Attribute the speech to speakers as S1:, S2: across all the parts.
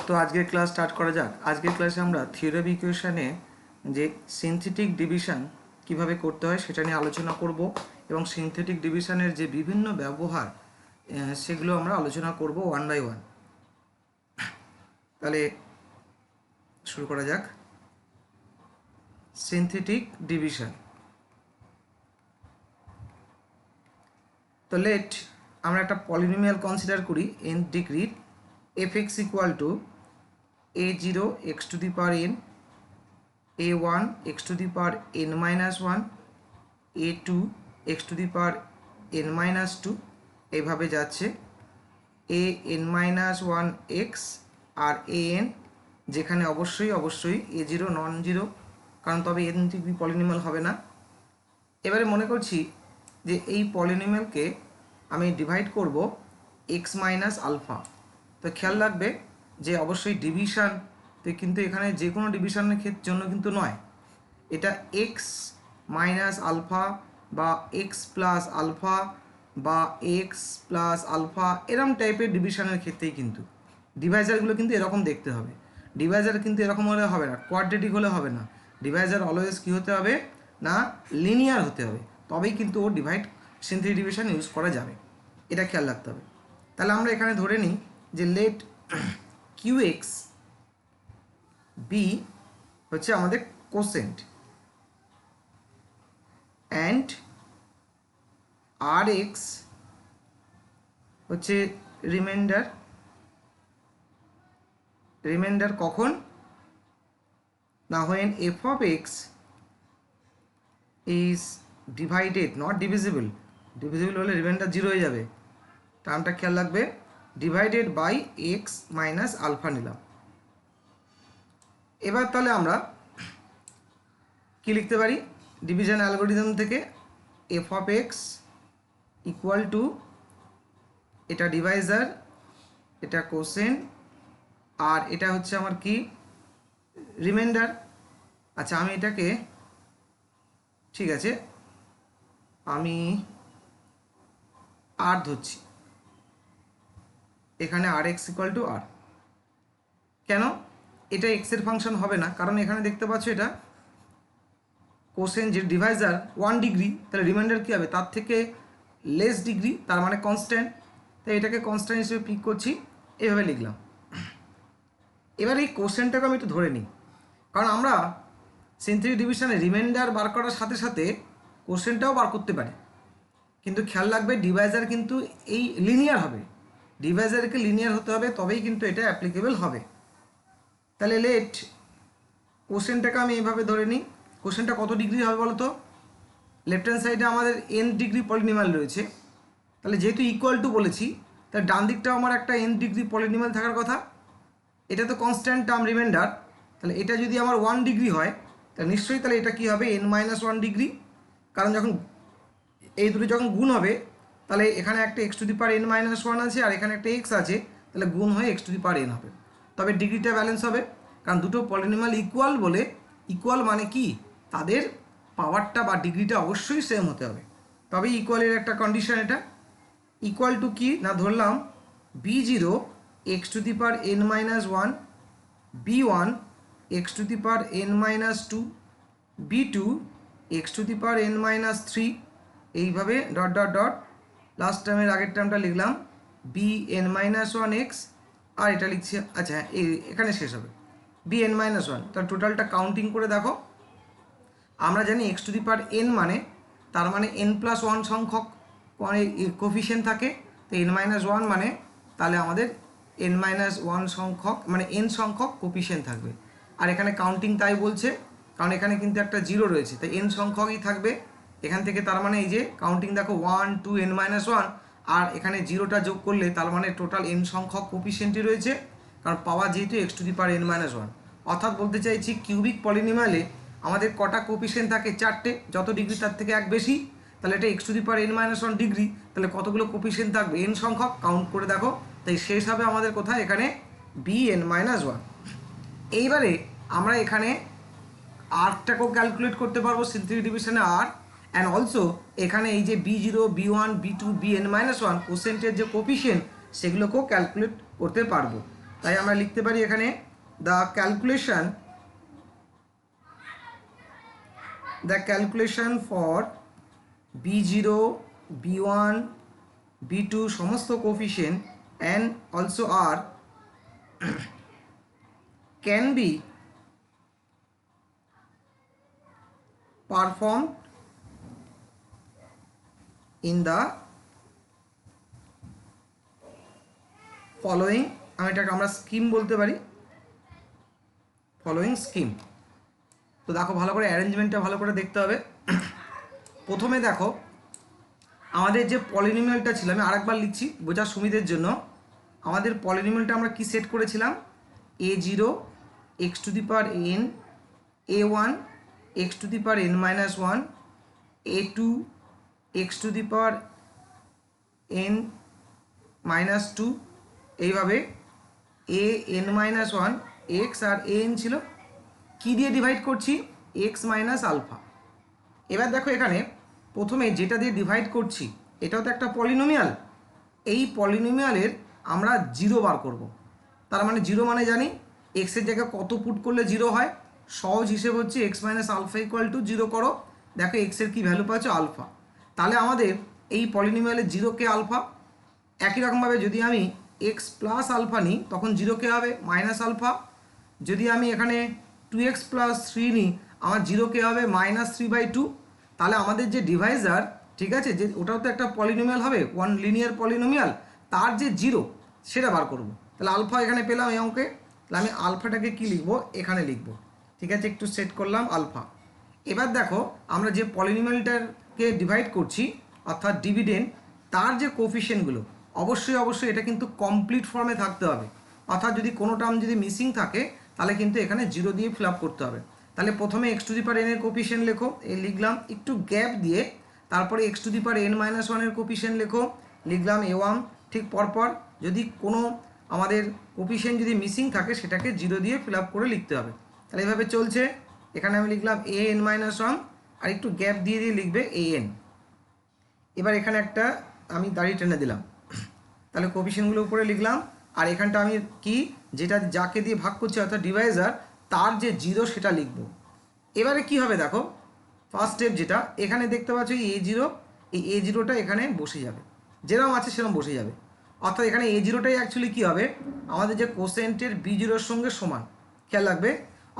S1: তো আজকের class start করা যাক। আজকের ক্লাসে আমরা থিওরি অফ ইকুয়েশনে যে সিনথেটিক ডিভিশন কিভাবে করতে হয় সেটা নিয়ে আলোচনা করব এবং সিনথেটিক ডিভিশনের যে বিভিন্ন ব্যবহার সেগুলো আমরা আলোচনা করব ওয়ান বাই ওয়ান। তাহলে শুরু করা যাক। Synthetic division. তো লেট আমরা একটা পলিনোমিয়াল কনসিডার করি n ডিগ্রির fx equal to a0 x to the power n, a1 x to the power n minus 1, a2 x to the power n minus 2 এইভাবে যাচ্ছে, a n মাইনাস 1 x আর an, যেখানে অবশ্যই a0 non zero, কারণ তবে n degree polynomial হবে না। এবারে মনে করছি যে এই পলিনোমিয়ালকে আমি ডিভাইড করব x মাইনাস আলফা। তো খেয়াল রাখবে যে অবশ্যই ডিভিশন তো কিন্তু এখানে যে কোনো ডিভিশনের জন্য কিন্তু নয়, এটা x মাইনাস আলফা বা x প্লাস আলফা বা x প্লাস আলফা এরকম টাইপের ডিভিশনের ক্ষেত্রেই কিন্তু ডিভাইজারগুলো কিন্তু এরকম দেখতে হবে। ডিভাইজার কিন্তু এরকম হলে হবে না, কোয়াড্রেটিক হলে হবে না। ডিভাইজার অলওয়েজ কী হতে হবে না, লিনিয়ার হতে হবে, তবেই কিন্তু ও সিনথেটিক ডিভিশন ইউজ করা যাবে, এটা খেয়াল রাখতে হবে। তাহলে আমরা এখানে ধরে নিই যে লেট qx বি হচ্ছে আমাদের কোসেন্ট অ্যান্ড rx হচ্ছে রিমাইন্ডার কখন না, when f of x is divided not divisible, divisible হলে রিমাইন্ডার জিরো হয়ে যাবে, টার্মটা খেয়াল রাখবে, divided by x minus alpha নিলাম। এবার তাহলে আমরা কি লিখতে পারি ডিভিশন অ্যালগরিদম থেকে, f of x equal to, এটা ডিভাইজার, এটা কোসেন, আর এটা হচ্ছে আমার কি রিমাইন্ডার। আচ্ছা আমি এটাকে ঠিক আছে আমি আর ধরছি, এখানে আর এক্স ইকুয়াল টু আর। কেন এটা এক্সের ফাংশন হবে না, কারণ এখানে দেখতে পাচ্ছ এটা কোসেন যে ডিভাইজার 1 ডিগ্রি, তাহলে রিমাইন্ডার কী হবে তার থেকে লেস ডিগ্রি, তার মানে কনস্ট্যান্ট, তাই এটাকে কনস্ট্যান্ট হিসেবে পিক করছি, এইভাবে লিখলাম। এবার এই কোসেনটাকে আমি একটু ধরে নিই, কারণ আমরা সিনথেটিক ডিভিশনে রিমাইন্ডার বার করার সাথে সাথে কোসেনটাও বার করতে পারি, কিন্তু খেয়াল রাখবে ডিভাইজার কিন্তু এই লিনিয়ার হবে, ডিভাইজারকে লিনিয়ার হতে হবে, তবেই কিন্তু এটা অ্যাপ্লিকেবল হবে। তাহলে লেট কোসেনটাকে আমি এইভাবে ধরে নিই। কোসেনটা কত ডিগ্রি হবে বলো তো? লেফট হ্যান্ড সাইডে আমাদের n ডিগ্রি পলিনোমিয়াল রয়েছে, তাহলে যেহেতু ইকুয়াল টু বলেছি তাহলে ডান দিকটাও আমার একটা n ডিগ্রি পলিনোমিয়াল থাকার কথা। এটা তো কনস্ট্যান্ট টার্ম রিমাইন্ডার, তাহলে এটা যদি আমার 1 ডিগ্রি হয় তাহলে নিশ্চয়ই তাহলে এটা কী হবে n মাইনাস 1 ডিগ্রি, কারণ যখন এই দুটো যখন গুণ হবে তাহলে এখানে একটা x to the power n minus 1 আছে আর এখানে একটা x আছে, তাহলে গুণ হয়ে x to the power n হবে, তবে ডিগ্রিটা ব্যালেন্স হবে, কারণ দুটো পলিনোমিয়াল ইকুয়াল বলে, ইকুয়াল মানে কি তাদের পাওয়ারটা বা ডিগ্রিটা অবশ্যই সেম হতে হবে, তবে ইকুয়ালের একটা কন্ডিশন। এটা ইকুয়াল টু কি না, ধরলাম b0 x to the power n minus 1, b1 x to the power n minus 2, b2 x to the power n minus 3, এইভাবে ডট ডট ডট, লাস্ট টার্মের আগের টার্মটা লিখলাম bn মাইনাস 1 x, আর এটা লিখছি, আচ্ছা এখানে শেষ হবে bn মাইনাস 1। তার টোটালটা কাউন্টিং করে দেখো, আমরা জানি x to the power n মানে তার মানে n প্লাস 1 সংখ্যক কোফিশিয়েন্ট থাকে, তো n মাইনাস 1 মানে তাহলে আমাদের n মাইনাস 1 সংখ্যক মানে n সংখ্যক কোফিশিয়েন্ট থাকবে, আর এখানে কাউন্টিং তাই বলছে কারণ এখানে কিন্তু একটা জিরো রয়েছে, তাই n সংখ্যকই থাকবে এখান থেকে, তার মানে এই যে কাউন্টিং দেখো 1 2 n মাইনাস 1, আর এখানে জিরোটা যোগ করলে তার মানে টোটাল n সংখ্যক কোফিশিয়েন্টই রয়েছে, কারণ পাওয়া যেহেতু x to the power n minus 1, অর্থাৎ বলতে চাইছি কিউবিক পলিনোমিয়ালে আমাদের কটা কোফিশিয়েন্ট থাকে, 4টে, যত ডিগ্রি তার থেকে এক বেশি, তাহলে এটা x to the power n minus 1 degree, তাহলে কতগুলো কোফিশিয়েন্ট থাকবে n সংখ্যক, কাউন্ট করে দেখো, তাই শেষ হবে আমাদের কোথায় এখানে bn মাইনাস 1। এইবারে আমরা এখানে আরটাকেও ক্যালকুলেট করতে পারবো সিনথেটিক ডিভিশনে আর, অ্যান্ড অলসো এখানে এই যে b0 b1 b2 bn minus 1 কোসেন্টের যে কোফিশিয়েন্ট সেগুলোকেও ক্যালকুলেট করতে পারবো। তাই আমরা লিখতে পারি এখানে the calculation for b0 b1 b2 সমস্ত coefficient and also r can be performed in the following, আমি এটাকে আমরা স্কিম বলতে পারি, ফলোয়িং স্কিম। তো দেখো ভালো করে অ্যারেঞ্জমেন্টটা ভালো করে দেখতে হবে। প্রথমে দেখো আমাদের যে পলিনোমিয়ালটা ছিল, আমি আরেকবার লিখছি বোঝার সুবিধের জন্য। আমাদের পলিনোমিয়ালটা আমরা কি সেট করেছিলাম, a0 x⁴n a1 x⁴n-1 a2 x⁴n-2 এইভাবে an-1 x আর an ছিল কি দিয়ে ডিভাইড করছি, x মাইনাস আলফা। এবার দেখো এখানে প্রথমে যেটা দিয়ে ডিভাইড করছি এটাও তো একটা পলিনোমিয়াল, এই পলিনোমিয়ালের আমরা জিরো বার করব। তার মানে জিরো মানে জানি এক্সের জায়গায় কত পুট করলে জিরো হয়, সহজ হিসেব হচ্ছে x minus alpha equal to zero করো, দেখো এক্সের কী ভ্যালু পাচ্ছ আলফা। তাহলে আমাদের এই পলিনোমিয়ালের জিরোকে আলফা। একই রকমভাবে যদি আমি এক্স প্লাস আলফা নিই তখন জিরোকে হবে মাইনাস আলফা। যদি আমি এখানে 2x + 3 নিই আমার জিরোকে হবে -3/2। তাহলে আমাদের যে ডিভাইজার, ঠিক আছে, যে ওটাও তো একটা পলিনোমিয়াল হবে, ওয়ান লিনিয়ার পলিনোমিয়াল, তার যে জিরো সেটা বার করব। তাহলে আলফা এখানে পেলাম এই অঙ্কে, তাহলে আমি আলফাটাকে কি লিখবো, এখানে লিখবো। ঠিক আছে, একটু সেট করলাম আলফা। এবার দেখো আমরা যে পলিনোমিয়ালটাকে ডিভাইড করছি অর্থাৎ ডিভিডেন্ড, তার যে কোফিশিয়েন্টগুলো অবশ্যই এটা কিন্তু কমপ্লিট ফর্মে থাকতে হবে। অর্থাৎ যদি কোনো টার্ম যদি মিসিং থাকে তাহলে কিন্তু এখানে জিরো দিয়ে ফিল আপ করতে হবে। তাহলে প্রথমে x⁴n এর কোফিশিয়েন্ট লেখো, এই লিখলাম, একটু গ্যাপ দিয়ে তারপরে x⁴n-1 এর কোফিশিয়েন্ট লেখো, লিখলাম a1। ঠিক পরপর যদি কোনো আমাদের কোফিশিয়েন্ট যদি মিসিং থাকে সেটাকে জিরো দিয়ে ফিল আপ করে লিখতে হবে। তাহলে এইভাবে চলছে। এখানে আমি লিখলাম an-1 আর একটু গ্যাপ দিয়ে লিখবে an। এবার এখানে একটা আমি দাড়ি টেনে দিলাম, তাহলে কোফিশিয়েন্টগুলো উপরে লিখলাম। আর এখানটা আমি কি যেটা যাকে দিয়ে ভাগ করছি অর্থাৎ ডিভাইজার, তার যে জিরো সেটা লিখব। এবারে কি হবে দেখো, ফার্স্ট স্টেপ যেটা এখানে দেখতে পাচ্ছ a0, এই a0টা এখানে বসে যাবে, যেরকম আছে সেরকম বসে যাবে। অর্থাৎ এখানে a0টাই অ্যাকচুয়ালি কী হবে, আমাদের যে কোসেন্টের b0-র সঙ্গে সমান, খেয়াল রাখবে।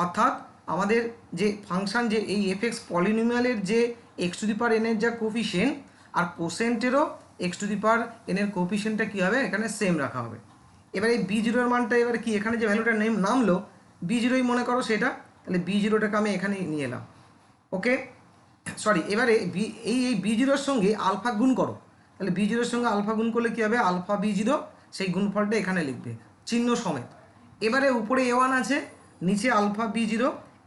S1: অর্থাৎ আমাদের যে ফাংশান, যে এই f(x) পলিনোমিয়ালের যে x⁴n এর যা কোফিশিয়েন্ট আর কোসেন্টেরও x⁴n এর কোফিশিয়েন্টটা কী হবে, এখানে সেম রাখা হবে। এবার এই b0-র মানটা এবার কি, এখানে যে ভ্যালুটা নামলো b0ই মনে করো সেটা, তাহলে b0টাকে আমি এখানে নিয়ে এলাম। ওকে, সরি, এবারে এই b0-র সঙ্গে আলফা গুণ করো, তাহলে b0-র সঙ্গে আলফা গুণ করলে কী হবে, আলফা b0, সেই গুণফলটা এখানে লিখবে চিহ্ন সমেত। এবারে উপরে a1 আছে, নিচে আলফা b0,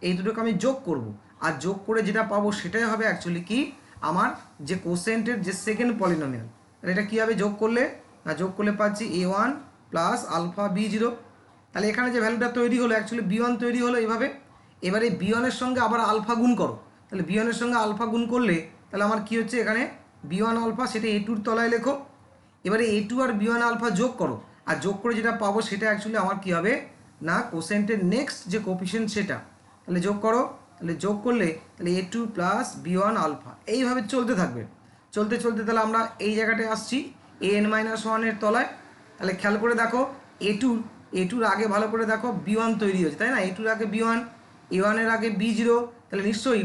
S1: এই দুটোকে আমি যোগ করব, আর যোগ করে যেটা পাবো সেটাই হবে অ্যাকচুয়ালি কি আমার যে কোসেন্টের যে সেকেন্ড পলিনোমিয়াল। তাহলে এটা কী হবে, যোগ করলে পাচ্ছি a1 প্লাস আলফা b0। তাহলে এখানে যে ভ্যালুটা তৈরি হলো অ্যাকচুয়ালি b1 তৈরি হলো এইভাবে। এবারে b1-এর সঙ্গে আবার আলফা গুণ করো, তাহলে b1-এর সঙ্গে আলফা গুণ করলে তাহলে আমার কি হচ্ছে, এখানে b1 আলফা, সেটা a2-র তলায় লেখো। এবারে a2 আর b1 আলফা যোগ করো, আর যোগ করে যেটা পাবো সেটা অ্যাকচুয়ালি আমার কি হবে না, কোসেন্টের নেক্সট যে কোফিশিয়েন্ট সেটা। তাহলে যোগ করো, তাহলে যোগ করলে তাহলে a2 প্লাস b1 আলফা, এইভাবে চলতে থাকবে। চলতে তাহলে আমরা এই জায়গাটায় আসছি an-1 এর তলায়। তাহলে খেয়াল করে দেখো a2-র আগে ভালো করে দেখো b1 তৈরি হয়েছে, তাই না, a2-র আগে b1, a1-এর আগে b0, তাহলে নিশ্চয়ই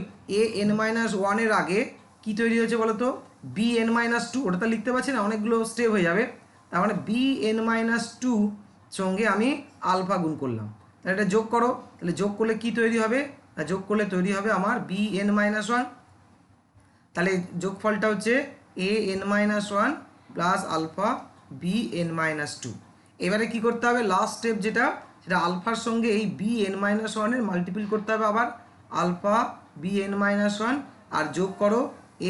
S1: an-1 এর আগে কি তৈরি হয়েছে বলো তো, bn-2। ওটা তো লিখতে পারছি না, অনেকগুলো স্টেপ হয়ে যাবে। তার মানে bn-2 সঙ্গে আমি আলফা গুণ করলাম, তাহলে এটা যোগ করো, তাহলে যোগ করলে কি তৈরি হবে, যোগ করলে তৈরি হবে আমার bn-1। তাহলে যোগফলটা হচ্ছে an-1 প্লাস আলফা bn-2। এবারে কি করতে হবে, লাস্ট স্টেপ যেটা, সেটা আলফার সঙ্গে এই bn-1 এর মাল্টিপ্ল করতে হবে আবার, আলফা bn-1 আর যোগ করো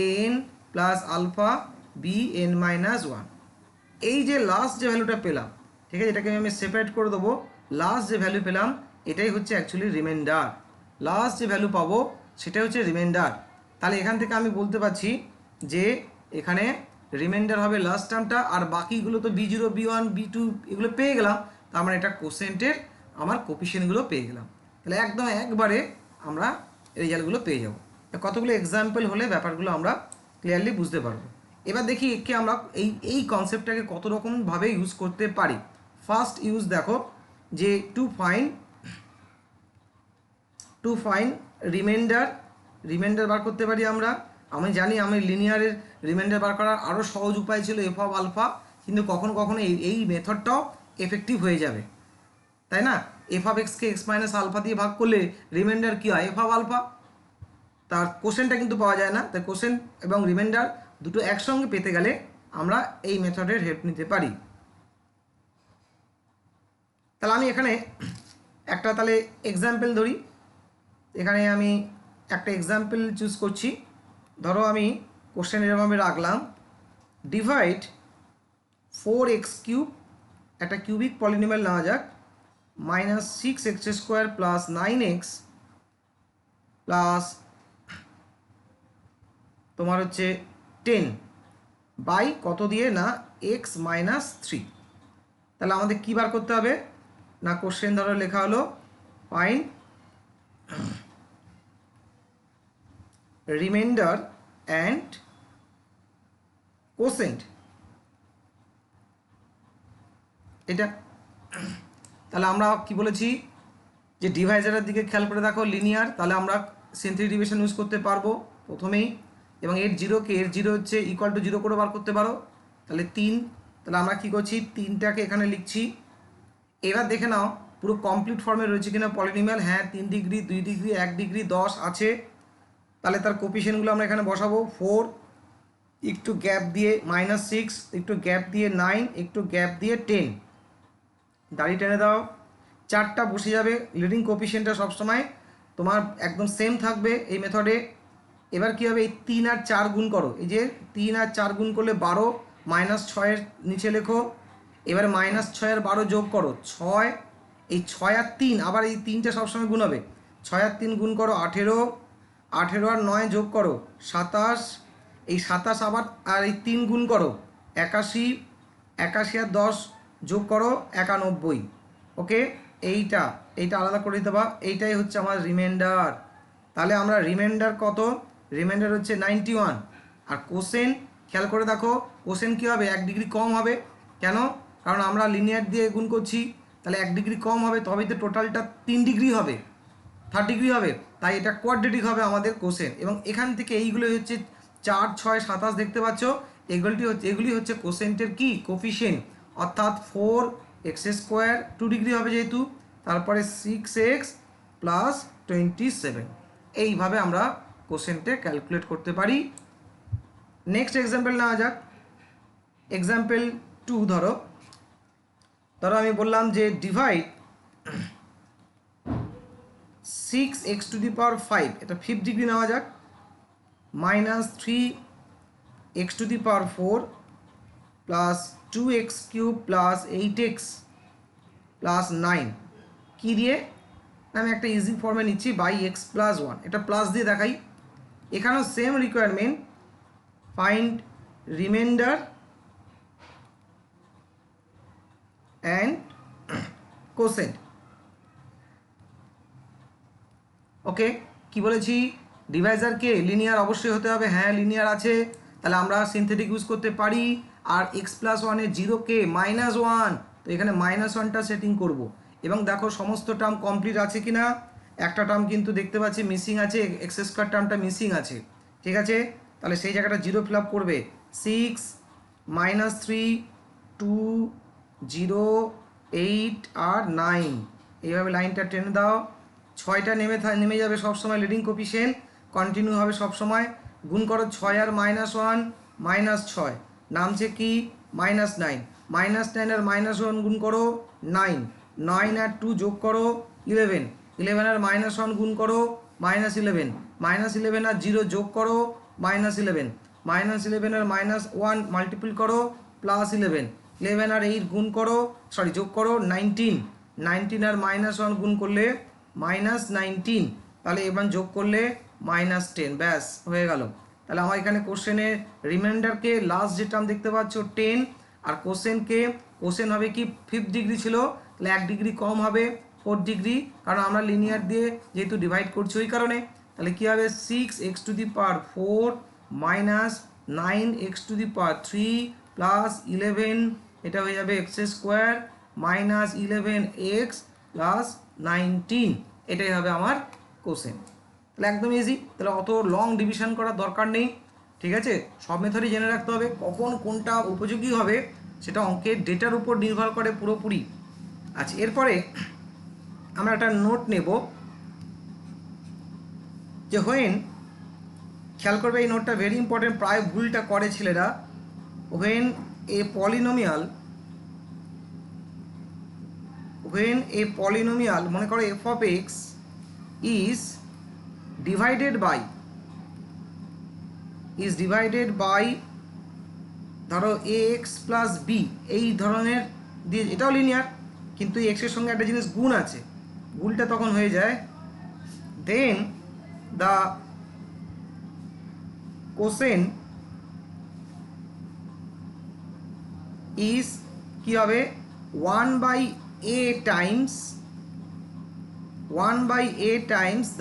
S1: an প্লাস আলফা bn-1। এই যে লাস্ট যে ভ্যালুটা পেলাম, ঠিক আছে, এটাকে আমি সেপারেট করে দেবো। লাস্ট যে ভ্যালু পেলাম এটাই হচ্ছে অ্যাকচুয়ালি রিমাইন্ডার। লাস্ট যে ভ্যালু পাবো সেটাই হচ্ছে রিমাইন্ডার। তাহলে এখান থেকে আমি বলতে পারছি যে এখানে রিমাইন্ডার হবে লাস্ট টার্মটা, আর বাকিগুলো তো b0 b1 b2 এগুলো পেয়ে গেলাম, তার মানে এটা কোসেন্টের আমার কোফিশিয়েন্টগুলো পেয়ে গেলাম। তাহলে একদম একবারে আমরা রেজাল্টগুলো পেয়ে যাব। কতগুলো এক্সাম্পল হলে ব্যাপারগুলো আমরা ক্লিয়ারলি বুঝতে পারবো। এবার দেখি একে আমরা এই কনসেপ্টটাকে কত রকমভাবে ইউজ করতে পারি। ফার্স্ট ইউজ দেখো, যে টু ফাইন্ড রিমাইন্ডার বার করতে পারি আমরা। আমি জানি আমি লিনিয়ারের রিমাইন্ডার বার করার আরও সহজ উপায় ছিল এফ অফ আলফা, কিন্তু কখনো কখনো এই মেথডটাও এফেক্টিভ হয়ে যাবে, তাই না? এফ অফ এক্সকে এক্স মাইনাস আলফা দিয়ে ভাগ করলে রিমাইন্ডার কী হয়? F of alpha. তার কোশ্চেনটা কিন্তু পাওয়া যায় না, তাই কোশ্চেন এবং রিমাইন্ডার দুটো একসঙ্গে পেতে গেলে আমরা এই মেথডের হেল্প নিতে পারি। তাহলে আমি এখানে একটা এক্সাম্পল ধরি। এখানে আমি একটা এক্সাম্পল চুজ করছি। ধরো আমি কোশ্চেন এরকমভাবে রাখলাম, ডিভাইড 4x³ একটা কিউবিক পলিনোমিয়াল নেওয়া যাক, -6x² প্লাস 9x প্লাস তোমার হচ্ছে 10 বাই কত দিয়ে না x - 3। তাহলে আমাদের কী বার করতে হবে না, কোশ্চেন ধরো লেখা হলো ফাইন্ড রিমাইন্ডার অ্যান্ড কোসেন্ট। এটা তাহলে আমরা কি বলেছি যে ডিভাইজারের দিকে খেয়াল করে দেখো, লিনিয়ার, তাহলে আমরা সিনথেটিক ডিভিশন ইউজ করতে পারবো প্রথমেই, এবং এর জিরোকে হচ্ছে ইকুয়াল টু 0 করে বার করতে পারো। তাহলে 3, তাহলে আমরা কি করছি 3টাকে এখানে লিখছি। এবার দেখে নাও পুরো কমপ্লিট ফর্মে রয়েছে কিনা পলিনোমিয়াল। হ্যাঁ, 3 ডিগ্রি, 2 ডিগ্রি, 1 ডিগ্রি, 10 আছে। তাহলে তার কোফিশিয়েন্টগুলো আমরা এখানে বসাবো। 4, একটু গ্যাপ দিয়ে -6, একটু গ্যাপ দিয়ে 9, একটু গ্যাপ দিয়ে 10। দাড়ি টেনে দাও, 4টা বসে যাবে। লিডিং কোফিশিয়েন্টটা সবসময় তোমার একদম সেম থাকবে এই মেথডে। এবার কী হবে, এই 3 আর 4 গুণ করো। এই যে 3 আর 4 গুণ করলে 12, -6 নিচে লেখো। এবার -6 আর 12 যোগ করো 6, এই 6 আর 3, আবার এই 3টা সবসময় গুণ হবে। 6 আর 3 গুণ করো 18, 18 আর 9 যোগ করো 27, এই 27 আবার আর এই 3 গুণ করো 81, 81 আর 10 যোগ করো 91। ওকে, এইটা আলাদা করে দিতে পারো। এইটাই হচ্ছে আমার রিমাইন্ডার। তাহলে আমরা রিমাইন্ডার কত, রিমাইন্ডার হচ্ছে 91। আর কোসেন খেয়াল করে দেখো, কোসেন কী হবে, 1 ডিগ্রি কম হবে। কেন? কারণ আমরা লিনিয়ার দিয়ে গুণ করছি, তাহলে 1 ডিগ্রি কম হবে, তবেই তো টোটালটা 3 ডিগ্রি হবে, 3 ডিগ্রি হবে। তাই এটা কোয়াড্রেটিক হবে আমাদের কোসেন। এবং এখান থেকে এইগুলো হচ্ছে 4, 6, 27 দেখতে পাচ্ছ, এগুলি হচ্ছে কোসেন্টের কি কোফিশিয়েন্ট, অর্থাৎ 4x² 2 ডিগ্রি হবে যেহেতু, তারপরে 6x প্লাস 27। এইভাবে আমরা কোসেন্টে ক্যালকুলেট করতে পারি। নেক্সট এক্সাম্পল নেওয়া যাক। এক্সাম্পল 2 ধরো আমি বললাম যে ডিভাইড 6x⁵, এটা 5 ডিগ্রি নেওয়া যাক, -3x⁴ plus 2x³ plus 8x plus 9। কী দিয়ে? আমি একটা ইজি ফর্মে নিচ্ছি, বাই x প্লাস 1। এটা প্লাস দিয়ে দেখাই। এখানেও same requirement, find remainder and quotient. Okay, কি বলেছি, ডিভাইজারকে লিনিয়ার অবশ্যই হতে হবে। হ্যাঁ, লিনিয়ার আছে, তাহলে আমরা সিনথেটিক ইউজ করতে পারি। আর x+1 এর 0কে -1, তো এখানে -1টা সেটিং করব। এবং দেখো সমস্ত টার্ম কমপ্লিট আছে কিনা। একটা টার্ম কিন্তু দেখতে পাচ্ছি মিসিং আছে, x² টার্মটা মিসিং আছে। ঠিক আছে, তাহলে সেই জায়গাটা 0 ফিল আপ করবে। 6 -3 2 0 8 আর 9, এইভাবে লাইনটা টেনে দাও। 6টা নেমে যাবে সবসময়, লিডিং কোফিশিয়েন্ট কন্টিনিউ হবে সবসময়। গুণ করো 6 আর -1, -6 নামছে কি -9, -9 আর -1 গুণ করো 9, 9 আর 2 যোগ করো 11, 11 আর -1 গুণ করো -11, -11 আর 0 যোগ করো -11, -11 আর -1 মাল্টিপ্ল করো +11, 11 আর 8 গুণ করো যোগ করো 19, 19 আর -1 গুণ করলে -19, তাহলে এবার যোগ করলে -10। ব্যাস হয়ে গেল। তাহলে আমার এখানে কোশ্চেনের রিমাইন্ডারকে লাস্ট যে টার্ম দেখতে পাচ্ছ 10, আর কোশ্চেন হবে কি 5 ডিগ্রি ছিল, তাহলে 1 ডিগ্রি কম হবে 4 ডিগ্রি, কারণ আমরা লিনিয়ার দিয়ে যেহেতু ডিভাইড করছি ওই কারণে। তাহলে কী হবে 6x⁴ মাইনাস 9x⁴ প্লাস 11, এটা হয়ে যাবে x² মাইনাস 11x প্লাস 19, এটাই হবে আমার কোসেন। তাহলে একদম ইজি, তাহলে অত লং ডিভিশন করার দরকার নেই, ঠিক আছে। সব মেথডই জেনে রাখতে হবে, কখন কোনটা উপযোগী হবে সেটা অঙ্কের ডেটার উপর নির্ভর করে পুরোপুরি। আচ্ছা, এরপরে আমরা একটা নোট নেব যে হোয়েন, খেয়াল করবে এই নোটটা ভেরি ইম্পর্টেন্ট, প্রায় ভুলটা করে ছেলেরা। হোয়েন এ পলিনোমিয়াল মনে করো f of x is divided by ধরো ax প্লাস b, এই ধরনের দিয়ে, এটাও লিনিয়ার কিন্তু এই এক্সের সঙ্গে একটা জিনিস গুণ আছে, ভুলটা তখন হয়ে যায়। দেন দ্য কোসেন ইজ কি হবে 1/a times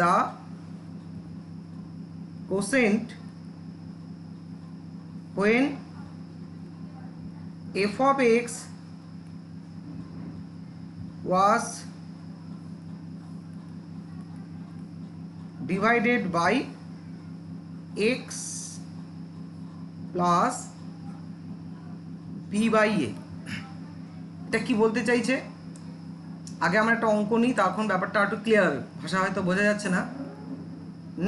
S1: the quotient when f of x was divided by x plus b by a। এটা কি বলতে চাইছে, আগে আমরা একটা অঙ্ক নিই, তখন ব্যাপারটা একটু ক্লিয়ার হবে, ভাষা হয়তো বোঝা যাচ্ছে না।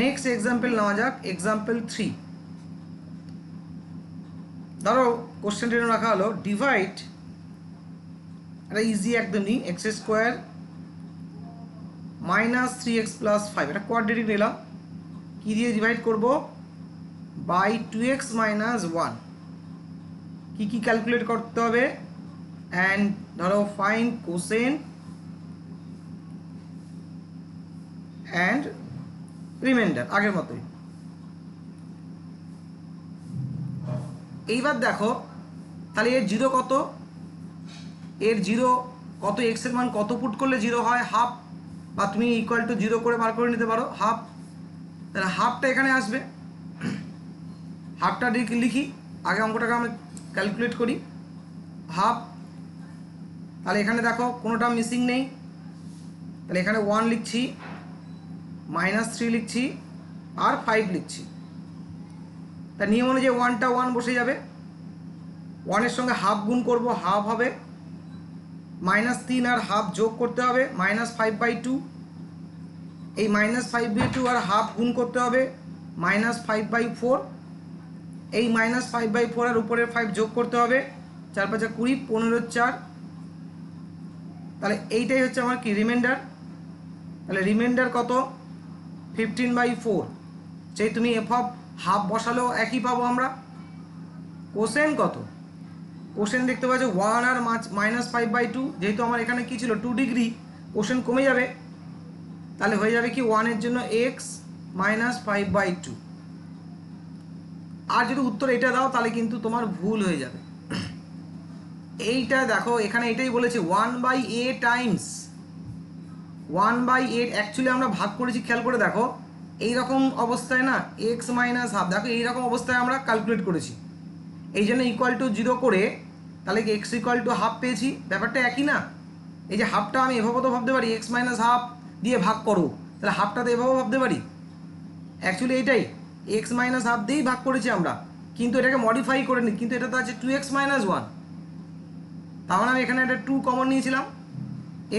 S1: নেক্সট এক্সাম্পল নেওয়া যাক, এক্সাম্পল 3। ধরো কোশ্চেনটা রাখা হলো ডিভাইড, এটা ইজি একদমই, x² মাইনাস 3x প্লাস 5, এটা কোয়াড্রেটিক নিলাম, কী দিয়ে ডিভাইড করব, by 2x minus 1। Key calculate করতে হবে, অ্যান্ড ধরো ফাইন্ড কোসেন অ্যান্ড রিমাইন্ডার, আগের মতোই। এইবার দেখো তাহলে এর জিরো কত, এক্স এর মান কত পুট করলে জিরো হয়, হাফ, বা তুমি ইকুয়াল টু 0 করে বার করে নিতে পারো, হাফ। তাহলে হাফটা এখানে আসবে, হাফটা লিখি, আগে অঙ্কটাকে আমরা ক্যালকুলেট করি। হাফ, তাহলে এখানে দেখো কোনোটা মিসিং নেই, তাহলে এখানে 1 লিখছি, -3 লিখছি, আর 5 লিখছি। তার নিয়ম অনুযায়ী 1টা 1 বসে যাবে, 1-এর সঙ্গে হাফ গুণ করব, হাফ হবে, -3 আর হাফ যোগ করতে হবে, -5/2, এই -5/2 আর হাফ গুণ করতে হবে, -5/4, এই -5/4 আর উপরের 5 যোগ করতে হবে, 4 5 20, 15 4। তাহলে এইটাই হচ্ছে আমার কি রিমাইন্ডার। তাহলে রিমাইন্ডার কত, 15/4। সেই তুমি এফ অফ হাফ বসালেও একই পাবো আমরা। কোসেন কত, কোসেন দেখতে পাচ্ছ 1 আর -5/2, যেহেতু আমার এখানে কি ছিল 2 ডিগ্রি, কোসেন কমে যাবে, তাহলে হয়ে যাবে কি 1 এর জন্য x -5/2। আর যদি উত্তর এটা দাও তাহলে কিন্তু তোমার ভুল হয়ে যাবে। এইটা দেখো এখানে এটাই বলেছে 1/a টাইমস 1/8, অ্যাকচুয়ালি আমরা ভাগ করেছি, খেয়াল করে দেখো এইরকম অবস্থায় না, x -হাফ, দেখো এইরকম অবস্থায় আমরা ক্যালকুলেট করেছি, এই জন্য ইকুয়াল টু 0 করে, তাহলে x ইকুয়াল টু হাফ পেয়েছি, ব্যাপারটা একই না। এই যে হাফটা আমি এভাবে তো ভাবতে পারি, x -হাফ দিয়ে ভাগ করো, তাহলে হাফটা তো এভাবে ভাবতে পারি, অ্যাকচুয়ালি এইটাই x -হাফ দিয়েই ভাগ করেছি আমরা, কিন্তু এটাকে মডিফাই করে নিই, কিন্তু এটা তো আছে 2x - 1, তাহলে আমি এখানে একটা 2 কমন নিয়েছিলাম,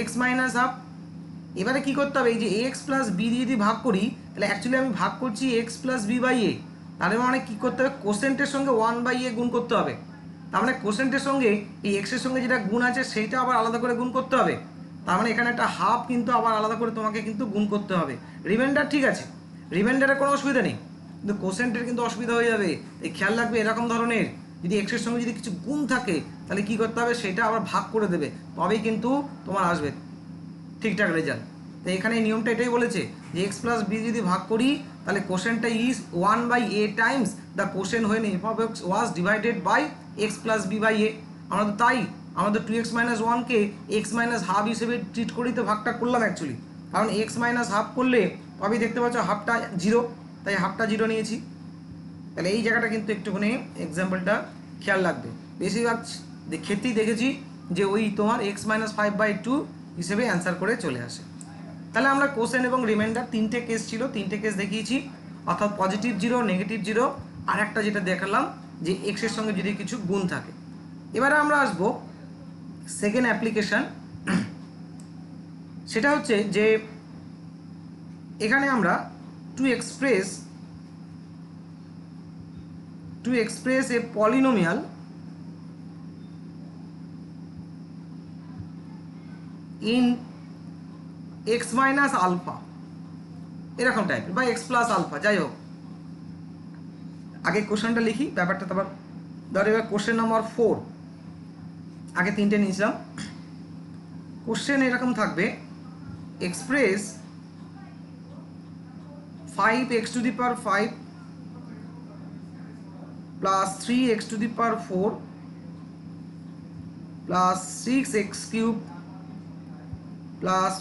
S1: x -হাফ। এবারে কি করতে হবে, এই যে x প্লাস বি দিয়ে যদি ভাগ করি, তাহলে অ্যাকচুয়ালি আমি ভাগ করছি x প্লাস b/a, তাহলে মানে কী করতে হবে, কোসেন্টের সঙ্গে 1/a গুণ করতে হবে, তার মানে কোসেন্টের সঙ্গে এই x এর সঙ্গে যেটা গুণ আছে সেইটা আবার আলাদা করে গুণ করতে হবে, তার মানে এখানে একটা হাফ কিন্তু আবার আলাদা করে তোমাকে কিন্তু গুণ করতে হবে। রিমাইন্ডার ঠিক আছে, রিমাইন্ডারের কোনো অসুবিধা নেই, কিন্তু কোসেন্টের কিন্তু অসুবিধা হয়ে যাবে। এই খেয়াল রাখবে এরকম ধরনের যদি x এর সঙ্গে যদি কিছু গুণ থাকে, তাহলে কী করতে হবে, সেটা আবার ভাগ করে দেবে, তবেই কিন্তু তোমার আসবে ঠিকঠাক রেজাল্ট। তো এখানে এই নিয়মটা এটাই বলেছে যে x প্লাস বি যদি ভাগ করি, তাহলে কোসেনটা is 1/a times the quotient when f of x was divided by x plus b/a। আমরা তো তাই আমরা তো 2x মাইনাস ওয়ানকে এক্স মাইনাস হাফ হিসেবে ট্রিট করেই তো ভাগটা করলাম অ্যাকচুয়ালি, কারণ এক্স মাইনাস হাফ করলে তবেই দেখতে পাচ্ছ হাফটা জিরো, তাই হাফটা জিরো নিয়েছি। তাহলে এই জায়গাটা কিন্তু একটুখানি এক্সাম্পলটা খেয়াল রাখবে। বেশিরভাগ ক্ষেত্রেই দেখেছি যে ওই তোমার এক্স মাইনাস 5/2 হিসেবে অ্যান্সার করে চলে আসে। তাহলে আমরা কোসেন এবং রিমাইন্ডার তিনটে কেস ছিল, তিনটে কেস দেখিয়েছি, অর্থাৎ পজিটিভ জিরো, নেগেটিভ জিরো, আর একটা যেটা দেখালাম যে এক্সের সঙ্গে যদি কিছু গুণ থাকে। এবারে আমরা আসবো সেকেন্ড অ্যাপ্লিকেশান, সেটা হচ্ছে যে এখানে আমরা to express a polynomial in x minus alpha, এরকম টাইপের, বা এক্স প্লাস আলফা, যাই হোক। আগে কোশ্চেনটা লিখি, ব্যাপারটা তারপর ধর। এবার কোশ্চেন নম্বর 4, আগে তিনটে নিয়েছিলাম। কোশ্চেন এরকম থাকবে, express 5x⁵ plus 3x⁴ plus 6x³ plus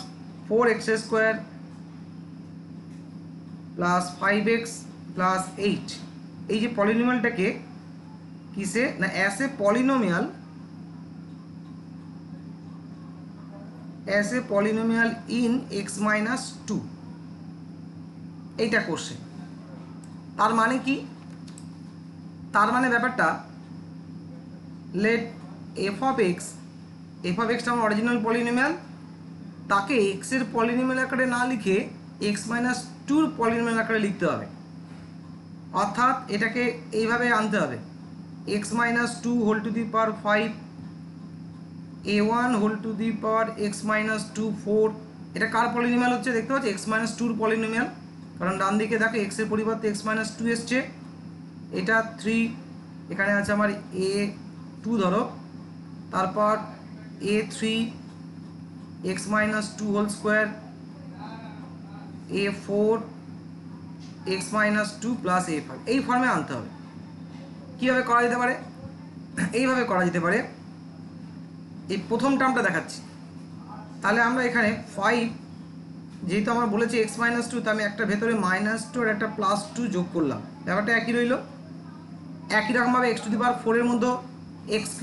S1: 4x² plus 5x plus 8, এই যে পলিনোমিয়ালটাকে কিসে না as a polynomial in x-2, এইটা কোশ্চেন। তার মানে কি? তার মানে ব্যাপারটা লেট এফ অফ এক্সটা আমার অরিজিনাল পলিনোমিয়াল, তাকে এক্সের পলিনোমিয়াল আকারে না লিখে x-2 পলিনোমিয়াল আকারে লিখতে হবে। অর্থাৎ এটাকে এইভাবে আনতে হবে, x-2 whole to the power 5, a1 whole to the power x-2 4। এটা কার পলিনোমিয়াল হচ্ছে দেখতে পাচ্ছি? x-2 পলিনোমিয়াল, কারণ ডান দিকে দেখো এক্সের পরিবর্তে x-2 এসছে। এটা 3, এখানে আছে আমার a2 ধরো, তারপর a3 x-2 whole square, a4 x-2 plus a5, এই ফর্মে আনতে হবে। কীভাবে করা যেতে পারে? এইভাবে করা যেতে পারে। এই প্রথম টার্মটা দেখাচ্ছি। তাহলে আমরা এখানে 5, যেহেতু আমরা বলেছি x-2, তো আমি একটা ভেতরে -2 আর একটা +2 যোগ করলাম, ব্যাপারটা একই রইল। একই রকমভাবে x⁴ এর মধ্যে x³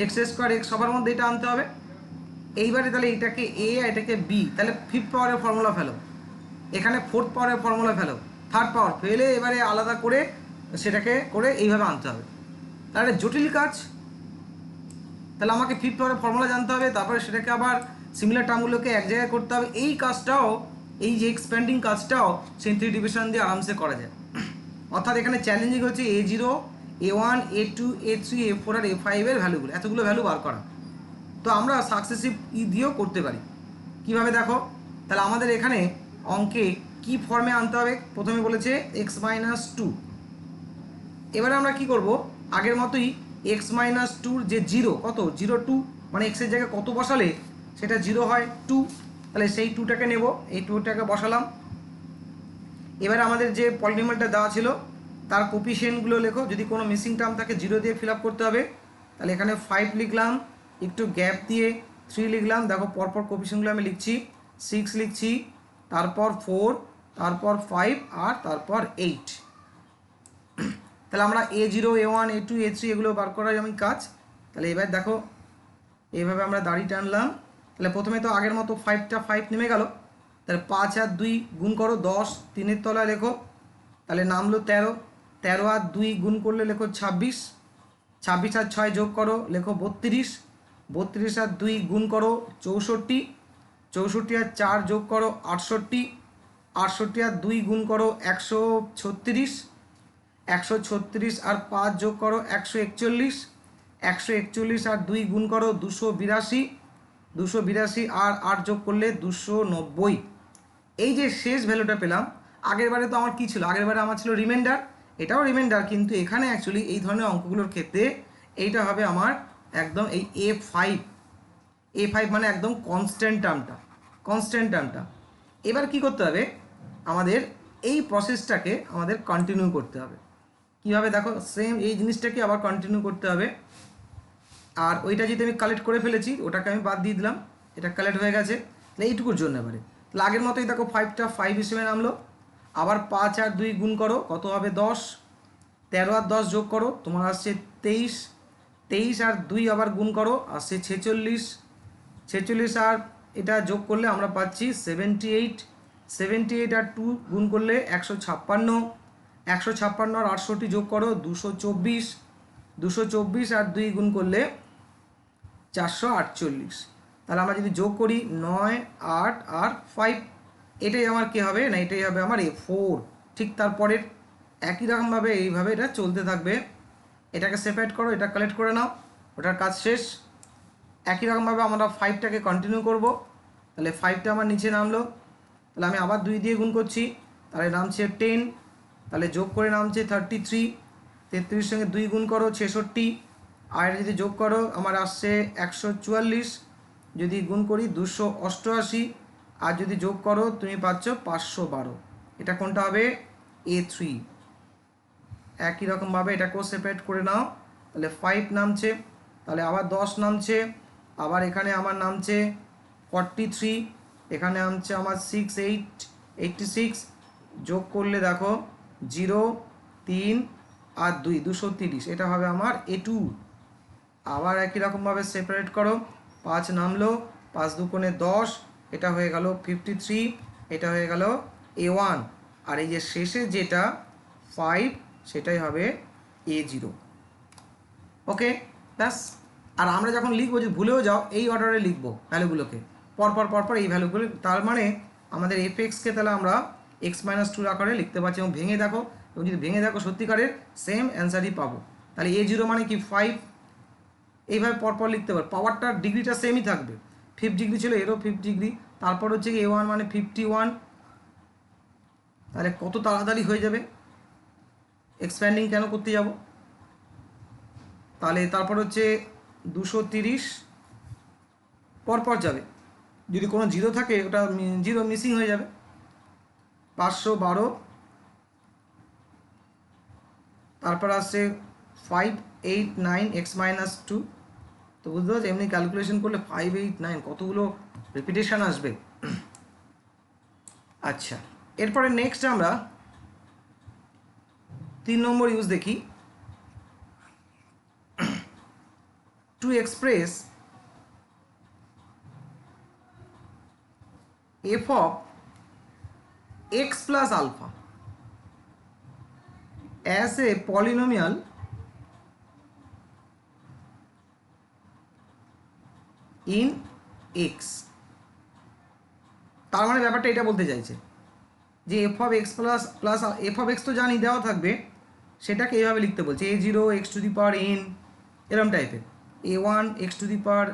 S1: x² x সবার মধ্যে এটা আনতে হবে। এইবারে তাহলে এটাকে a আর এটাকে b, তাহলে 5th পাওয়ারের ফর্মুলা ফেলো, এখানে 4th পাওয়ারের ফর্মুলা ফেলো, 3rd পাওয়ার ফেলে এবারে আলাদা করে সেটাকে করে এইভাবে আনতে হবে। তাহলে জটিল কাজ। তাহলে আমাকে 5th পাওয়ারের ফর্মুলা জানতে হবে, তারপরে সেটাকে আবার সিমিলার টার্মগুলোকে এক জায়গায় করতে হবে। এই কাজটাও, এই যে এক্সপ্যান্ডিং কাজটাও সিম্পলি ডিভিশন দিয়ে আরামসে করা যায়। অর্থাৎ এখানে চ্যালেঞ্জিং হচ্ছে a0, a1, a2, a3, a4 আর a5 এর ভ্যালুগুলো, এতগুলো ভ্যালু বার করা। তো আমরা সাকসেসিভ দিয়েও করতে পারি। কিভাবে দেখো? তাহলে আমাদের এখানে অঙ্কে কি ফর্মে আনতে হবে? প্রথমে বলেছে x-2। এবারে আমরা কি করব? আগের মতোই x-2 যে 0, কত 0 2, মানে এক্সের জায়গায় কত বসালে সেটা 0 হয় 2, তাহলে সেই 2টাকে নেব, এই 2টাকে বসালাম। এবারে আমাদের যে পলিনোমিয়ালটা দেওয়া ছিল তার কোফিশিয়েন্টগুলো লেখো, যদি কোনো মিসিং টার্ম থাকে 0 দিয়ে ফিল আপ করতে হবে। তাহলে এখানে 5 লিখলাম, একটু গ্যাপ দিয়ে 3 লিখলাম, দেখো পরপর কোফিশিয়েন্টগুলো আমি লিখছি, 6 লিখছি, তারপর 4, তারপর 5 আর তারপর 8। তাহলে আমরা a0, a1, a2, a3 এগুলো বার করার আমি কাজ। তাহলে এবার দেখো এইভাবে আমরা দাড়ি টানলাম। তাহলে প্রথমে তো আগের মতো 5 নেমে গেল, তাহলে 5 আর 2 গুণ করো 10, 3-এর তলায় লেখো, তাহলে নামলো 13, 13 আর 2 গুণ করলে লেখো 26, 26 আর 6 যোগ করো লেখো 32, 32 আর 2 গুণ করো 64, 64 আর 4 যোগ করো 68, 68 আর 2 গুণ করো 136, 136 আর 5 যোগ করো 141, 141 আর 2 গুণ করো 282, 282 আর 8 যোগ করলে 290। এই যে শেষ ভ্যালুটা পেলাম, আগের বারে তো আমার কী ছিল? আগের বারে আমার ছিল রিমাইন্ডার, এটাও রিমাইন্ডার, কিন্তু এখানে অ্যাকচুয়ালি এই ধরনের অঙ্কগুলোর ক্ষেত্রে এইটা হবে আমার একদম এই a5 মানে একদম কনস্ট্যান্ট টার্মটা। এবার কি করতে হবে? আমাদের এই প্রসেসটাকে আমাদের কন্টিনিউ করতে হবে। কীভাবে দেখো? সেম এই জিনিসটাকে আবার কন্টিনিউ করতে হবে। আর ওইটা যদি আমি কালেক্ট করে ফেলেছি ওটাকে আমি বাদ দিয়ে দিলাম, এটা কালেক্ট হয়ে গেছে। তাহলে এইটুকুর জন্য এবারে তাহলে আগের মতোই দেখো 5টা 5 হিসেবে নামলো। আবার 5 আর 2 গুণ করো, কত হবে 10। 13 আর 10 যোগ করো, তোমার আসছে 23। 23 আর 2 আবার গুণ করো, আসছে 46। 46 আর এটা যোগ করলে আমরা পাচ্ছি 78। 78 আর 2 গুণ করলে 156। 156 আর 68 যোগ করো 224। 224 আর 2 গুণ করলে 448। তাহলে আমরা যদি যোগ করি 9, 8 আর 5, এটাই আমার কী হবে না, এটাই হবে আমার A4। ঠিক তারপরের একই রকমভাবে এইভাবে এটা চলতে থাকবে। এটাকে সেপারেট করো, এটা কালেক্ট করে নাও, ওটার কাজ শেষ। একই রকমভাবে আমরা 5টাকে কন্টিনিউ করব। তাহলে 5টা আমার নিচে নামলো, তাহলে আমি আবার 2 দিয়ে গুণ করছি, তাহলে নামছে 10। তাহলে যোগ করে নামছে 33। 33 সঙ্গে 2 গুণ করো 66। আর এটা যদি যোগ করো আমার আসছে 144। যদি গুণ করি 288। আর যদি যোগ করো তুমি পাচ্ছ 512। এটা কোনটা হবে? A3। একই রকমভাবে এটাকেও সেপারেট করে নাও। তাহলে 5 নামছে, তাহলে আবার 10 নামছে, আবার এখানে আমার নামছে 43, এখানে নামছে আমার 86। যোগ করলে দেখো 0, 3 আর 2, 230, এটা হবে আমার A2। আবার একই রকমভাবে সেপারেট করো, 5 নামলো, 5 দুগুণে 10, এটা হয়ে গেল 53, এটা হয়ে গেল A1। আর এই যে শেষে যেটা 5, সেটাই হবে A0। ওকে, ব্যাস। আর আমরা যখন লিখবো, যদি ভুলেও যাও এই অর্ডারে লিখবো ভ্যালুগুলোকে পরপর এই ভ্যালুগুলো। তার মানে আমাদের এফএক্সকে তাহলে আমরা x-2 আকারে লিখতে পারছি। এবং ভেঙে দেখো, এবং যদি ভেঙে দেখো সত্যিকারের সেম অ্যান্সারই পাবো। তাহলে A0 মানে কি 5, এইভাবে পরপর লিখতে পারো। পাওয়ারটার ডিগ্রিটা সেমই থাকবে, 5 ডিগ্রি ছিল, এরও 5 ডিগ্রি। তারপর হচ্ছে A1 মানে 51, তাহলে কত তাড়াতাড়ি হয়ে যাবে। এক্সপ্যান্ডিং কেন করতে যাব? তাহলে তারপর হচ্ছে 230 পরপর যাবে, যদি কোনো জিরো থাকে ওটা জিরো মিসিং হয়ে যাবে। 512, তারপর আসছে 589 x-2। তো বুঝতে পারছো, এমনি ক্যালকুলেশন করলে 589 কতগুলো রিপিটেশন আসবে। আচ্ছা, এরপরে নেক্সট আমরা 3 নম্বর ইউজ দেখি। To express f of x plus alpha as a polynomial in x। তার মানে ব্যাপারটা এটা বলতে চাইছে যে f of x plus f of x তো জানি দেওয়া থাকবে, সেটাকে এইভাবে লিখতে বলছে A0 x to the power n, এরকম টাইপের, A1 x to the power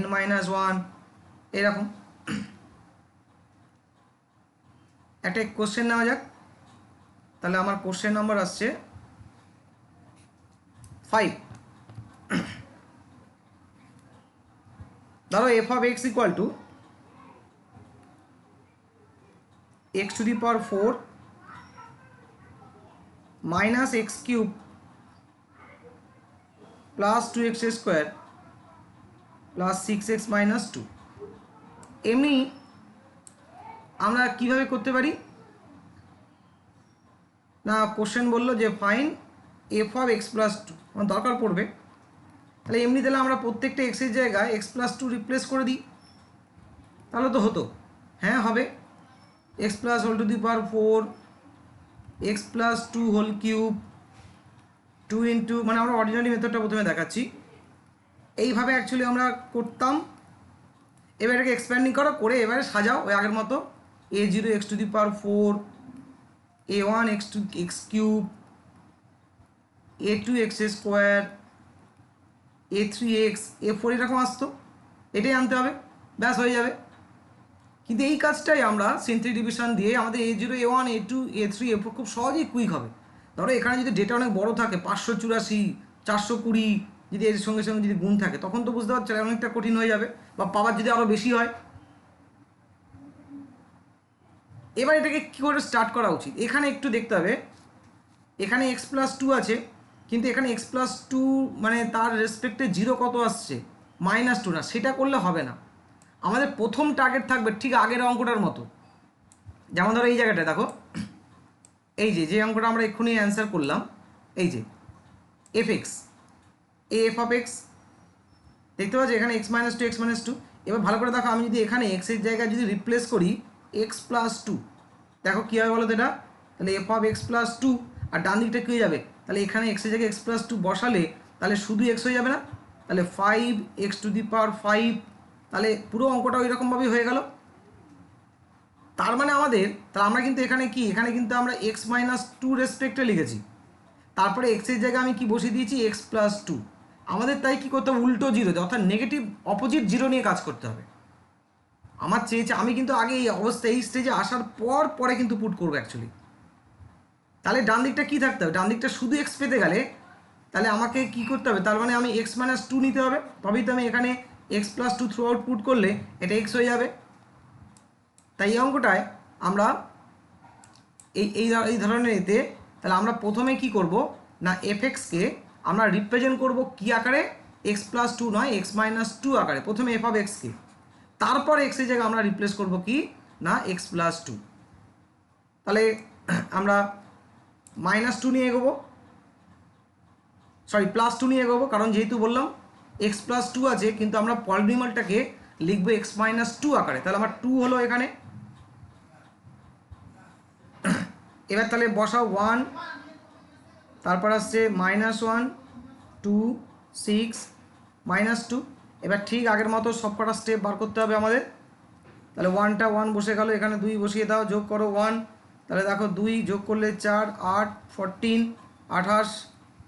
S1: n-1, এরকম একটা কোশ্চেন নেওয়া যাক। তাহলে আমার কোশ্চেন নাম্বার আসছে 5। ধরো f of x equal to x to the power 4 minus x cube plus 2x square plus 6x minus 2। এমনি আমরা কিভাবে করতে পারি না, কোশ্চেন বললো যে fine f of x plus 2, আমার দরকার পড়বে। তাহলে এমনি তাহলে আমরা প্রত্যেকটা এক্সের জায়গায় x plus 2 রিপ্লেস করে দিই, তাহলে তো হতো। হ্যাঁ হবে, x plus whole to the power 4 x plus 2 whole cube 2 into, মানে আমরা অর্ডিনারি মেথডটা প্রথমে দেখাচ্ছি, এইভাবে অ্যাকচুয়ালি আমরা করতাম। এবার এটাকে এক্সপ্যান্ডিং করো, করে এবারে সাজাও ওই আগের মতো, A0 x to the power 4, A1 x cube, A2 x square, A3 x, A4 এরকম আসতো, এটাই আনতে হবে, ব্যাস হয়ে যাবে। কিন্তু এই কাজটাই আমরা সিনথেটিক ডিভিশন দিয়ে আমাদের A0 A1 A2 A3 A4 খুব সহজেই কুইক হবে। ধরো এখানে যদি ডেটা অনেক বড় থাকে, 584 420, যদি এর সঙ্গে সঙ্গে যদি গুণ থাকে, তখন তো বুঝতে পারছো অনেকটা কঠিন হয়ে যাবে, বা পাওয়ার যদি আরও বেশি হয়। এবার এটাকে কী করে স্টার্ট করা উচিত, এখানে একটু দেখতে হবে। এখানে x plus 2 আছে, কিন্তু এখানে এক্স প্লাস টু মানে তার রেসপেক্টে জিরো কত আসছে, -2 না, সেটা করলে হবে না। আমাদের প্রথম টার্গেট থাকবে ঠিক আগের অঙ্কটার মতো। যেমন ধরো এই জায়গাটা দেখো, এই যে অঙ্কটা আমরা এক্ষুনি অ্যান্সার করলাম, এই যে F x, F of x দেখতে পাচ্ছি এখানে x-2 এবার ভালো করে দেখো, আমি যদি এখানে এক্সের জায়গায় যদি রিপ্লেস করি x+2, দেখো কী হবে বলো তো এটা, তাহলে এফ অফ x+2, আর ডান দিকটা কী হয়ে যাবে, তাহলে এখানে এক্সের জায়গায় x+2 বসালে তাহলে শুধু এক্স হয়ে যাবে না, তাহলে 5x⁵, তাহলে পুরো অঙ্কটা ওই রকমভাবেই হয়ে গেল। তার মানে আমাদের, তাহলে আমরা কিন্তু এখানে কি, এখানে কিন্তু আমরা x-2 রেসপেক্টে লিখেছি, তারপরে এক্সের জায়গায় আমি কি বসিয়ে দিয়েছি x+2। আমাদের তাই কি করতে হবে, উল্টো জিরো, অর্থাৎ নেগেটিভ অপোজিট জিরো নিয়ে কাজ করতে হবে। আমার চেয়েছে আমি কিন্তু আগে এই অবস্থা, এই স্টেজে আসার পরে কিন্তু পুট করবো অ্যাকচুয়ালি। তাহলে ডান দিকটা কী থাকতে হবে, ডান দিকটা শুধু এক্স পেতে গেলে তাহলে আমাকে কি করতে হবে, তার মানে আমি x-2 নিতে হবে, তবেই তো আমি এখানে x+2 থ্রু আউট পুট করলে এটা এক্স হয়ে যাবে। তাই এই অঙ্কটায় আমরা এই ধরনের এতে তাহলে আমরা প্রথমে কি করব না, এফএক্সকে আমরা রিপ্রেজেন্ট করব কি আকারে, x+2 নয় x-2 আকারে, প্রথমে এফ অফ এক্সকে, তারপর এক্সের জায়গায় আমরা রিপ্লেস করব কি না x+2। তাহলে আমরা -2 নিয়ে এগোবো, সরি +2 নিয়ে এগোবো, কারণ যেহেতু বললাম x+2 আছে, কিন্তু আমরা পলিনোমিয়ালটাকে লিখবো x-2 আকারে, তাহলে আমার 2 হলো এখানে। এবার তাহলে বসাও 1, তারপর আসছে -1 2 6 -2, এবার ঠিক আগের মতো সব কটা স্টেপ বার করতে হবে আমাদের। তাহলে 1 বসে গেল, এখানে 2 বসিয়ে দাও, যোগ করো 1, তাহলে দেখো 2 যোগ করলে 4 8 14 28,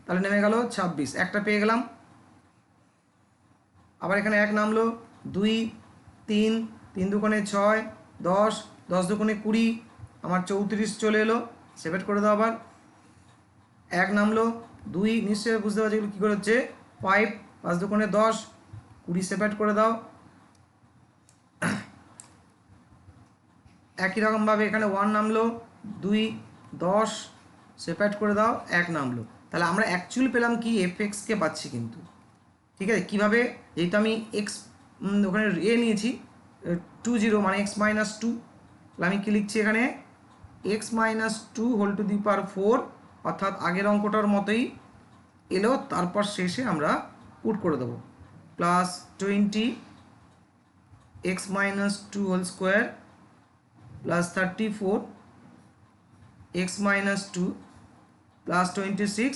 S1: তাহলে নেমে গেল 26, একটা পেয়ে গেলাম। আবার এখানে 1 নামলো, 2 3 3 দুগুণে 6 10 10 দুগুণে 20, আমার 34 চলে এলো, সেভেট করে দাও। আবার 1 নামলো, 2 নিশ্চয়ই বুঝতে পারছি এগুলো কী করে হচ্ছে, 5 5 দুগুণে 10 20, সেভেট করে দাও। একই রকমভাবে এখানে 1 নামলো, 2 10 সেপারেট করে দাও, 1 নামলো। তাহলে আমরা অ্যাকচুয়ালি পেলাম কি, এফএক্সকে পাচ্ছি কিন্তু, ঠিক আছে। কীভাবে, যেহেতু আমি এক্স ওখানে নিয়েছি 20 মানে x-2, তাহলে আমি কী লিখছি এখানে x-2 whole to the power 4, অর্থাৎ আগের অঙ্কটার মতোই এলো, তারপর শেষে আমরা পুট করে দেবো +20 x-2 হোল স্কোয়ার +34 x-2 +26,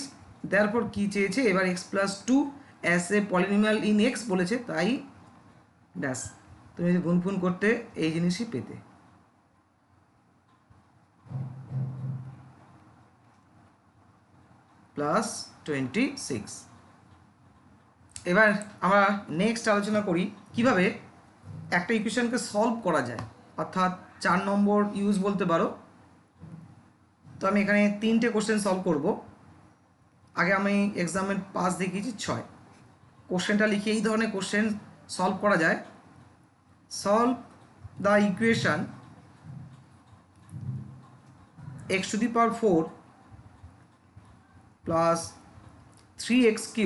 S1: তারপর কী চেয়েছে এবার x+2 as a polynomial in x বলেছে, তাই ব্যাস তুমি যদি গুণফুন করতে এই জিনিসই পেতে। +26। এবার আমরা নেক্সট আলোচনা করি কিভাবে একটা ইকুয়েশনকে সলভ করা যায়, অর্থাৎ 4 নম্বর ইউজ বলতে পারো। তো আমি এখানে 3টে কোশ্চেন সলভ করব। আগে আমি এক্সামের পাস দেখিয়েছি 6, কোশ্চেনটা লিখে এই ধরনের কোশ্চেন সলভ করা যায়। Solve the equation x⁴ plus 3x³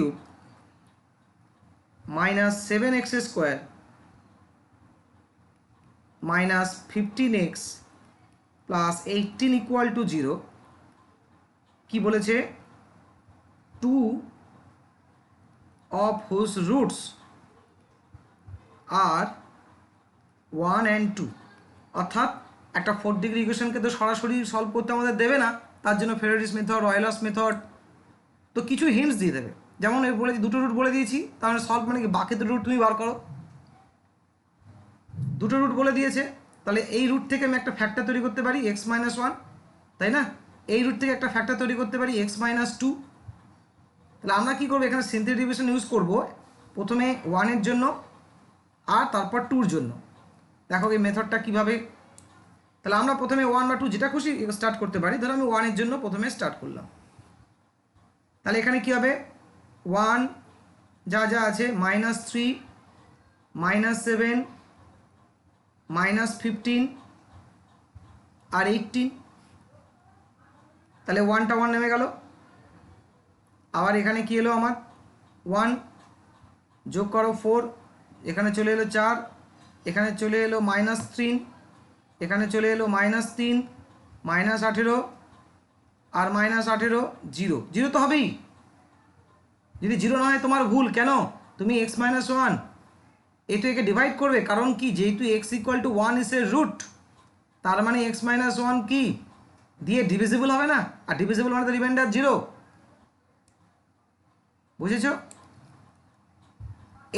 S1: minus 7x² minus 15x plus 18 equal to 0। কি বলেছে, 2 of whose roots are 1 and 2, অর্থাৎ একটা 4 ডিগ্রি ইকুয়েশনকে তো সরাসরি সলভ করতে আমাদের দেবে না, তার জন্য ফেরাডেস মেথড, অয়েলার্স মেথড, তো কিছু হিন্টস দিয়ে দেবে। যেমন এর বলে দুটো রুট বলে দিয়েছি, তাহলে সলভ মানে কি, বাকি দুটো রুট তুমি বার করো। দুটো রুট বলে দিয়েছে, তাহলে এই রুট থেকে আমি একটা ফ্যাক্টর তৈরি করতে পারি x-1, তাই না, এই রুট থেকে একটা ফ্যাক্টর তৈরি করতে পারি x-2। তাহলে আমরা কী করবো, এখানে সিম্পল ডিভিশন ইউজ করব, প্রথমে 1-এর জন্য আর তারপর 2-র জন্য। দেখো এই মেথডটা কীভাবে, তাহলে আমরা প্রথমে 1 বা 2 যেটা খুশি স্টার্ট করতে পারি। ধরো আমি 1-এর জন্য প্রথমে স্টার্ট করলাম, তাহলে এখানে কী হবে, 1 যা যা আছে -3 -7 -15 আর 18, তাহলে 1টা 1 নেমে গেল। আবার এখানে কি এলো আমার 1, যোগ করো 4, এখানে চলে এলো 4, এখানে চলে এলো -3, এখানে চলে এলো -3, -18 আর -18, 0, 0 তো হবেই। যদি 0 না হয় তোমার ভুল। কেন? তুমি x-1 এতে একে ডিভাইড করবে, কারণ কি, যেহেতু x = 1 ইজ এ রুট, তার মানে x-1 কি দিয়ে ডিভিজিবল হবে না, আর ডিভিজিবল মানে তো রিমাইন্ডার 0। বুঝেছো?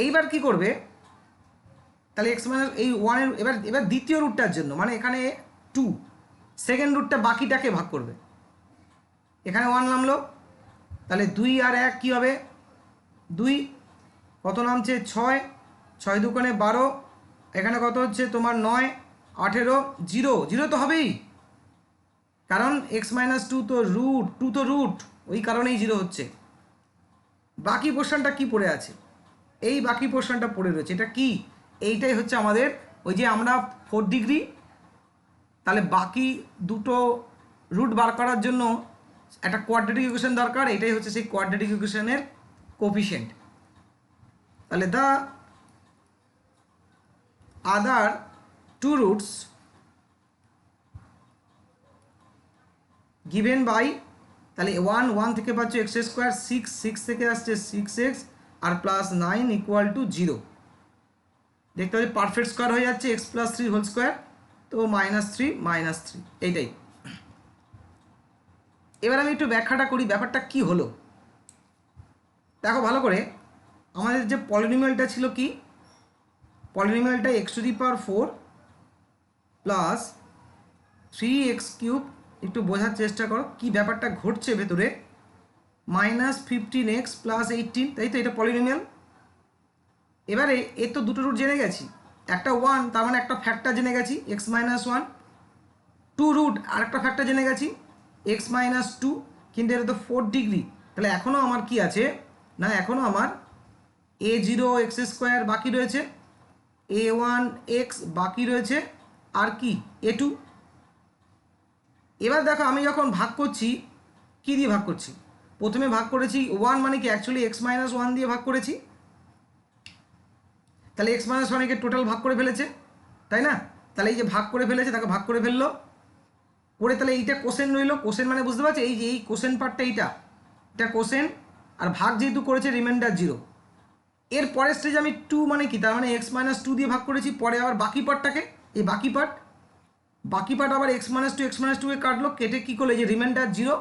S1: এইবার কি করবে, তাহলে x এই 1 এর এবার দ্বিতীয় রুটটার জন্য, মানে এখানে 2, সেকেন্ড রুটটা বাকিটাকে ভাগ করবে। এখানে 1 নামলো, তাহলে 2 আর 1 কী হবে, 2, কত নামছে 6, 6 দুগুণে 12, এখানে কত হচ্ছে তোমার 9, 18, 0, 0 তো হবেই, কারণ x-2 তো রুট, 2 তো রুট, ওই কারণেই 0 হচ্ছে। বাকি পোর্শনটা কি পড়ে আছে, এই বাকি পোর্শনটা পড়ে রয়েছে, এটা কি, এইটাই হচ্ছে আমাদের ওই যে আমরা 4 ডিগ্রি, তাহলে বাকি দুটো রুট বার করার জন্য একটা কোয়াড্রেটিক ইকুয়েশন দরকার, এটাই হচ্ছে সেই কোয়াড্রেটিক ইকুয়েশনের কোফিশিয়েন্ট। তাহলে the other 2 roots given by, তাহলে 1 থেকে পাচ্ছ x², 6 থেকে আসছে 6x আর +9 = 0। দেখতে পাচ্ছি পারফেক্ট স্কোয়ার হয়ে যাচ্ছে, x + 3 হোল স্কোয়ার, তো -3 -3, এইটাই। এবার আমি একটু ব্যাখ্যাটা করি, ব্যাপারটা কি হলো দেখো ভালো করে। আমাদের যে পলিনোমিয়ালটা ছিল, কি পলিনোমিয়ালটা x⁴ প্লাস 3x³ একটু বোঝার চেষ্টা করো কি ব্যাপারটা ঘটছে ভেতরে, -15x + 18, তাই তো, এটা পলিনোমিয়াল। এবারে এর তো দুটো রুট জেনে গেছি, একটা 1, তার মানে একটা ফ্যাক্টর জেনে গেছি x-1, 2 রুট আর একটা ফ্যাক্টর জেনে গেছি x-2, কিন্তু এটা তো 4 ডিগ্রি, তাহলে এখনও আমার কি আছে না, এখনও আমার a0x² বাকি রয়েছে, a1x বাকি রয়েছে, আর কি a2। এবার দেখো আমি যখন ভাগ করছি, কি দিয়ে ভাগ করছি, প্রথমে ভাগ করেছি 1, মানে কি অ্যাকচুয়ালি x-1 দিয়ে ভাগ করেছি, তাহলে x-1 টোটাল ভাগ করে ফেলেছে, তাই না? তাহলে এই যে ভাগ করে ফেলেছে, তাকে ভাগ করে ফেললো করে, তাহলে এইটা কোসেন রইলো, কোসেন মানে বুঝতে পারছো, এই যে এই কোসেন পার্টটা, এটা কোসেন, আর ভাগ যেহেতু করেছে রিমাইন্ডার 0। এর পরের স্টেজে আমি 2, মানে কি, তার মানে x-2 দিয়ে ভাগ করেছি, পরে আবার বাকি পার্টটাকে, এই বাকি পার্ট আবার x-2 কে কাটলো, কেটে কী করলো, এই যে রিমাইন্ডার 0,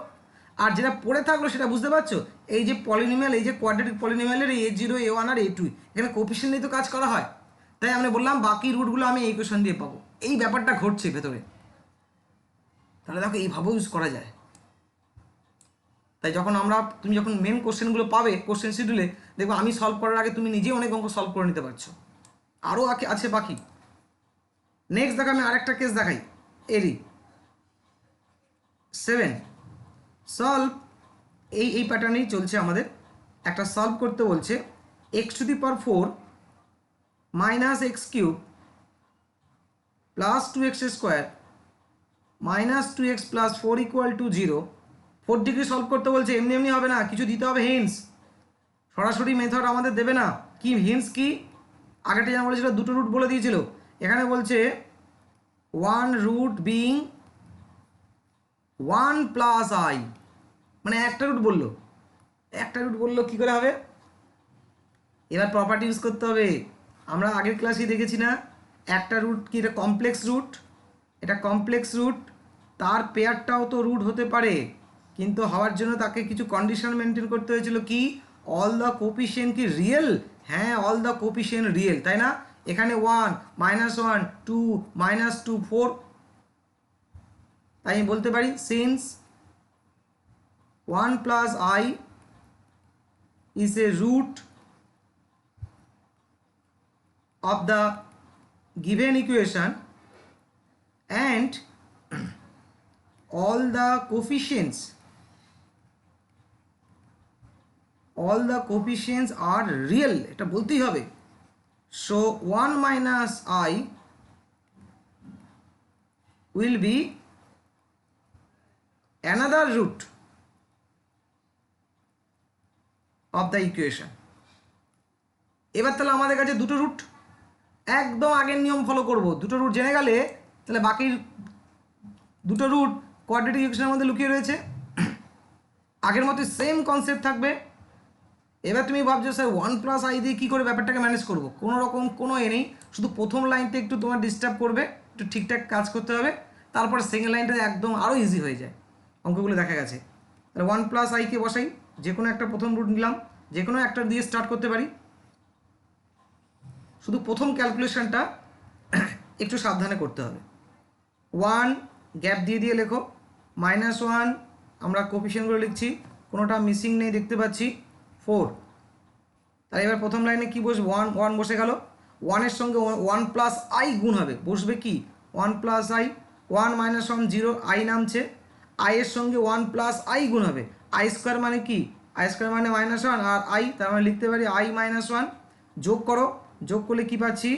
S1: আর যেটা পড়ে থাকলো সেটা বুঝতে পারছো, এই যে পলিনোমিয়াল, এই যে কোয়াড্রেটিক পলিনোমিয়ালের a0, a1 আর a2, এখানে কোফিশিয়েন্ট নিয়ে তো কাজ করা হয়, তাই আমি বললাম বাকি রুটগুলো আমি এই ইকুয়েশন দিয়ে পাবো, এই ব্যাপারটা ঘটছে ভেতরে। তাহলে দেখো এইভাবেও ইউজ করা যায়। তাই তুমি যখন মেন কোশ্চেনগুলো পাবে কোশ্চেন শিডিউলে, দেখবো আমি সলভ করার আগে তুমি নিজেই অনেক অঙ্ক সলভ করে নিতে পারছো, আরও আছে বাকি। নেক্সট দেখো আমি আরেকটা কেস দেখাই, এরই 7 সলভ, এই প্যাটার্নেই চলছে আমাদের। একটা সলভ করতে বলছে x⁴ -x³ + 2x² -2x + 4 = 0। 4 degree solve করতে বলছে, এমনি এমনি হবে না, কিছু দিতে হবে হিন্টস, সরাসরি মেথড আমাদের দেবে না। কি হিন্টস, কি আগেটা যেন বলেছিল দুটো রুট বলে দিয়েছিল, এখানে বলছে 1 রুট বিং 1 + i, মানে একটা রুট বললো, কি করে হবে, এবার প্রপার্টি ইউজ করতে হবে। আমরা আগের ক্লাসে দেখেছি না, একটা রুট কি, এটা কমপ্লেক্স রুট, তার পেয়ারটাও তো রুট হতে পারে, কিন্তু হওয়ার জন্য তাকে কিছু কন্ডিশন মেনটেন করতে হয়েছিল, কি অল দ্য কোফিশিয়েন্ট কি রিয়েল, হ্যাঁ অল দ্য কোফিশিয়েন্ট রিয়েল, তাই না? এখানে 1 -1 2 -2 4, তাই আমি বলতে পারি since 1 + i is a root of the given equation and all the coefficients are real, এটা বলতেই হবে। so 1 - i will be another root of the equation. এবার তাহলে আমাদের কাছে দুটো রুট, একদম আগের নিয়ম ফলো করব, দুটো রুট জেনে গেলে তাহলে বাকি দুটো রুট কোয়াড্রেটিক ইকুয়েশনের মধ্যে লুকিয়ে রয়েছে, আগের মতো সেম কনসেপ্ট থাকবে। এবার তুমি ভাবছো স্যার 1+i দিয়ে কী করে ব্যাপারটাকে ম্যানেজ করবো, কোনো রকম কোনো নেই, শুধু প্রথম লাইনটা একটু তোমার ডিস্টার্ব করবে, একটু ঠিকঠাক কাজ করতে হবে, তারপর সেকেন্ড লাইনটা একদম আরও ইজি হয়ে যায়, অঙ্কগুলো দেখা গেছে। তাহলে 1+i বসাই, যে কোনো একটা প্রথম রুট নিলাম, যে কোনো একটা দিয়ে স্টার্ট করতে পারি, শুধু প্রথম ক্যালকুলেশনটা একটু সাবধানে করতে হবে। 1 গ্যাপ দিয়ে দিয়ে লেখো, -1 আমরা কোফিশিয়েন্টগুলো লিখছি, কোনোটা মিসিং নেই দেখতে পাচ্ছি, 4। তাহলে এবার প্রথম লাইনে কি বসবে, 1 বসে গেল, 1-এর সঙ্গে 1+i গুণ হবে, বসবে কি 1+i, 1 - 1 0, i নামছে, i এর সঙ্গে 1+i গুণ হবে, i স্কোয়ার মানে কি, i স্কোয়ার মানে -1 আর i, তার মানে লিখতে পারি i - 1, যোগ করো, যোগ করলে কি পাচ্ছি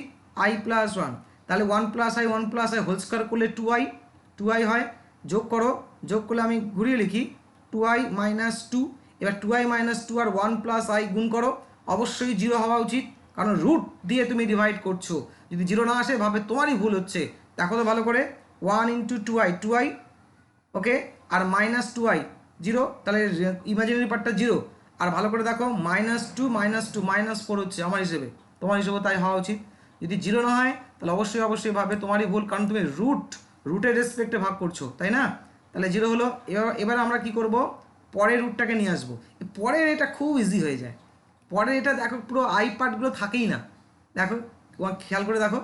S1: i+1, তাহলে 1+i 1+i হোল স্কোয়ার করলে 2i হয়, যোগ করো, যোগ করলে আমি ঘুরিয়ে লিখি 2i - 2, এবার 2i - 2 আর 1+i গুণ করো, অবশ্যই 0 হওয়া উচিত, কারণ রুট দিয়ে তুমি ডিভাইড করছো, যদি 0 না আসে ভাবে তোমারই ভুল হচ্ছে। দেখো তো ভালো করে, 1 × 2i, ওকে, আর -2i 0, তাহলে ইমাজিনারি পার্টটা 0, আর ভালো করে দেখো -2 - 2 -4 হচ্ছে আমার হিসেবে, তোমার হিসেবে তাই হওয়া উচিত। যদি 0 না হয় তাহলে অবশ্যই ভাবে তোমারই ভুল, কারণ তুমি রুটের রেসপেক্টে ভাগ করছো, তাই না? তাহলে 0 হলো। এবার আমরা কি করব, পরের রুটটাকে নিয়ে আসবো, পরের এটা খুব ইজি হয়ে যায়, পরের এটা দেখো পুরো আই পার্টগুলো থাকেই না, দেখো খেয়াল করে দেখো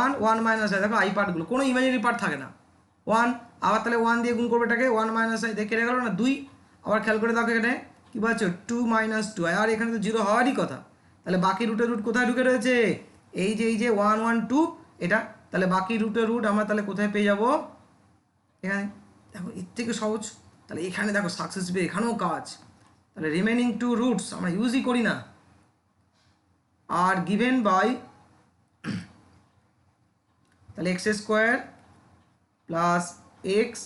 S1: 1 1 - i, দেখো আই পার্টগুলো কোনো ইমাজিনারি পার্ট থাকে না, 1, আবার তাহলে 1 দিয়ে গুণ করবে এটাকে, 1 - i দিয়ে কেটে গেল না 2, আবার খেয়াল করে দেখো এখানে কী পাচ্ছ 2 - 2i, আর এখানে তো 0 হওয়ারই কথা, তাহলে বাকি রুটের রুট কোথায় ঢুকে রয়েছে, এই যে 1 1 2 এটা, তাহলে বাকি রুটের রুট আমরা তাহলে কোথায় পেয়ে যাব, এখানে দেখো এর থেকে সহজ, তাহলে এখানে দেখো সাকসেস পেয়ে এখানেও কাজ, তাহলে রিমেনিং 2 রুটস আমরা ইউজই করি না, আর গিভেন বাই, তাহলে x² প্লাস এক্স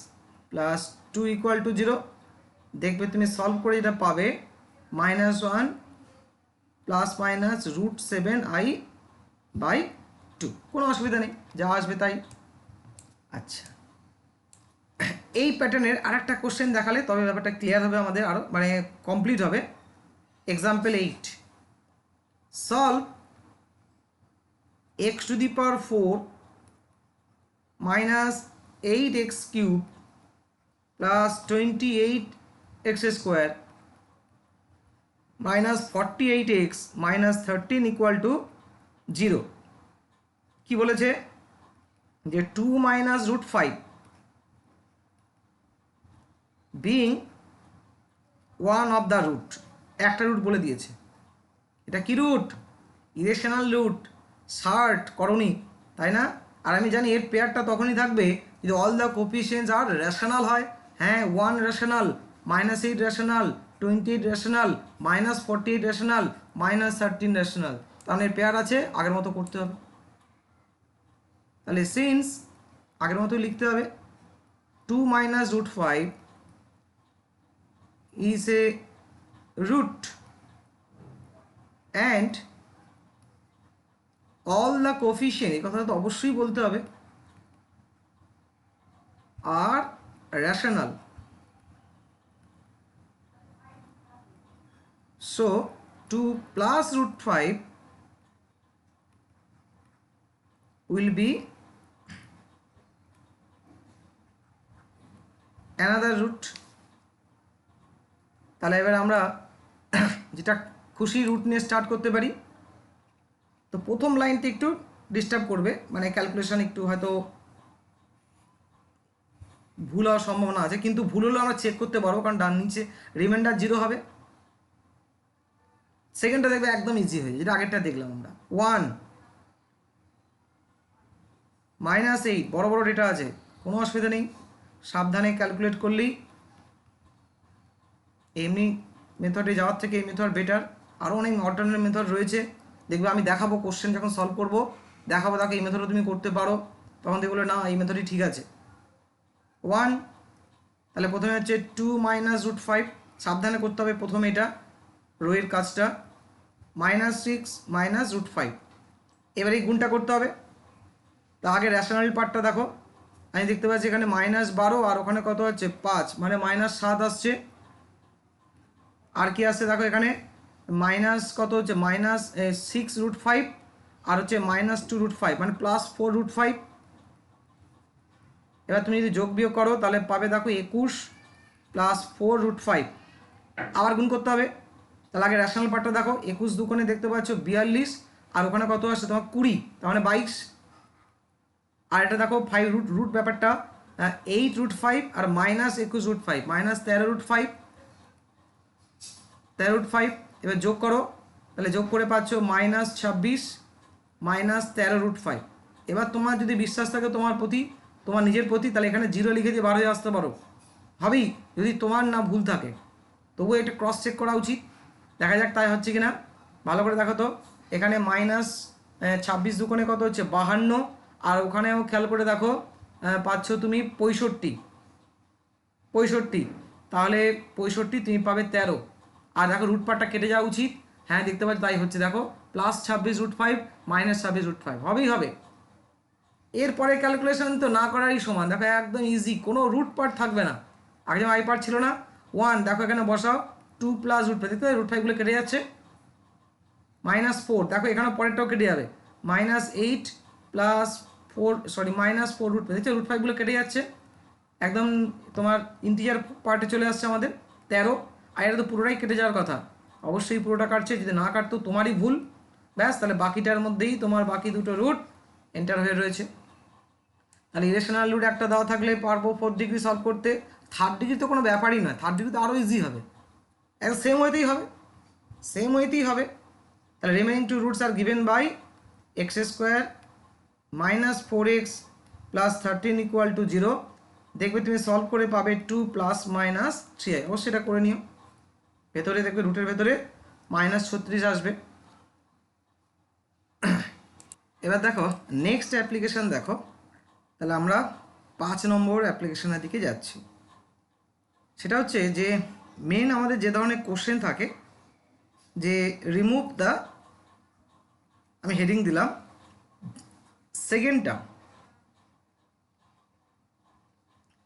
S1: প্লাস 2 = 0, দেখবে তুমি সলভ করে যেটা পাবে -1 ± √7i/2, কোনো অসুবিধা নেই, যা আসবে তাই। আচ্ছা, এই প্যাটার্নের আরেকটা কোশ্চেন দেখালে তবে ব্যাপারটা ক্লিয়ার হবে আমাদের, আরও মানে কমপ্লিট হবে। Example 8, solve x⁴ - 8x³ plus 28x² minus 48x minus 13 = 0। কি বলেছে যে 2 - √5 being one of the root, একটা রুট বলে দিয়েছে, এটা কি রুট, ইরেশনাল রুট, শার্ট করণী, তাই না? আর আমি জানি এর পেয়ারটা তখনই থাকবে যদি অল দ্য কোফিশিয়েন্টস আর রেশনাল হয়। হ্যাঁ, 1 rational, -8 rational, 28 rational, -48 rational, -13 rational, তাহলে এর পেয়ার আছে, আগের মতো করতে হবে। তাহলে সিন্স আগের মতো লিখতে হবে 2 - √5 is a root and all the coefficient, এই কথাটা তো অবশ্যই বলতে হবে, আর rational, so 2 + √5 will be another root। তাহলে এবার আমরা যেটা খুশি রুট নিয়ে স্টার্ট করতে পারি। তো প্রথম লাইনটা একটু ডিস্টার্ব করবে, মানে ক্যালকুলেশন একটু হয়তো ভুল হওয়ার সম্ভাবনা আছে, কিন্তু ভুল হলেও আমরা চেক করতে পারবো, কারণ ডান নিচে রিমাইন্ডার 0 হবে। সেকেন্ডটা দেখবে একদম ইজি হয়ে যায়, যেটা আগেরটা দেখলাম আমরা। 1 -8 বড় বড় ডেটা আছে, কোনো অসুবিধা নেই, সাবধানে ক্যালকুলেট করলেই, এমনি মেথডে যাওয়ার থেকে এই মেথড বেটার। আরও অনেক অল্টারনেটিভ মেথড রয়েছে, দেখবে আমি দেখাবো কোশ্চেন যখন সলভ করবো, দেখাবো তাকে এই মেথডও তুমি করতে পারো, তখন দেখবে না এই মেথডই ঠিক আছে। 1, তাহলে প্রথমে হচ্ছে 2 - √5, সাবধানে করতে হবে প্রথমে এটা, রোয়ের কাজটা -6 মাইনাস √5। এবার এই গুণটা করতে হবে। তা আগে রেশনাল পার্টটা দেখো, আমি দেখতে পাচ্ছি এখানে -12 আর ওখানে কত হচ্ছে 5, মানে -7 আসছে। আর কি আসছে দেখো এখানে মাইনাস কত হচ্ছে -6√5 আর হচ্ছে -2√5, মানে +4√5। এবার তুমি যদি যোগ বিয়োগ করো তাহলে পাবে দেখো 21 + 4√5। আবার গুণ করতে হবে। তাহলে আগে রেশনাল পার্টটা দেখো, 21 দুকোণে দেখতে পাচ্ছ 42 আর ওখানে কত আসছে তোমার 20, তার মানে 22। আর এটা দেখো 5 রুট ব্যাপারটা 8√5 আর -21√5 -13√5, 13√5। এবার যোগ করো, তাহলে যোগ করে পাচ্ছ -26 -13√5। এবার তোমার যদি বিশ্বাস থাকে তোমার নিজের প্রতি, তাহলে এখানে 0 লিখে দিয়ে বার হয়ে আসতে পারো, হবেই যদি তোমার না ভুল থাকে। তবুও এটা ক্রস চেক করা উচিত, দেখা যাক তাই হচ্ছে কিনা। ভালো করে দেখো তো, এখানে -26 দুকোণে কত হচ্ছে 52, আর ওখানেও খেয়াল করে দেখো পাচ্ছ তুমি 65, তাহলে 65 তুমি পাবে 13। আর দেখো রুট পার্টটা কেটে যাওয়া উচিত, হ্যাঁ দেখতে পাচ্ছি তাই হচ্ছে। দেখো +26√5 -26√5 হবেই হবে। এরপরে ক্যালকুলেশন তো না করারই সমান, দেখো একদম ইজি, কোনো রুট পার্ট থাকবে না। আগে যেমন আই পার্ট ছিল না 1, দেখো এখানে বসাও 2 + √5, দেখতে √5গুলো কেটে যাচ্ছে। -4, দেখো এখানে পরেরটাও কেটে যাবে, -8 + 4 সরি -4√5, দেখছো √5গুলো কেটে যাচ্ছে, একদম তোমার ইন্টিজার পার্টে চলে আসছে আমাদের 13। আর এটা তো পুরোটাই কেটে যাওয়ার কথা, অবশ্যই পুরোটা কাটছে, যদি না কাটতো তোমারই ভুল। ব্যাস, তাহলে বাকিটার মধ্যেই তোমার বাকি দুটো রুট এন্টার হয়ে রয়েছে। তাহলে ইরেশনাল রুট একটা দেওয়া থাকলে পারবো 4 ডিগ্রি সলভ করতে। 3rd ডিগ্রি তো কোনো ব্যাপারই নয়, 3rd ডিগ্রি তো আরও ইজি হবে, একদম সেম ওয়েতেই হবে। তাহলে remaining two roots are given by x² -4x + 13 = 0। দেখবে তুমি সলভ করে পাবে 2 + -3i, অবশ্যই এটা করে নিও। ভেতরে দেখবে রুটের ভেতরে -36 আসবে। এবার দেখো নেক্সট অ্যাপ্লিকেশান দেখো, তাহলে আমরা 5 নম্বর অ্যাপ্লিকেশানের দিকে যাচ্ছি। সেটা হচ্ছে যে মেন আমাদের যে ধরনের কোশ্চেন থাকে, যে রিমুভ দ্য, আমি হেডিং দিলাম সেকেন্ড টার্ম,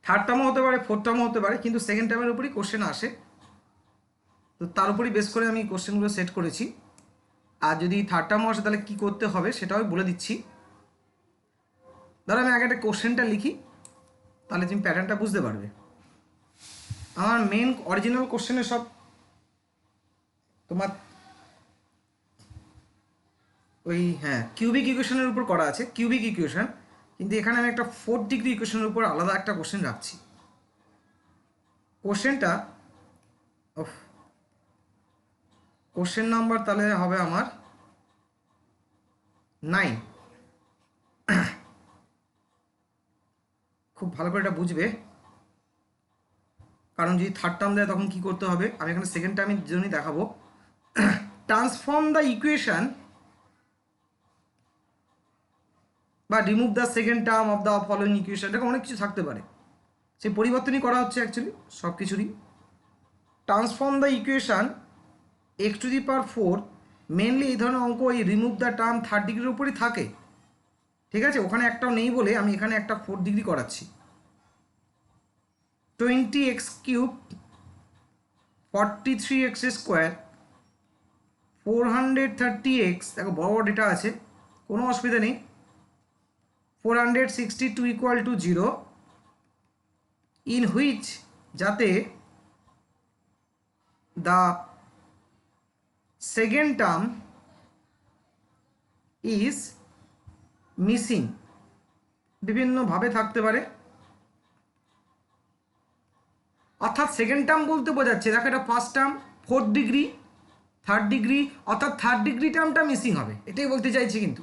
S1: 3rd টার্মও হতে পারে 4th টার্মও হতে পারে, কিন্তু সেকেন্ড টার্মের উপরই কোশ্চেন আসে, তো তার উপরই বেস করে আমি কোশ্চেনগুলো সেট করেছি। আর যদি 3rd টার্মও আসে তাহলে কী করতে হবে সেটাও বলে দিচ্ছি। ধরো আমি আগে একটা কোশ্চেনটা লিখি, তাহলে তুমি প্যাটার্নটা বুঝতে পারবে। আমার মেন অরিজিনাল কোশ্চেনে সব তোমার ওই কিউবিক ইকুয়েশনের উপর করা আছে, কিউবিক ইকুয়েশন, কিন্তু এখানে আমি একটা 4th ডিগ্রি ইকুয়েশনের উপর আলাদা একটা কোশ্চেন রাখছি। কোশ্চেন নাম্বার তাহলে হবে আমার 9। খুব ভালো করে এটা বুঝবে, কারণ যদি 3rd টার্ম দেয় তখন কি করতে হবে, আমি এখানে সেকেন্ড টার্মের জন্যই দেখাবো। ট্রান্সফর্ম দ্য ইকুয়েশন বা remove the second term of the following equation, এরকম অনেক কিছু থাকতে পারে, সেই পরিবর্তনই করা হচ্ছে অ্যাকচুয়ালি সব কিছুরই। Transform the equation x⁴, mainly এই ধরনের অঙ্ক এই রিমুভ দ্য টার্ম 3rd ডিগ্রির উপরই থাকে, ঠিক আছে। ওখানে একটাও নেই বলে আমি এখানে একটা 4th ডিগ্রি করাচ্ছি। 20x³ 43x², 430x, দেখো বড় বড় ডেটা আছে, কোনো অসুবিধা নেই। 462 = 0, ইন হুইচ, যাতে the second term is missing, বিভিন্নভাবে থাকতে পারে। অর্থাৎ সেকেন্ড টার্ম বলতে বোঝাচ্ছে, দেখো এটা 1st term 4th degree 3rd degree, অর্থাৎ 3rd ডিগ্রি টার্মটা মিসিং হবে, এটাই বলতে চাইছি। কিন্তু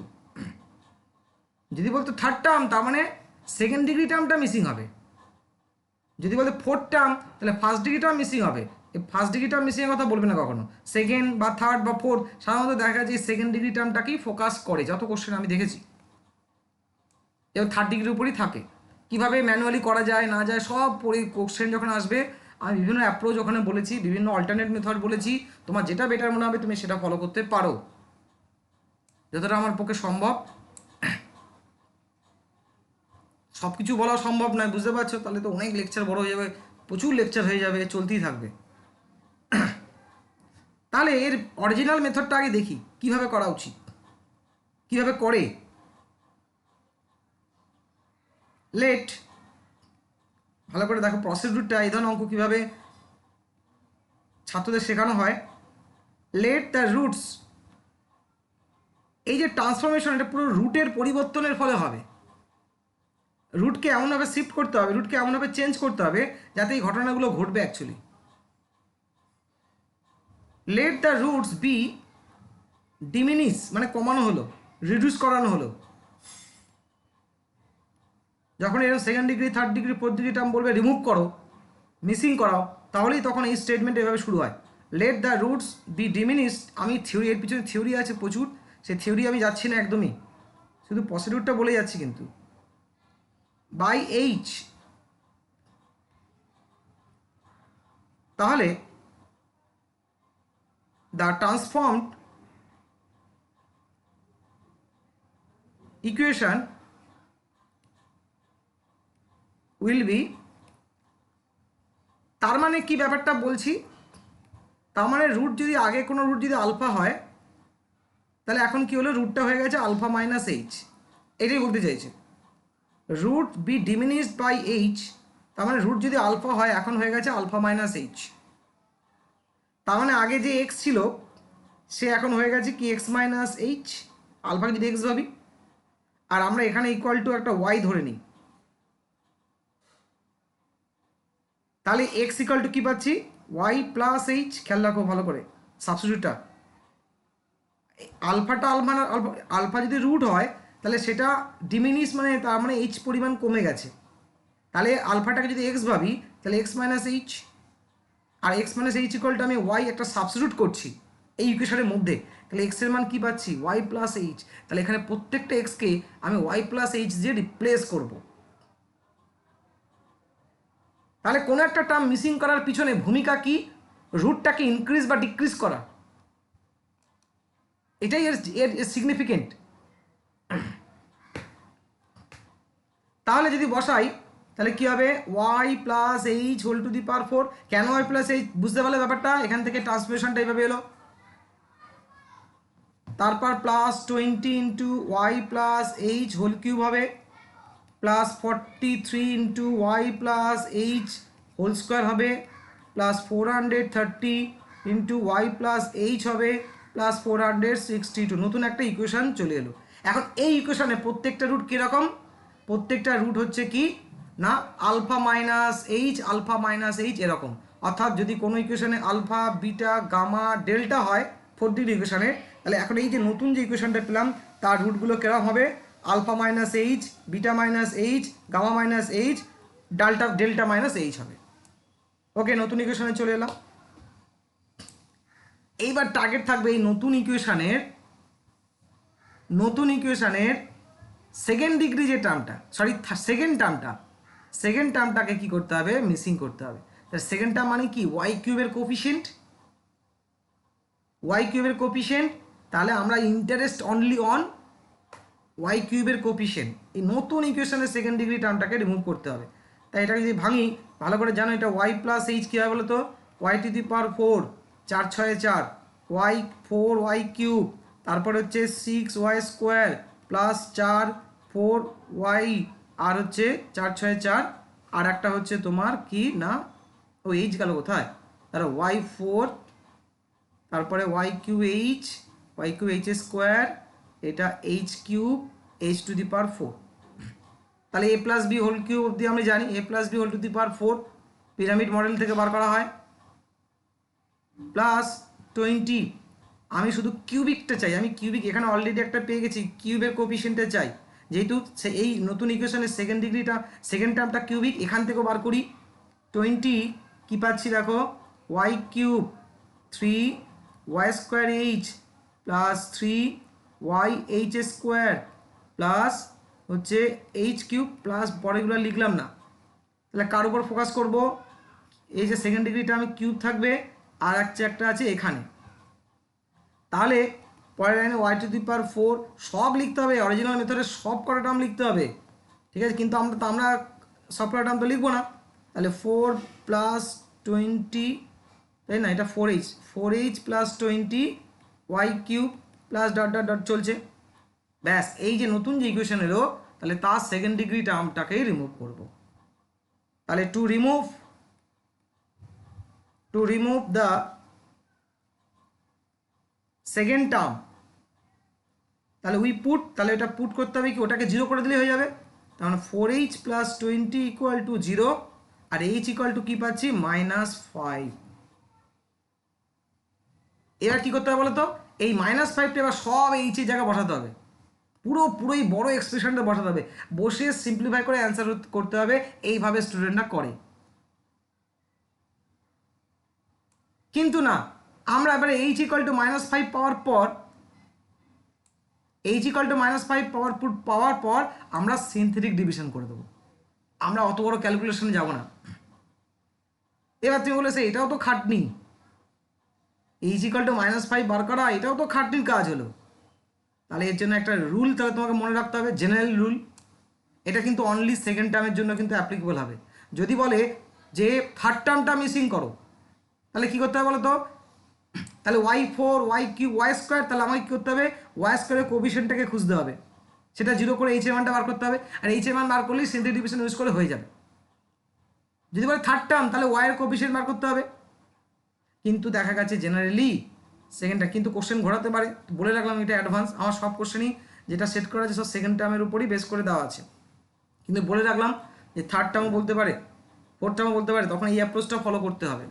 S1: যদি বলতো 3rd টার্ম, তার মানে 2nd ডিগ্রি টার্মটা মিসিং হবে। যদি বলতে 4th টার্ম, তাহলে 1st ডিগ্রি টার্ম মিসিং হবে। এই 1st ডিগ্রি টার্ম মিসিংয়ের কথা বলবে না কখনো, 2nd বা 3rd বা 4th, সাধারণত দেখা যায় 2nd ডিগ্রি টার্মটাকেই ফোকাস করে, যত কোশ্চেন আমি দেখেছি। এবং 3rd ডিগ্রির উপরই থাকে। কিভাবে ম্যানুয়ালি করা যায় না যায় সব কোশ্চেন যখন আসবে আমি বিভিন্ন অ্যাপ্রোচ ওখানে বলেছি, বিভিন্ন অল্টারনেট মেথড বলেছি, তোমার যেটা বেটার মনে হবে তুমি সেটা ফলো করতে পারো যতটা আমার পক্ষে সম্ভব। সব কিছু বলা সম্ভব নয়, বুঝতে পারছো? তাহলে তো অনেক লেকচার বড় হয়ে যাবে, প্রচুর লেকচার হয়ে যাবে, চলতেই থাকবে। তাহলে এর অরিজিনাল মেথডটা আগে দেখি কিভাবে করা উচিত, কিভাবে করে। লেট, ভালো করে দেখো প্রসিডিউরটা, এই ধরনের অঙ্ক কীভাবে ছাত্রদের শেখানো হয়। লেট দ্য রুটস, এই যে ট্রান্সফরমেশন, এটা পুরো রুটের পরিবর্তনের ফলে হবে। রুটকে এমনভাবে শিফট করতে হবে, রুটকে এমনভাবে চেঞ্জ করতে হবে যাতে এই ঘটনাগুলো ঘটবে actually. Let the roots be diminish, মানে কমানো হলো, রিডিউস করানো হলো। যখন এরকম second degree, third degree, fourth degree term বলবে রিমুভ করো, মিসিং করাও, তাহলেই তখন এই স্টেটমেন্ট এভাবে শুরু হয়। Let the roots be diminish. আমি থিওরি, এর পিছনে থিওরি আছে প্রচুর, সেই থিওরি আমি যাচ্ছি না একদমই, শুধু প্রসিডিউরটা বলে যাচ্ছি কিন্তু। বাই এইচ, তাহলে the transformed equation will be, তার মানে কি ব্যাপারটা বলছি, তার মানে রুট যদি আগে কোনো রুট যদি আলফা হয়, তাহলে এখন কি হলো, রুটটা হয়ে গেছে আলফা মাইনাস এইচ, এটাই বলতে চাইছে। Root be diminished by H, তার মানে রুট যদি আলফা হয় এখন হয়ে গেছে আলফা মাইনাস এইচ। তার মানে আগে যে এক্স ছিল সে এখন হয়ে গেছে কি এক্স মাইনাস এইচ, আলফাকে যদি এক্স ভাবি, আর আমরা এখানে ইকুয়াল টু একটা ওয়াই ধরে নিই, তাহলে এক্স ইকুয়াল টু কী পাচ্ছি, ওয়াই প্লাস এইচ। খেয়াল রাখো ভালো করে সাবস্টিটিউটটা, আলফাটা আলফা যদি রুট হয় তাহলে সেটা ডিমিনিশ, মানে তার মানে এইচ পরিমাণ কমে গেছে। তাহলে আলফাটাকে যদি এক্স ভাবি তাহলে এক্স মাইনাস এইচ, আর x minus H equal to আমি ওয়াই একটা সাবস্টিটিউট করছি এই ইকুয়েশনের মধ্যে, তাহলে এক্সের মান কী পাচ্ছি, ওয়াই প্লাস এইচ। তাহলে এখানে প্রত্যেকটা এক্সকে আমি ওয়াই প্লাস এইচ দিয়ে রিপ্লেস করব। তাহলে কোনো একটা টার্ম মিসিং করার পিছনে ভূমিকা কি, রুটটাকে ইনক্রিজ বা ডিক্রিজ করা, এটাই এর সিগনিফিকেন্ট। তাহলে যদি বসাই তাহলে কি হবে, Y plus H whole to the power 4। কেন ওয়াই প্লাস এইচ বুঝতে পারলে ব্যাপারটা, এখান থেকে ট্রান্সফরমেশনটা এইভাবে এলো। তারপর plus 20 into y plus H whole cube হবে, plus 43 into y plus H whole square হবে, plus 430 into y plus h হবে, প্লাস 462। নতুন একটা ইকুয়েশন চলে এলো। এখন এই ইকুয়েশনে প্রত্যেকটা রুট কীরকম, প্রত্যেকটা রুট হচ্ছে কি না alpha minus H, alpha minus H এরকম। অর্থাৎ যদি কোনো ইকুয়েশনে আলফা, বিটা, গামা, ডেল্টা হয় ফোর্থ ডিগ্রি ইকুয়েশনে, তাহলে এখন এই যে নতুন যে ইকুয়েশনটা পেলাম তার রুটগুলো কীরকম হবে, alpha minus H, beta minus H, gamma minus H, delta minus H হবে। ওকে, নতুন ইকুয়েশনে চলে এলাম। এইবার টার্গেট থাকবে এই নতুন ইকুয়েশনের সেকেন্ড ডিগ্রি যে টার্মটা, সরি সেকেন্ড টার্মটাকে কি করতে হবে, মিসিং করতে হবে। তার সেকেন্ড টার্ম মানে কি, ওয়াই কিউবের কোফিশিয়েন্ট, তাহলে আমরা ইন্টারেস্ট অনলি অন ওয়াই কিউবের কোফিশিয়েন্ট, এই নতুন ইকুয়েশনের সেকেন্ড ডিগ্রি টার্মটাকে রিমুভ করতে হবে। তাই এটাকে যদি ভাঙি ভালো করে জানো, এটা ওয়াই প্লাস এইচ কী হয় বলো তো, Y to the power 4, 4 6 4, Y 4 Y cube, তারপর হচ্ছে 6 ওয়াই স্কোয়ার প্লাস 4 4 ওয়াই, আর হচ্ছে 4 6 4, আর একটা হচ্ছে তোমার কি না, ও এইচ গেল কোথায়, তাহলে ওয়াই 4, তারপরে ওয়াই কিউব এইচ স্কোয়ার, এটা h cube h to the power 4। তাহলে a plus b whole cube অবধি আমরা জানি, a plus b whole to the power 4 pyramid model থেকে বার করা হয়, প্লাস 20। আমি শুধু কিউবিকটা চাই, আমি কিউবিক এখানে অলরেডি একটা পেয়ে গেছি, কিউবের কোফিশিয়েন্টটা চাই, যেহেতু এই নতুন ইকুয়েশনের সেকেন্ড টার্মটা কিউবিক, এখান থেকেও বার করি। 20 কী পাচ্ছি দেখো, Y cube 3 Y square H plus 3 Y H square plus হচ্ছে এইচ কিউব, প্লাস পরেগুলো লিখলাম না। তাহলে কার উপর ফোকাস করব, এই যে সেকেন্ড ডিগ্রিটা আমি কিউব থাকবে, আর একটা আছে এখানে। তাহলে পরের লাইনে y⁴ সব লিখতে হবে, অরিজিনাল মেথডের সব কটা টার্ম লিখতে হবে, ঠিক আছে। কিন্তু আমরা সব কটা টার্ম তো লিখবো না। তাহলে 4 + 20, তাই না, এটা 4h + 20 y³ + ... চলছে। ব্যাস, এই যে নতুন যে ইকুয়েশন এলো, তাহলে তার সেকেন্ড ডিগ্রি টার্মটাকেই রিমুভ করব। তাহলে two remove the second term, তাহলে তাহলে এটা পুট করতে হবে কি, ওটাকে 0 করে দিলে হয়ে যাবে। তাহলে 4h + 20 = 0, আর h = কি পাচ্ছি -5। এবার কি করতে হবে বলো তো, এই -5টা এবার সব h এর জায়গায় বসাতে হবে, পুরোই বড় এক্সপ্রেশনটা বসাতে হবে, বসে সিম্পলিফাই করে অ্যান্সার করতে হবে। এইভাবে স্টুডেন্টরা করে, কিন্তু না, আমরা এবারে h = -5 পাওয়ার পর পাওয়ার পর আমরা সিনথেটিক ডিভিশন করে দেবো, আমরা অত বড় ক্যালকুলেশনে যাব না। এবার তুমি বলেছে এটাও তো খাটনি, h = -5 বার করা, এটাও তো খাটনির কাজ হলো। তাহলে এর জন্য একটা রুল তাহলে তোমাকে মনে রাখতে হবে, জেনারেল রুল। এটা কিন্তু অনলি সেকেন্ড টার্মের জন্য কিন্তু অ্যাপ্লিকেবল হবে। যদি বলে যে থার্ড টার্মটা মিসিং করো, তাহলে কি করতে হবে বলো তো, তাহলে y4 y³ y², তাহলে আমাকে কী করতে হবে, y² কোএফিসিয়েন্টটাকে খুঁজতে হবে, সেটা 0 করে h এর মানটা বার করতে হবে, আর h এর মান বার করলেই সিনথেটিক ডিভিশন ইউজ করে হয়ে যাবে। যদি বলে থার্ড টার্ম, তাহলে y এর কোএফিসিয়েন্ট বার করতে হবে। কিন্তু দেখা গেছে জেনারেলি সেকেন্ডটা কিন্তু কোশ্চেন ঘোরাতে পারে, বলে রাখলাম এটা অ্যাডভান্স, আমার সব কোশ্চেনই যেটা সেট করা আছে সব সেকেন্ড টার্মের উপরই বেস করে দেওয়া আছে, কিন্তু বলে রাখলাম যে থার্ড টার্মও বলতে পারে, ফোর্থ টার্মও বলতে পারে, তখন এই অ্যাপ্রোচটা ফলো করতে হবে।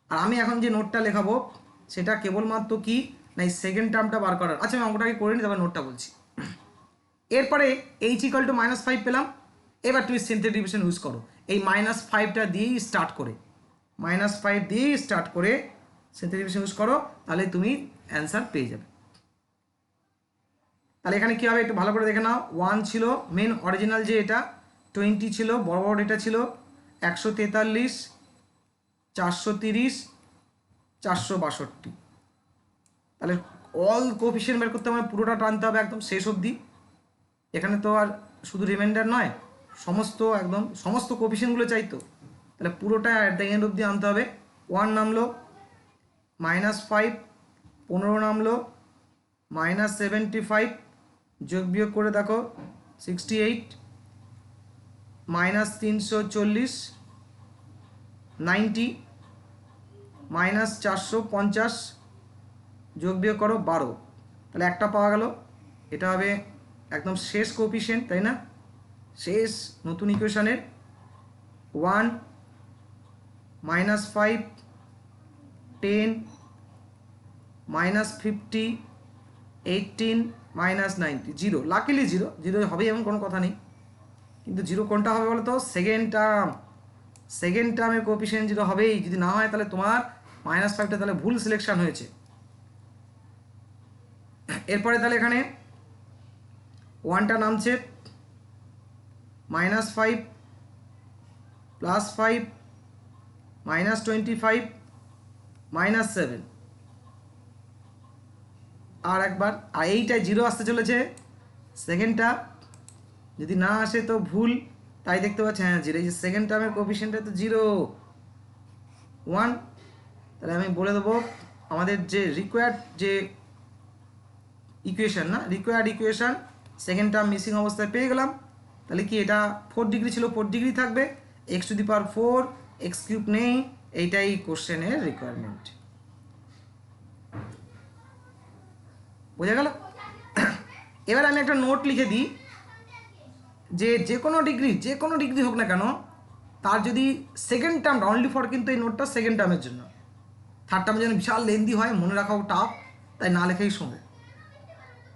S1: আর আমি এখন যে নোটটা লেখাবো সেটা কেবলমাত্র কি না, এই সেকেন্ড টার্মটা বার করার। আচ্ছা, আমি অঙ্কটাকে করে নিই, তারপর নোটটা বলছি। এরপরে h = -5 পেলাম, এবার তুমি সিনথেটিক ডিভিশন ইউজ করো, এই -5টা দিয়েই স্টার্ট করে, -5 দিয়েই স্টার্ট করে সিনথেটিক ডিভিশন ইউজ করো, তাহলে তুমি অ্যান্সার পেয়ে যাবে। তাহলে এখানে কী হবে একটু ভালো করে দেখে নাও। 1 ছিল মেন অরিজিনাল, যে এটা 20 ছিল বড় এটা ছিল 143, 430, 462। তাহলে অল কোএফিসিয়েন্ট বের করতে হবে, পুরোটা টানতে হবে একদম শেষ অবধি। এখানে তো আর শুধু রিমাইন্ডার নয়, সমস্ত কোএফিসিয়েন্টগুলো চাইতো, তাহলে পুরোটা অ্যাট দ্য এন্ড অবধি আনতে হবে। 1 নামলো, -5, 15 নামলো, -75, যোগ বিয়োগ করে দেখো 68, -340, 90, -450, যোগ বিয়োগ করো 12, তাহলে একটা পাওয়া গেল। এটা হবে একদম শেষ কোএফিসিয়েন্ট, তাই না, শেষ নতুন ইকুয়েশনের। 1, -5, 10, -50, 18, -90, 0, লাকিলি 0 হবে এমন কোনো কথা নেই, কিন্তু 0 কোনটা হবে বলো তো, সেকেন্ড টার্মের কোএফিসিয়েন্ট 0 হবেই, যদি না হয় তাহলে তোমার -5টা তাহলে ভুল সিলেকশন হয়েছে। এরপরে তাহলে এখানে 1টা নামছে, -5, +5, -25, -7, আর একবার, আর এইটায় 0 আসতে চলেছে, সেকেন্ডটা যদি না আসে তো ভুল, তাই দেখতে পাচ্ছি, হ্যাঁ 0, এই যে সেকেন্ড টার্মের কোএফিসিয়েন্টটা তো 0, 1। তাহলে আমি বলে দেবো আমাদের যে রিকোয়ার্ড যে ইকুয়েশন, না required equation, second term missing অবস্থায় পেয়ে গেলাম। তাহলে কি এটা 4 ডিগ্রি ছিল, 4 ডিগ্রি থাকবে, x⁴, x³ নেই, এইটাই কোশ্চেনের রিকোয়ারমেন্ট। বোঝা গেল? এবার আমি একটা নোট লিখে দিই যে কোনো ডিগ্রি হোক না কেন, তার যদি সেকেন্ড টার্ম অনলি ফর, কিন্তু এই নোটটা সেকেন্ড টার্মের জন্য, থার্ড টার্মের জন্য বিশাল লেন্দি হয়, মনে রাখাও টাফ, তাই না লেখাই সম্ভব।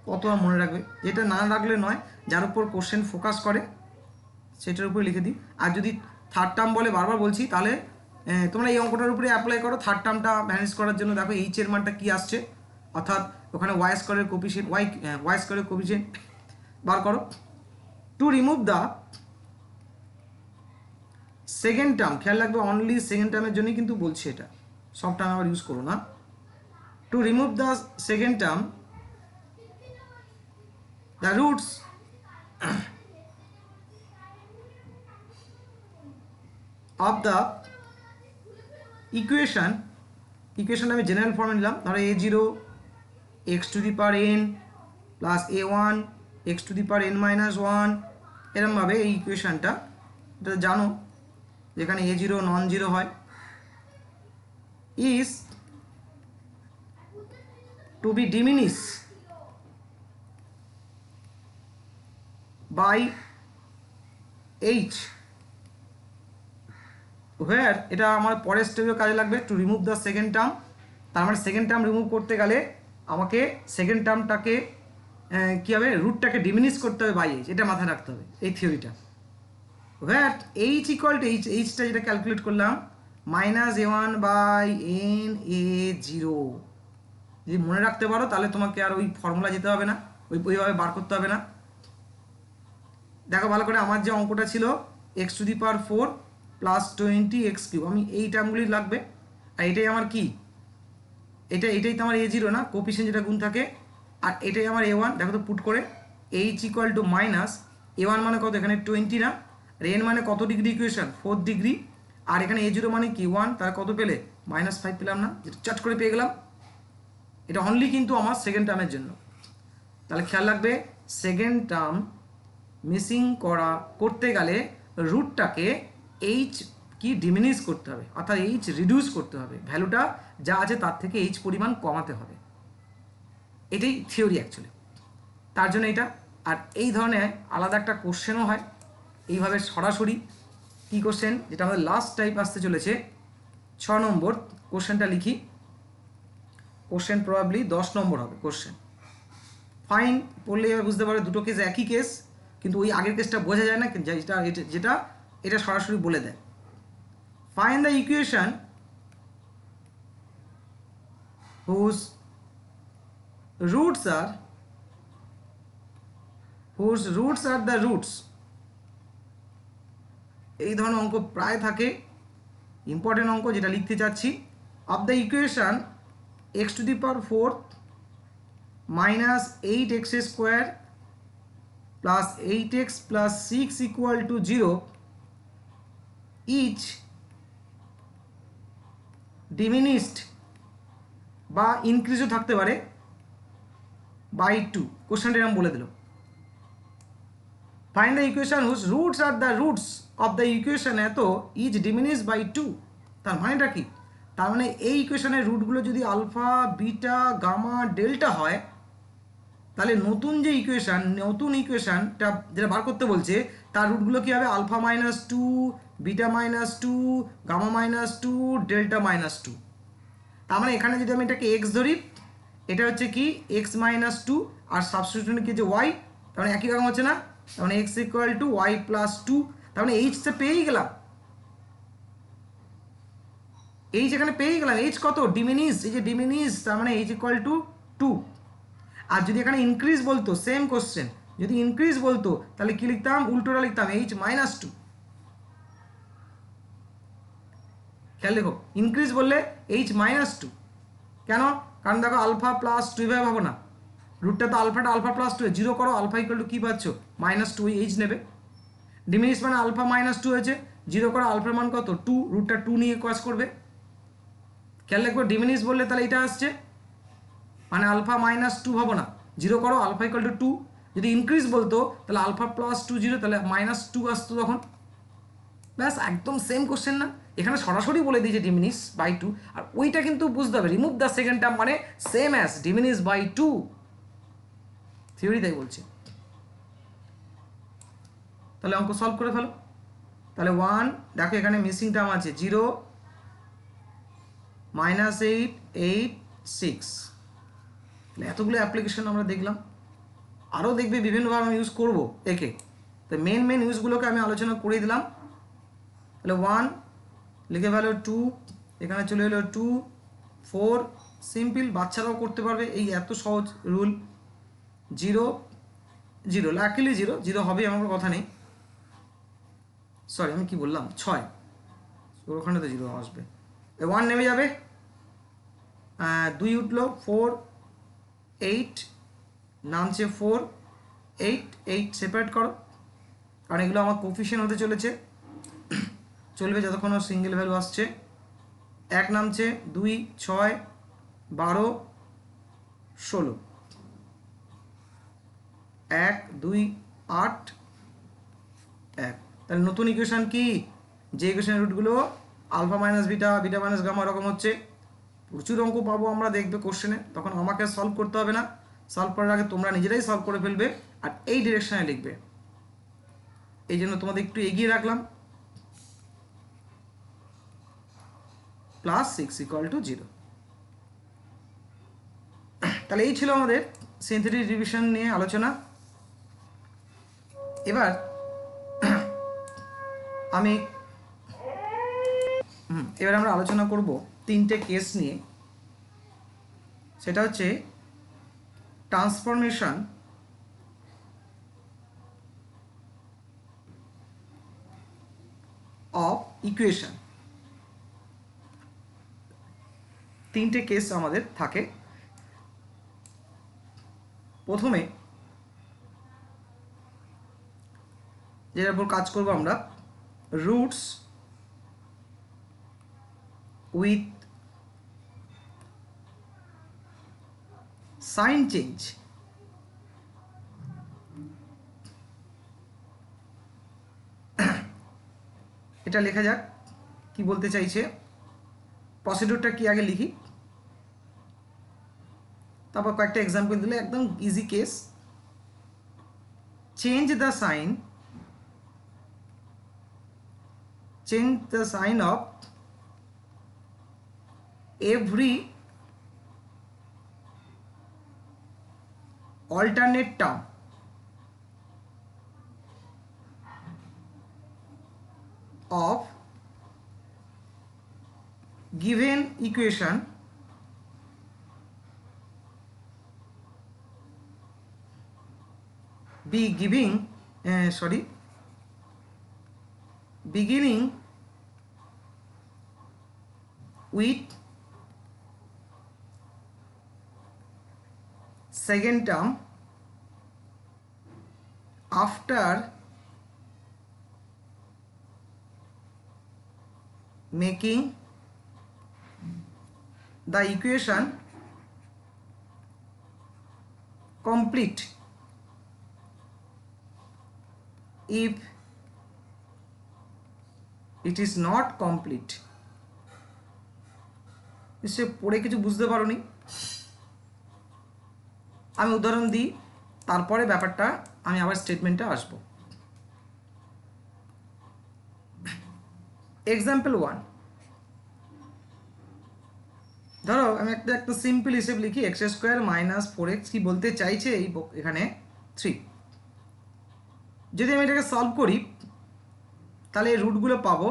S1: কত আর মনে রাখবে, যেটা না রাখলে নয়, যার উপর কোশ্চেন ফোকাস করে সেটার উপরে লিখে দিই। আর যদি থার্ড টার্ম বলে, বারবার বলছি, তাহলে তোমরা এই অঙ্কটার উপরে অ্যাপ্লাই করো। থার্ড টার্মটা ম্যানেজ করার জন্য দেখো এইচ এর মানটা কী আসছে, অর্থাৎ ওখানে y² কোএফিসিয়েন্ট y² কোএফিসিয়েন্ট বার করো। টু রিমুভ সেকেন্ড টার্ম, খেয়াল রাখবে অনলি সেকেন্ড টার্মের জন্যই কিন্তু বলছি, এটা সব টার্ম আবার ইউজ করো না। Two remove the second term, the roots of the equation আমি জেনারেল ফর্মে নিলাম। ধরো a0 x⁴n plus a1 x⁴n-1, এরমভাবে এই ইকুয়েশনটা, এটা জানো যেখানে a0 নন জিরো হয়, is to be diminish by h, where, এটা আমার পরের স্টেপে কাজে লাগবে। To remove the second term, তার মানে সেকেন্ড টার্ম রিমুভ করতে গেলে আমাকে সেকেন্ড টার্মটাকে কী হবে, রুটটাকে ডিমিনিশ করতে হবে বাই h, এটা মাথায় রাখতে হবে এই থিওরিটা। হোয়ার h ইকুয়াল টু এইচটা যেটা ক্যালকুলেট করলাম -a1/n/a0, যদি মনে রাখতে পারো তাহলে তোমাকে আর ওই ফর্মুলা যেতে হবে না, ওইভাবে বার করতে হবে না। দেখো ভালো করে, আমার যে অঙ্কটা ছিল x⁴ প্লাস 20x3, আমি এই টার্মগুলি লাগবে। আর এটাই আমার কি, এটাই তো আমার a0 না, কোপিশিয়েন্ট যেটা গুণ থাকে, আর এটাই আমার a1। দেখো তো পুট করে h equal to minus a1 মানে কত, এখানে 20 না, আর n মানে কত ডিগ্রি ইকুয়েশন, 4 ডিগ্রি, আর এখানে a0 মানে কি 1, তার কত পেলে -5 পেলাম না, যেটা চট করে পেয়ে গেলাম। এটা অনলি কিন্তু আমার সেকেন্ড টার্মের জন্য। তাহলে খেয়াল রাখবে, সেকেন্ড টার্ম মিসিং করতে গেলে রুটটাকে এইচ কি ডিমিনিশ করতে হবে, অর্থাৎ এইচ রিডিউস করতে হবে, ভ্যালুটা যা আছে তার থেকে এইচ পরিমাণ কমাতে হবে। এটাই থিওরি অ্যাকচুয়ালি, তার জন্য এটা। আর এই ধরনের আলাদা একটা কোশ্চেনও হয় এইভাবে সরাসরি। কী কোশ্চেন, যেটা আমাদের লাস্ট টাইপ আসতে চলেছে 6 নম্বর কোশ্চেনটা লিখি। কোশ্চেন প্রবাবলি 10 নম্বর হবে কোশ্চেন। ফাইন পড়লে এবার বুঝতে পারবে দুটো কেস একই কেস, কিন্তু ওই আগের কেসটা বোঝা যায় না, যেটা এটা সরাসরি বলে দেয়। Find the equation whose roots are the roots, এই ধরনের অঙ্ক প্রায় থাকে, ইম্পর্টেন্ট অঙ্ক যেটা লিখতে চাচ্ছি। Of the equation x⁴ minus 8x² plus 8x plus 6 equal to 0, each diminished বা ইনক্রিজও থাকতে পারে বাই 2। কোশ্চেনটা এরকম বলে দিল, find the equation whose roots are the roots of the equation এত ইজ ডিমিনিশ বাই 2। তার মানেটা কি, তার মানে এই ইকুয়েশনের রুটগুলো যদি আলফা, বিটা, গামা, ডেল্টা হয়, তাহলে নতুন ইকুয়েশনটা যেটা বার করতে বলছে তার রুটগুলো কী হবে, আলফা -2, বিটা -2, গামা -2, ডেল্টা -2। তার মানে এখানে যদি আমি এটাকে এক্স ধরি, এটা হচ্ছে কি x-2, আর সাবস্টিটিউশন কি যে ওয়াই, তার মানে একই রকম হচ্ছে না, তার মানে x equal to Y plus 2, তার মানে এইচটা পেয়েই গেলাম, এইচ এখানে পেয়েই গেলাম। এইচ কত, ডিমিনিশ, এই যে ডিমিনিশ, তার মানে এইচ ইকুয়াল টু 2। আর যদি এখানে ইনক্রিজ বলতো, সেম কোশ্চেন, যদি ইনক্রিজ বলতো তাহলে কি লিখতাম, উল্টোটা লিখতাম h-2। খেয়াল দেখো, ইনক্রিজ বললে h-2, কেন, কারণ দেখো আলফা প্লাস 2 এভাবে ভাবো না, রুটটা তো আলফাটা আলফা প্লাস 2, 0 করো, আলফা ইকুয়াল টু কী পাচ্ছ -2, এইচ নেবে। ডিমিনিশ মানে আলফা -2 হয়েছে, 0 করো, আলফার মান কত 2, রুটটা 2 নিয়ে কাজ করবে। খেয়াল রাখবো, ডিমিনিশ বললে তাহলে এটা আসছে, মানে আলফা -2 ভাবো না, 0 করো, আলফা ইকুয়াল টু 2। যদি ইনক্রিজ বলতো তাহলে আলফা প্লাস 2 0, তাহলে -2 আসতো তখন। ব্যাস, একদম সেম কোশ্চেন না, এখানে সরাসরি বলে দিয়েছে ডিমিনিশ বাই 2, আর ওইটা কিন্তু বুঝতে হবে, রিমুভ দ্য সেকেন্ড টার্ম মানে same as diminish by 2, theory তাই বলছে। তাহলে অঙ্ক সলভ করে ফেলো। তাহলে 1, দেখো এখানে মিসিং টার্ম আছে 0, -8, 8, 6। এতগুলো অ্যাপ্লিকেশন আমরা দেখলাম, আরও দেখবে বিভিন্নভাবে আমি ইউজ করবো একে, তো মেন ইউজগুলোকে আমি আলোচনা করে দিলাম। তাহলে 1 লিখে ফেলো, 2 এখানে চলে এলো 2, 4, সিম্পল, বাচ্চারাও করতে পারবে, এই এত সহজ রুল। 0, 0 লাকিলি 0 হবে, আমার কথা নেই। সরি আমি কি বললাম 6, ওখানে তো 0 আসবে, 1 নেমে যাবে, 2 উঠলো 4 8 নামছে 4 8 8 সেপারেট করো, কারণ এগুলো আমার কোফিশিয়েন্ট হতে চলবে যতক্ষণ সিঙ্গেল ভ্যালু আসছে। 1 নামছে 2 6 12 16, 1 2 8 1। তাহলে নতুন ইকুয়েশন কি, যে ইকুয়েশনের রুটগুলো alpha minus beta beta minus gamma এরকম হচ্ছে। প্রচুর অঙ্ক পাবো আমরা দেখবে কোশ্চেনে, তখন আমাকে সলভ করতে হবে না, সলভ করার আগে তোমরা নিজেরাই সলভ করে ফেলবে আর এই ডিরেকশনে লিখবে। এই জন্য তোমাদের একটু এগিয়ে রাখলাম, +6 = 0। তাহলে এই ছিল আমাদের সিনথেটিক ডিভিশন নিয়ে আলোচনা। এবার আমরা আলোচনা করব 3টে কেস নিয়ে। সেটা হচ্ছে ট্রান্সফরমেশন অফ ইকুয়েশন। 3টে কেস আমাদের থাকে। প্রথমে যেটার উপর কাজ করব আমরা, রুটস উইথ সাইন চেঞ্জ। এটা লেখা যাক কি বলতে চাইছে, প্রসিডিউরটা কি আগে লিখি, তারপর কয়েকটা এক্সাম্পল দিলে একদম easy case. Change the sign of every alternate term of given equation beginning with second term after making the equation complete if it is not complete। নিশ্চয়ই পড়ে কিছু বুঝতে পারোনি, আমি উদাহরণ দিই, তারপরে ব্যাপারটা আমি আবার স্টেটমেন্টে আসব। এক্সাম্পল 1, ধরো আমি একটা সিম্পল হিসেব লিখি, x² - 4x কি বলতে চাইছে এখানে 3। যদি আমি এটাকে সলভ করি তাহলে এই রুটগুলো পাবো,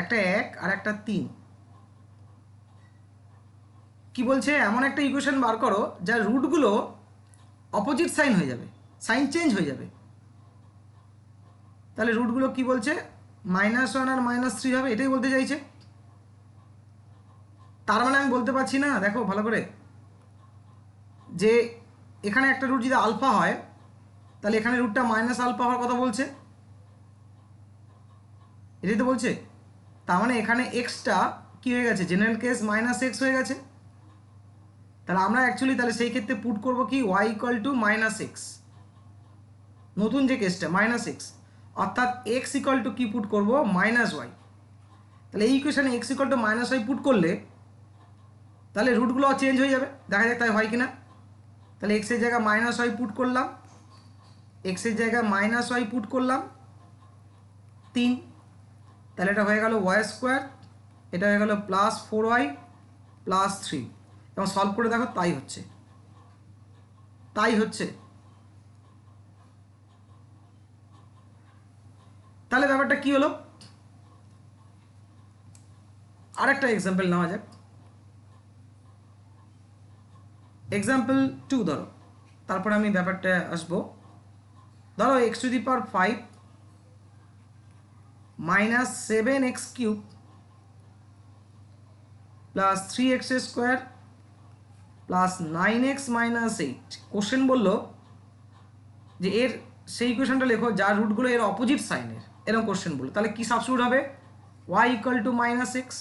S1: একটা 1 আর একটা 3। কি বলছে, এমন একটা ইকুয়েশন বার করো যার রুটগুলো অপোজিট সাইন হয়ে যাবে, সাইন চেঞ্জ হয়ে যাবে। তাহলে রুটগুলো কি বলছে, -1 আর -3 হবে, এটাই বলতে চাইছে। তার মানে আমি বলতে পারছি না, দেখো ভালো করে, যে এখানে একটা রুট যদি আলফা হয় তাহলে এখানে রুটটা -α হওয়ার কথা বলছে, এটাই তো বলছে। তার মানে এখানে এক্সটা কি হয়ে গেছে, জেনারেল কেস -x হয়ে গেছে। তাহলে আমরা অ্যাকচুয়ালি তাহলে সেই ক্ষেত্রে পুট করব কি, y = -x, নতুন যে কেসটা -x, অর্থাৎ x = কি পুট করব, -y। তাহলে এই ইকুয়েশনে x = -y পুট করলে তাহলে রুটগুলো চেঞ্জ হয়ে যাবে, দেখা যাক তাই হয় কিনা। তাহলে x এর জায়গায় -y পুট করলাম, x এর জায়গায় -y পুট করলাম 3, তাহলে এটা হয়ে গেল y², এটা হয়ে গেল +4y + 3। এবং সলভ করে দেখো তাই হচ্ছে। তাহলে ব্যাপারটা কি হলো, আরেকটা এক্সাম্পল নেওয়া যাক। এক্সাম্পল 2 ধরো, তারপরে আমি ব্যাপারটা আসবো। ধরো x⁵ minus 7x cube plus 3x square plus 9x minus 8। Question বললো যে এর সেই ইকুয়েশনটা লেখো যার রুটগুলো এর অপোজিট সাইনের, এরকম কোশ্চেন বললো। তাহলে কি সাবস্টিটিউট হবে? y equal to minus x.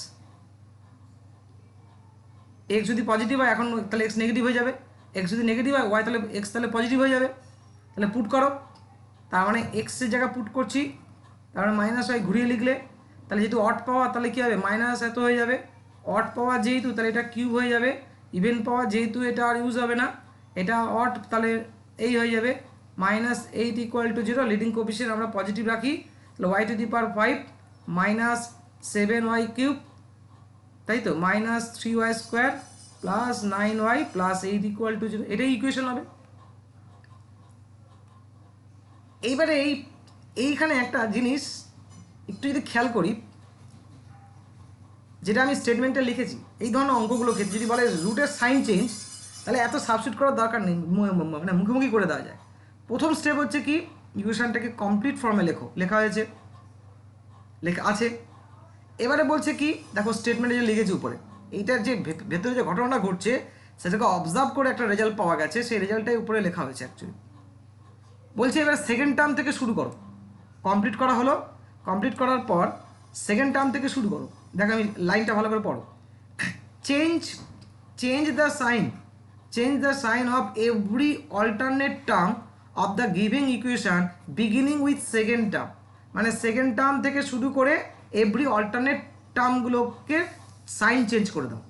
S1: X যদি পজিটিভ হয় এখন তাহলে এক্স নেগেটিভ হয়ে যাবে, এক্স যদি নেগেটিভ হয় ওয়াই তাহলে এক্স তাহলে পজিটিভ হয়ে যাবে। তাহলে পুট করো, তার মানে এক্সের জায়গায় পুট করছি, তার মানে মাইনাস ওয়াই ঘুরিয়ে লিখলে তাহলে যেহেতু অড পাওয়ার তাহলে কী হবে মাইনাস এত হয়ে যাবে, অড পাওয়ার যেহেতু তাহলে এটা কিউব হয়ে যাবে, ইভেন পাওয়ার যেহেতু এটা আর ইউজ হবে না, এটা অড তাহলে এই হয়ে যাবে minus 8 equal to 0। Leading coefficient আমরা পজিটিভ রাখি, তাহলে Y to the power 5 minus 7y cube, তাই তো, minus 3y square plus 9y plus 8 equal to 0। এটাই ইকুয়েশন হবে। এইবারে এইখানে একটা জিনিস একটু যদি খেয়াল করি, যেটা আমি স্টেটমেন্টে লিখেছি, এই ধরনের অঙ্কগুলো ক্ষেত্রে যদি বলে রুটের সাইন চেঞ্জ, তাহলে এত সাবস্টিটিউট করার দরকার নেই, মানে মুখোমুখি করে দেওয়া যায়। প্রথম স্টেপ হচ্ছে কি, ইকুয়েশনটাকে কমপ্লিট ফর্মে লেখা হয়েছে, লেখা আছে। এবারে বলছে কি, দেখো স্টেটমেন্টে যে লিখেছে উপরে, এইটার যে ভেতরে যে ঘটনাটা ঘটছে সেটাকে অবজার্ভ করে একটা রেজাল্ট পাওয়া গেছে, সেই রেজাল্টটাই উপরে লেখা হয়েছে অ্যাকচুয়ালি। বলছে এবার সেকেন্ড টার্ম থেকে শুরু করো, কমপ্লিট করা হলো, কমপ্লিট করার পর সেকেন্ড টার্ম থেকে শুরু করো। দেখো আমি লাইনটা ভালো করে পড়ো। Change the sign of every alternate term of the giving equation beginning with second term. মানে সেকেন্ড টার্ম থেকে শুরু করে এভরি অল্টারনেট টার্মগুলোকে সাইন চেঞ্জ করে দাও।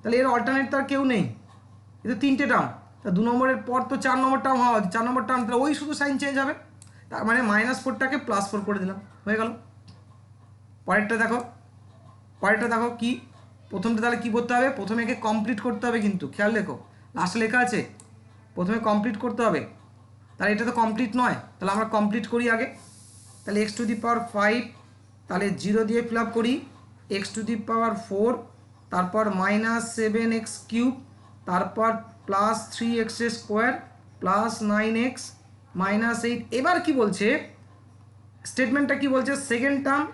S1: তাহলে এর অল্টারনেট তো আর কেউ নেই, এটা 3টে টার্ম, তা 2 নম্বরের পর তো 4 নম্বর টার্ম হওয়া উচিত, 4 নম্বর টার্ম, তাহলে ওই শুধু সাইন চেঞ্জ হবে। তার মানে -4টাকে +4 করে দিলাম, হয়ে গেল। পরেরটা দেখো কি, প্রথমটা তাহলে কি করতে হবে, প্রথমে একে কমপ্লিট করতে হবে, কিন্তু খেয়াল রেখো লাস্টে লেখা আছে প্রথমে কমপ্লিট করতে হবে। তাহলে এটা তো কমপ্লিট নয়, তাহলে আমরা কমপ্লিট করি আগে। তাহলে x টু দি পাওয়ার 5, তাহলে 0 দিয়ে ফিল আপ করি, x টু দি পাওয়ার 4, তারপর -7x কিউব, তারপর plus 3x square plus 9x minus 8। এবার কি বলছে স্টেটমেন্টটা, কি বলছে, সেকেন্ড টার্ম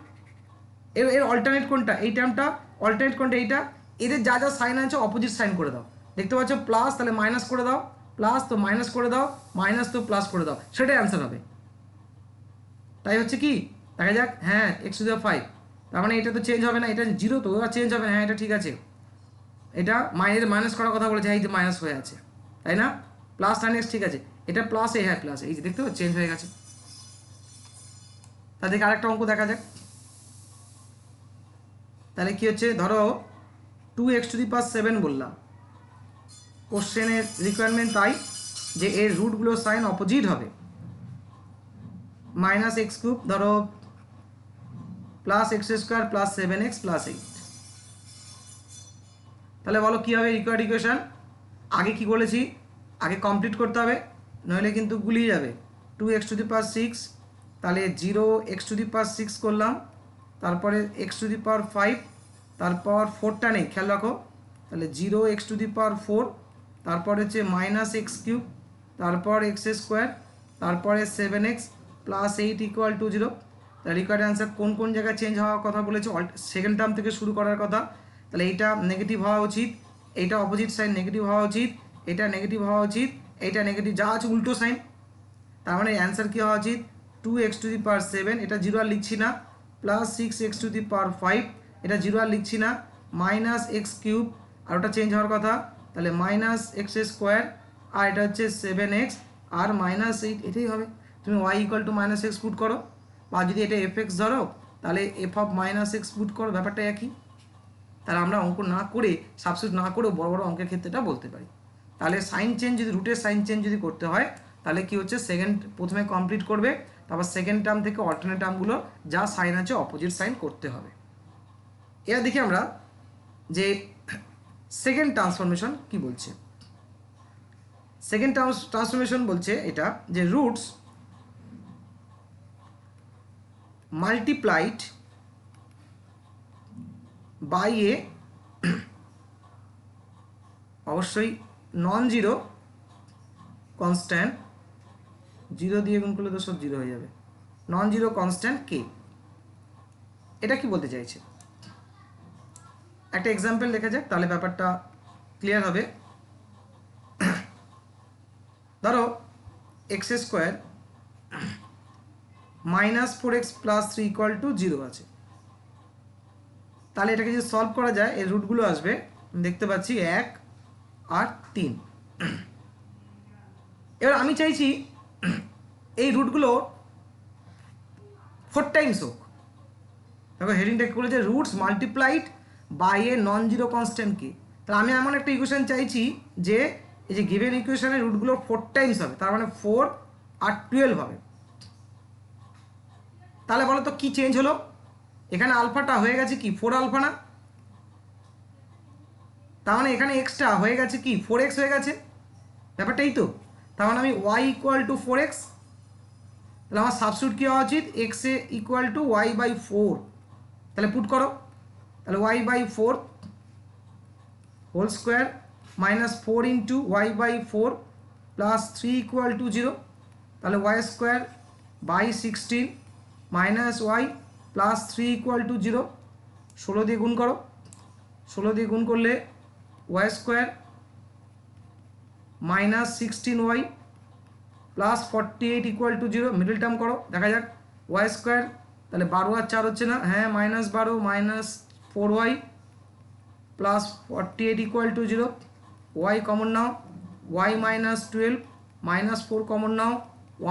S1: এর অল্টারনেট কোনটা, এই টার্মটা, অল্টারনেট কোনটা এইটা, এদের যা যা সাইন আছে অপোজিট সাইন করে দাও। দেখতে পাচ্ছ প্লাস, তাহলে মাইনাস করে দাও, প্লাস তো মাইনাস করে দাও, মাইনাস তো প্লাস করে দাও, সেটাই অ্যান্সার হবে। তাই হচ্ছে কি, দেখা যাক, হ্যাঁ x টু দি পাওয়ার 5, তার মানে এটা তো চেঞ্জ হবে না, এটা 0 তো এবার চেঞ্জ হবে, হ্যাঁ এটা ঠিক আছে, এটা মাইনাস করার কথা বলেছে, এই যে মাইনাস হয়ে আছে, তাই না, প্লাস 9x ঠিক আছে, এটা প্লাস হ্যাঁ প্লাস, এই যে দেখতে পাচ্ছ চেঞ্জ হয়ে গেছে। তাদেরকে আরেকটা অঙ্ক দেখা যাক। তাহলে কি হচ্ছে, ধরো 2x টু দি পাওয়ার 7 বললাম, কোশ্চেনের রিকোয়ারমেন্ট তাই যে এর রুটগুলো সাইন অপোজিট হবে। -x কিউব ধরো plus x square plus 7x plus 8। তাহলে বলো কী হবে রিকোয়ার্ড ইকুয়েশন। আগে কি বলেছি, আগে কমপ্লিট করতে হবে, নইলে কিন্তু গুলিয়ে যাবে। 2x টু দি পাওয়ার 6, তাহলে 0x টু দি পাওয়ার 6 করলাম, তারপরে x টু দি পাওয়ার 5, তারপর 4টা নেই খেয়াল রাখো, তাহলে 0x টু দি পাওয়ার 4, তারপর হচ্ছে -x কিউব, তারপর x স্কোয়ার, তারপরে 7x প্লাস 8 ইকুয়াল টু 0। তাহলে রিকোয়ার্ড অ্যান্সার কোন কোন জায়গায় চেঞ্জ হওয়ার কথা বলেছে, সেকেন্ড টার্ম থেকে শুরু করার কথা। তাহলে এইটা নেগেটিভ হওয়া উচিত, এইটা অপোজিট সাইন নেগেটিভ হওয়া উচিত, এটা নেগেটিভ হওয়া উচিত, এইটা নেগেটিভ, যা আছে উল্টো সাইন। তার মানে অ্যান্সার কী হওয়া উচিত, 2x টু দি পাওয়ার 7, এটা 0 আর লিখছি না, plus 6x to the power 5, এটা 0 আর লিখছি না, -x কিউব, আর ওটা চেঞ্জ হওয়ার কথা, তাহলে -x স্কোয়ার, আর এটা হচ্ছে 7x আর -8, এটাই হবে। তুমি y equal to -x put করো, বা যদি এটা fx ধরো তাহলে f অফ -x পুট করো, ব্যাপারটা একই। তাহলে আমরা অঙ্ক না করে, সাবস্টিটিউট না করেও বড় বড় অঙ্কের ক্ষেত্রে এটা বলতে পারি। তাহলে সাইন চেঞ্জ যদি, রুটের সাইন চেঞ্জ যদি করতে হয়, তাহলে কি হচ্ছে, প্রথমে কমপ্লিট করবে, তারপর সেকেন্ড টার্ম থেকে অল্টারনেট টার্মগুলো যা সাইন আছে অপোজিট সাইন করতে হবে। এবার দেখি আমরা যে সেকেন্ড ট্রান্সফরমেশন কি বলছে। সেকেন্ড ট্রান্সফরমেশন বলছে এটা যে রুটস মাল্টিপ্লাইড বাই এ অবশ্যই নন জিরো কনস্ট্যান্ট, 0 দিয়ে গুণ করলে তো সব 0 হয়ে যাবে, নন জিরো কনস্ট্যান্ট কে। এটা কি বলতে চাইছে একটা এক্সাম্পল দেখা যাক, তাহলে ব্যাপারটা ক্লিয়ার হবে। ধরো x square minus 4x plus 3 equal to 0 আছে। তাহলে এটাকে যদি সলভ করা যায় এর রুটগুলো আসবে, দেখতে পাচ্ছি 1 আর 3। এবার আমি চাইছি এই রুটগুলো 4 টাইমস হোক। দেখো হেডিংটা কি বলেছে, roots multiplied by a non zero constant কে। তাহলে আমি এমন একটা ইকুয়েশন চাইছি যে এই যে গিভেন ইকুয়েশনের রুটগুলো 4 টাইমস হবে, তার মানে 4 আর 12 হবে। তাহলে বলো তো কি চেঞ্জ হলো, এখানে আলফাটা হয়ে গেছে কি 4 আলফা না, তার মানে এখানে এক্সটা হয়ে গেছে কি 4x হয়ে গেছে, ব্যাপারটা এই তো। তার মানে আমি y ইকুয়াল টু 4x, তাহলে আমার সাবস্টিটিউট কী হওয়া উচিত, x এ ইকুয়াল টু y বাই 4। তাহলে পুট করো, তাহলে y by 4 whole square minus 4 into y by 4 plus 3 equal to 0। তাহলে y square by 16 minus y plus 3 equal to 0। 16 দিয়ে গুণ করো, 16 দিয়ে গুণ করলে y square minus 16y plus 48 equal to 0। Middle term করো, দেখা যাক y স্কোয়ার, তাহলে 12 আর 4 হচ্ছে না, হ্যাঁ minus 12 minus 4y plus 48 equal to 0। y common now, y minus 12 minus 4 common now,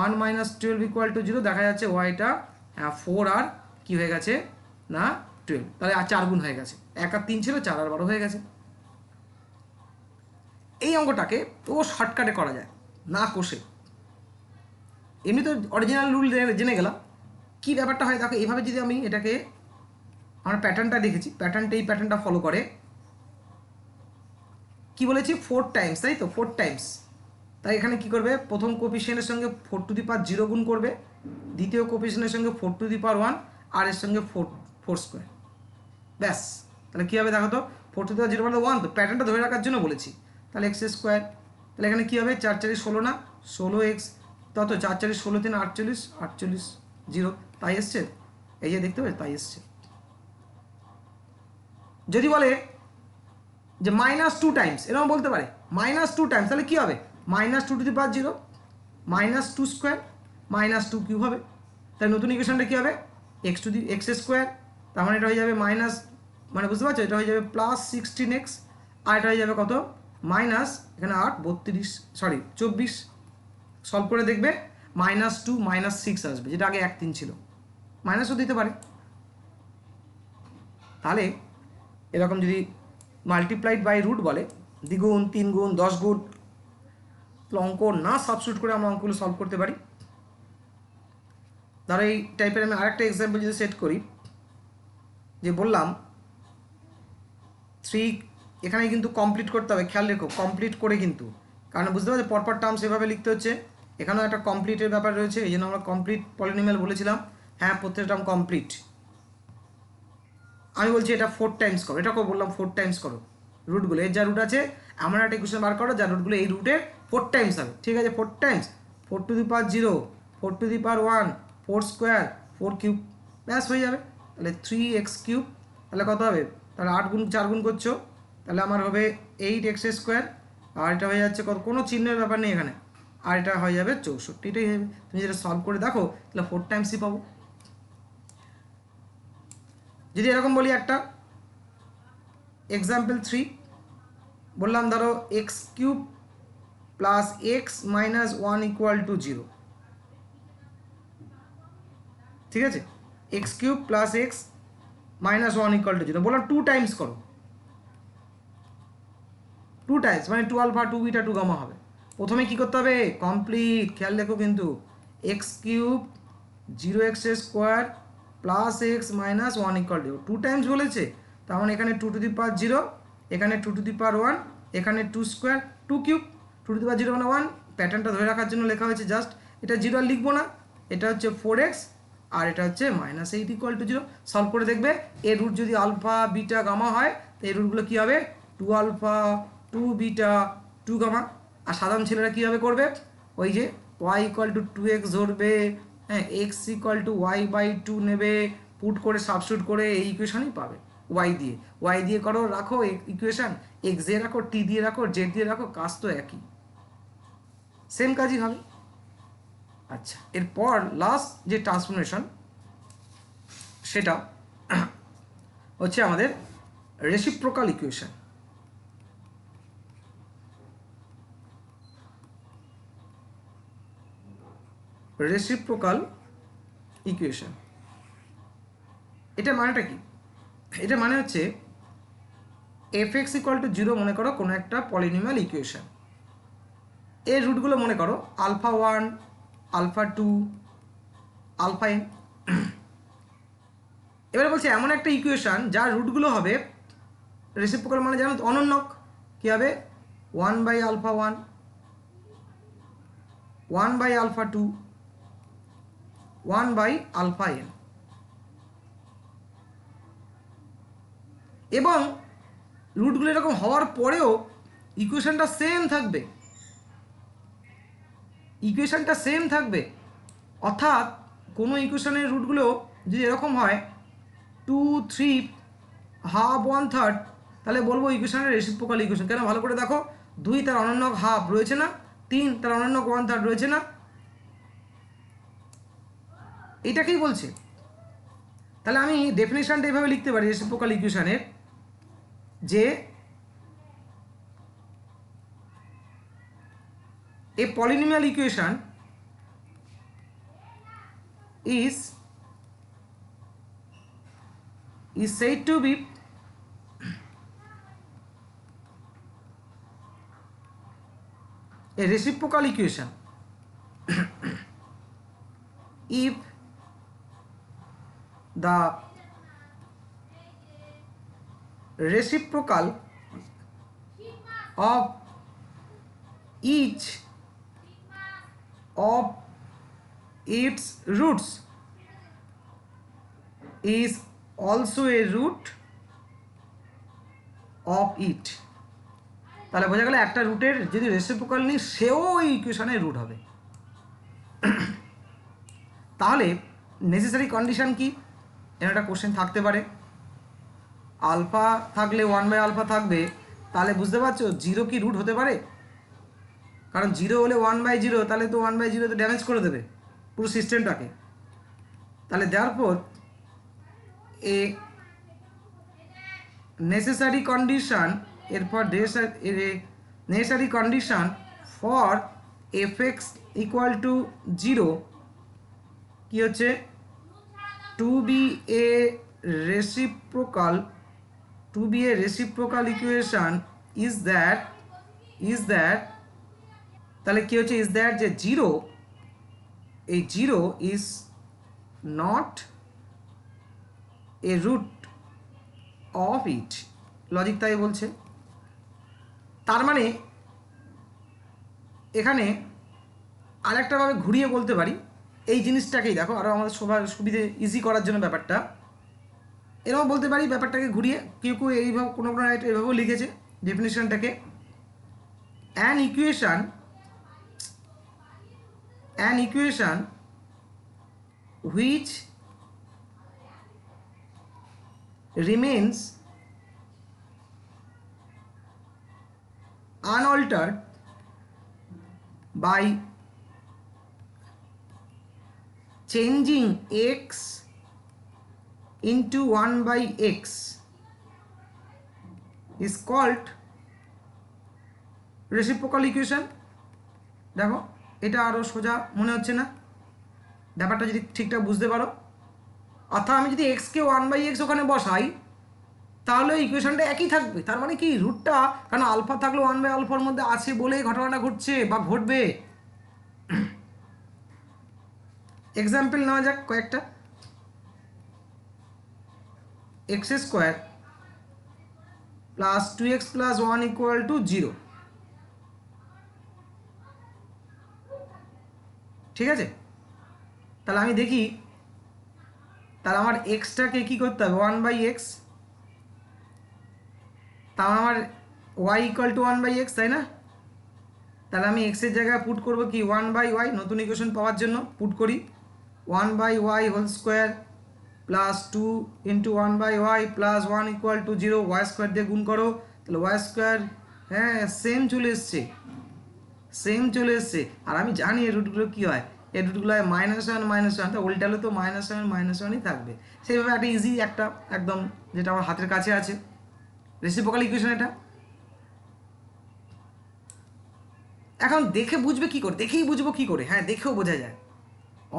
S1: 1 minus 12 equal to 0। দেখা যাচ্ছে ওয়াইটা 4 আর কি হয়ে গেছে না 12, তাহলে আর 4 গুণ হয়ে গেছে, 1 আর 3 ছিল 4 আর 12 হয়ে গেছে। এই অঙ্কটাকে তো শর্টকাটে করা যায় না কষে, এমনি তো অরিজিনাল রুল জেনে গেলাম। কী ব্যাপারটা হয় দেখো, এইভাবে যদি আমি এটাকে, আমরা প্যাটার্নটা দেখেছি, এই প্যাটার্নটা ফলো করে কি বলেছি 4 টাইমস, তাই তো 4 টাইমস। তাই এখানে কি করবে, প্রথম কোফিশিয়েন্টের সঙ্গে 4 টু দি পাওয়ার 0 গুণ করবে, দ্বিতীয় কোফিশিয়েন্টের সঙ্গে 4 টু দি পাওয়ার 1 আর এর সঙ্গে 4 স্কোয়ার, ব্যাস। তাহলে কী হবে দেখো তো, 4 টু দি পাওয়ার 0 মানে 1, তো প্যাটার্নটা ধরে রাখার জন্য বলেছি। তাহলে এক্স স্কোয়ার, তাহলে এখানে কী হবে 4 4 16 না 16x, তত 4 4 16 3 48 48 0, তাই এসছে, এই যে দেখতে পাচ্ছি তাই এসছে। যদি বলে যে -2 টাইমস, এরকম বলতে পারে -2 টাইমস, তাহলে কী হবে -2 to the power 0 -2 square -2 cube হবে। তাহলে নতুন ইকুয়েশনটা কী হবে, এক্স স্কোয়ার, তার মানে এটা হয়ে যাবে মাইনাস, মানে বুঝতে পারছো, এটা হয়ে যাবে প্লাস 16x, আর এটা হয়ে যাবে কত মাইনাস, এখানে 8 32 সরি 24, সলভ করে দেখবে -2 -6 আসবে, যেটা আগে 1 3 ছিল, মাইনাসও দিতে পারে। তাহলে এরকম যদি মাল্টিপ্লাইড বাই রুট বলে, দ্বিগুণ 3 গুণ 10 গুণ, অঙ্ক না সাবস্টিটিউট করে আমরা অঙ্কগুলো সলভ করতে পারি। ধরো এই টাইপের আমি আরেকটা এক্সাম্পল যদি সেট করি, যে বললাম 3, এখানে কিন্তু কমপ্লিট করতে হবে, খেয়াল রেখো কমপ্লিট করে, কিন্তু কারণ বুঝতে পারছো পরপর টার্মস এভাবে লিখতে হচ্ছে, এখানেও একটা কমপ্লিটের ব্যাপার রয়েছে, এই জন্য আমরা কমপ্লিট পলিনোমিয়াল বলেছিলাম, হ্যাঁ প্রত্যেকটা টার্ম কমপ্লিট। আমি বলছি এটা 4 টাইমস করো, এটাকেও বললাম 4 টাইমস করো, রুটগুলো এর যা রুট আছে এমন একটা ইকুয়েশন বার করো যা রুটগুলো এই রুটে 4 টাইমস হবে, ঠিক আছে 4 Times, 4 to the power 0 4 to the power 1 4 square 4 cube, ব্যাস হয়ে যাবে। তাহলে 3x কিউব, তাহলে কত হবে, তাহলে 8 গুণ 4 গুণ করছো, তাহলে আমার হবে 8x স্কোয়ার, আর এটা হয়ে যাচ্ছে কত, কোনো চিহ্নের ব্যাপার নেই এখানে, আর এটা হয়ে যাবে 64, এটাই হবে। তুমি যেটা সলভ করে দেখো তাহলে 4 টাইমসই পাবো। যদি এরকম বলি একটা এক্সাম্পল 3 বললাম, ধরো x cube plus x minus 1 equal to 0, ঠিক আছে, x cube plus x minus 1 equal to 0, বললাম 2 টাইমস করো, 2 টাইমস মানে 2 আলফা 2 বিটা 2 গামা হবে। প্রথমে কি করতে হবে, কমপ্লিট, খেয়াল দেখো কিন্তু x cube 0x square plus x minus 1 equal two 2 Times বলেছে, তার মানে এখানে 2 টু দি পাওয়ার 0, এখানে 2 টু দি পাওয়ার 1, এখানে 2 স্কোয়ার 2 কিউব, 2 টু দি পাওয়ার 0 মানে 1, প্যাটার্নটা ধরে রাখার জন্য লেখা হয়েছে জাস্ট, এটা 0 আর লিখবো না, এটা হচ্ছে 4x আর এটা হচ্ছে -8 ইকুয়াল টু 0। সলভ করে দেখবে এর রুট যদি আলফা বিটা গামা হয়, তো এই রুটগুলো কী হবে 2 আলফা 2 বিটা 2 গামা। আর সাধারণ ছেলেরা কীভাবে করবে, ওই যে y ইকুয়াল টু 2x ধরবে, হ্যাঁ X equal to Y by 2 নেবে, পুট করে সাবস্টিটিউট করে এই ইকুয়েশনই পাবে। ওয়াই দিয়ে করো, রাখো ইকুয়েশন, এক্স দিয়ে রাখো, টি দিয়ে রাখো, জেড দিয়ে রাখো, কাজ তো একই, সেম কাজই হবে। আচ্ছা, এরপর লাস্ট যে ট্রান্সফরমেশন সেটা হচ্ছে আমাদের রেসিপ্রোকাল ইকুয়েশন। রেসিপ্রোকাল ইকুয়েশন এটা মানেটা কি? এটা মানে হচ্ছে এফ এক্স ইকুয়াল টু 0 মনে করো কোনো একটা পলিনোমিয়াল ইকুয়েশন, এর রুটগুলো মনে করো আলফা 1, আলফা 2, আলফা এন। এবারে বলছে এমন একটা ইকুয়েশন যার রুটগুলো হবে রেসিপ্রোকাল, মানে জানো অনন্যক, কী হবে 1/α 1, 1/α 2, 1/α n, এবং রুটগুলো এরকম হওয়ার পরেও ইকুয়েশনটা সেম থাকবে, ইকুয়েশনটা সেম থাকবে। অর্থাৎ কোনো ইকুয়েশনের রুটগুলো যদি এরকম হয় 2, 3, হাফ, 1/3, তাহলে বলবো ইকুয়েশনের রেসিপ্রোকাল ইকুয়েশন। কেন? ভালো করে দেখো, 2 তার অনন্যক হাফ রয়েছে না, 3 তার অনন্যক 1/3 রয়েছে না, এটাকেই বলছে। তাহলে আমি ডেফিনেশনটা এইভাবে লিখতে পারি রেসিপ্রোকাল ইকুয়েশনের, যে a polynomial equation is said to be a reciprocal equation if the reciprocal of each of its roots is also a root of it। তাহলে বোঝা গেল একটা রুটের যদি রেসিপ্রোকাল নিই সেও ওই ইকুয়েশনের রুট হবে। তাহলে নেসেসারি কন্ডিশন কি? এর একটা কোশ্চেন থাকতে পারে, আলফা থাকলে 1/α থাকবে, তাহলে বুঝতে পারছো 0 কি রুট হতে পারে? কারণ 0 হলে 1/0, তাহলে তো 1/0 তো ড্যামেজ করে দেবে পুরো সিস্টেমটাকে। তাহলে দেয়ারফর এ নেসেসারি কন্ডিশন, এরপর necessary condition for F X equal to 0 কি হচ্ছে? To be a reciprocal equation is that তাহলে কি হচ্ছে? ইজ দ্যাট যে 0, এই 0 is not a root of it. Logic তাই বলছে। তার মানে এখানে আরেকটাভাবে ঘুরিয়ে বলতে পারি এই জিনিসটাকেই, দেখো আরও আমাদের সবার সুবিধে ইজি করার জন্য ব্যাপারটা এরকম বলতে পারি, ব্যাপারটাকে ঘুরিয়ে কেউ এইভাবে কোনো এভাবেও লিখেছে ডেফিনেশনটাকে, an equation which remains unaltered by changing x into 1/x is called reciprocal equation। দেখো এটা আরও সোজা মনে হচ্ছে না ব্যাপারটা যদি ঠিকঠাক বুঝতে পারো। অর্থাৎ আমি যদি এক্সকে 1/x ওখানে বসাই তাহলে ইকুয়েশনটা একই থাকবে। তার মানে কি রুটটা, কারণ আলফা থাকলে 1/αর মধ্যে আছে বলেই ঘটনাটা ঘটছে বা ঘটবে। এক্সাম্পল নেওয়া যাক কয়েকটা। x² plus 2x plus 1 equal to 0, ঠিক আছে? তাহলে আমি দেখি, তাহলে আমার এক্সটাকে কী করতে হবে? 1/x, তাহলে আমার y ইকুয়াল টু 1/x, তাই না? তাহলে আমি এক্সের জায়গায় পুট করবো কি 1/y, নতুন ইকুয়েশন পাওয়ার জন্য পুট করি 1/y whole square plus 2 into 1/y plus 1 equal to 0, Y square দিয়ে গুণ করো, তাহলে ওয়াই স্কোয়ার, হ্যাঁ সেম চলে এসছে, সেম চলে এসছে। আর আমি জানি এই রুটগুলো কী হয়, এই রুটগুলো হয় -1 তা উল্টালে তো -1 থাকবে। সেইভাবে একটা ইজি একটা একদম যেটা আমার হাতের কাছে আছে রেসিপ্রোকাল ইকুয়েশন এটা। এখন দেখে বুঝবে কী করে, দেখেই বুঝবো কী করে, হ্যাঁ দেখেও বোঝা যায়,